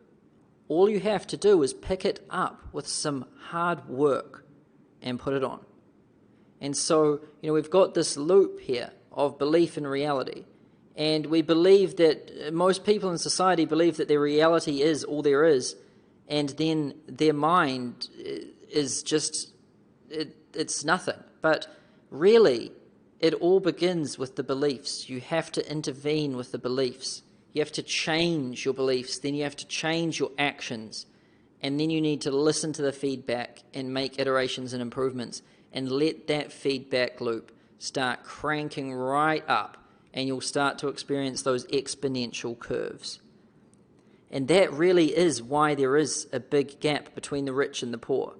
All you have to do is pick it up with some hard work and put it on. And so, you know, we've got this loop here of belief in reality. And we believe that, most people in society believe that their reality is all there is, and then their mind is just, it's nothing. But really, it all begins with the beliefs. You have to intervene with the beliefs. You have to change your beliefs, then you have to change your actions, and then you need to listen to the feedback and make iterations and improvements, and let that feedback loop start cranking right up, and you'll start to experience those exponential curves. And that really is why there is a big gap between the rich and the poor.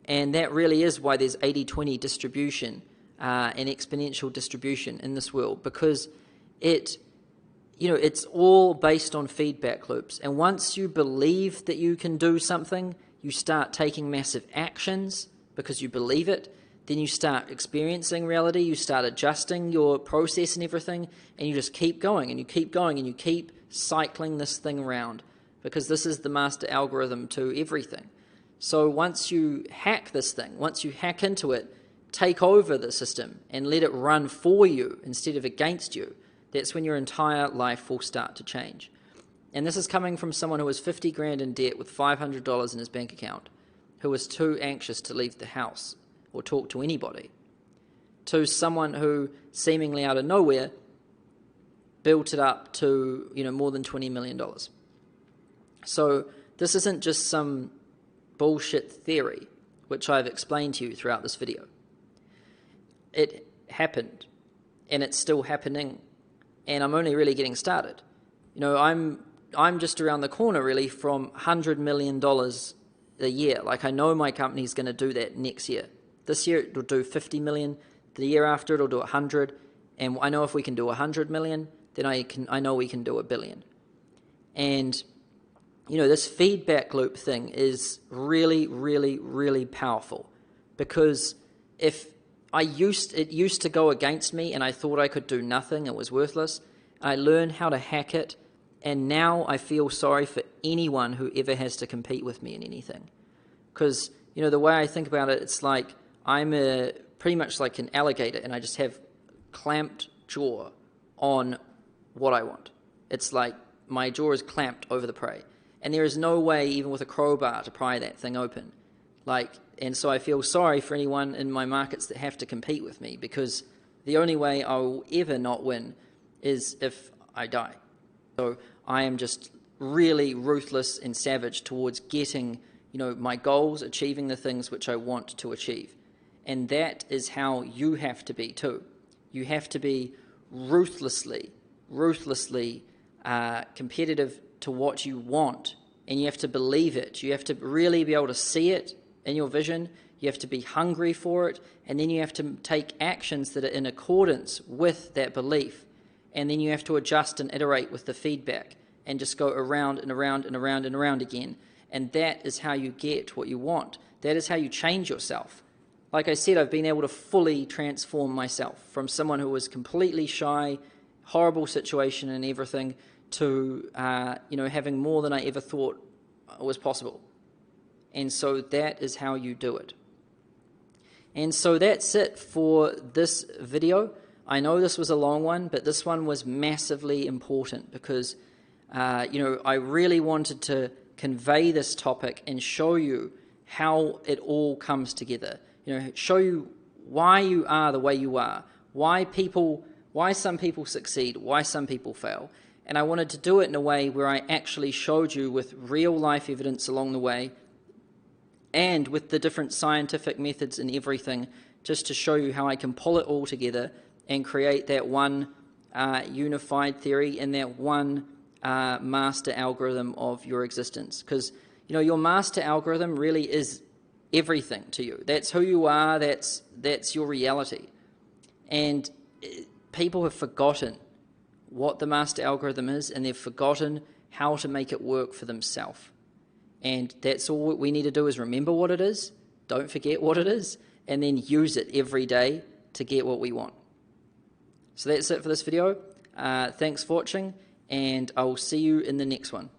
And that really is why there's 80-20 distribution and exponential distribution in this world, because it's all based on feedback loops. And once you believe that you can do something, you start taking massive actions because you believe it, then you start experiencing reality, you start adjusting your process and everything, and you just keep going, and you keep going, and you keep cycling this thing around, because this is the master algorithm to everything. So once you hack this thing, once you hack into it, take over the system and let it run for you instead of against you, that's when your entire life will start to change. And this is coming from someone who was 50 grand in debt with $500 in his bank account, who was too anxious to leave the house or talk to anybody, to someone who, seemingly out of nowhere, built it up to, more than $20 million. So this isn't just some bullshit theory, which I've explained to you throughout this video. It happened, and it's still happening, and I'm only really getting started. I'm just around the corner, really, from $100 million a year. Like, I know my company's going to do that next year. This year it'll do 50 million. The year after it'll do 100. And I know if we can do 100 million, then I know we can do $1 billion. And this feedback loop thing is really, really, really powerful, because if it used to go against me and I thought I could do nothing, it was worthless. I learned how to hack it, and now I feel sorry for anyone who ever has to compete with me in anything. Because, the way I think about it, it's like I'm pretty much like an alligator, and I just have clamped jaw on what I want. It's like my jaw is clamped over the prey, and there is no way, even with a crowbar, to pry that thing open. And so I feel sorry for anyone in my markets that have to compete with me, because the only way I will ever not win is if I die. So I am just really ruthless and savage towards getting, my goals, achieving the things which I want to achieve. And that is how you have to be too. You have to be ruthlessly competitive to what you want, and you have to believe it. You have to really be able to see it in your vision. You have to be hungry for it, and then you have to take actions that are in accordance with that belief. And then you have to adjust and iterate with the feedback and just go around and around and around and around again. And that is how you get what you want. That is how you change yourself. Like I said, I've been able to fully transform myself from someone who was completely shy, horrible situation and everything, to having more than I ever thought was possible. And so that is how you do it. And so that's it for this video. I know this was a long one, but this one was massively important because, I really wanted to convey this topic and show you how it all comes together. Show you why you are the way you are, why some people succeed, why some people fail. And I wanted to do it in a way where I actually showed you with real life evidence along the way, and with the different scientific methods and everything, just to show you how I can pull it all together and create that one unified theory and that one master algorithm of your existence. Because, your master algorithm really is everything to you. That's who you are, that's your reality. And people have forgotten what the master algorithm is, and they've forgotten how to make it work for themselves. And that's all we need to do, is remember what it is, don't forget what it is, and then use it every day to get what we want. So that's it for this video. Thanks for watching, and I will see you in the next one.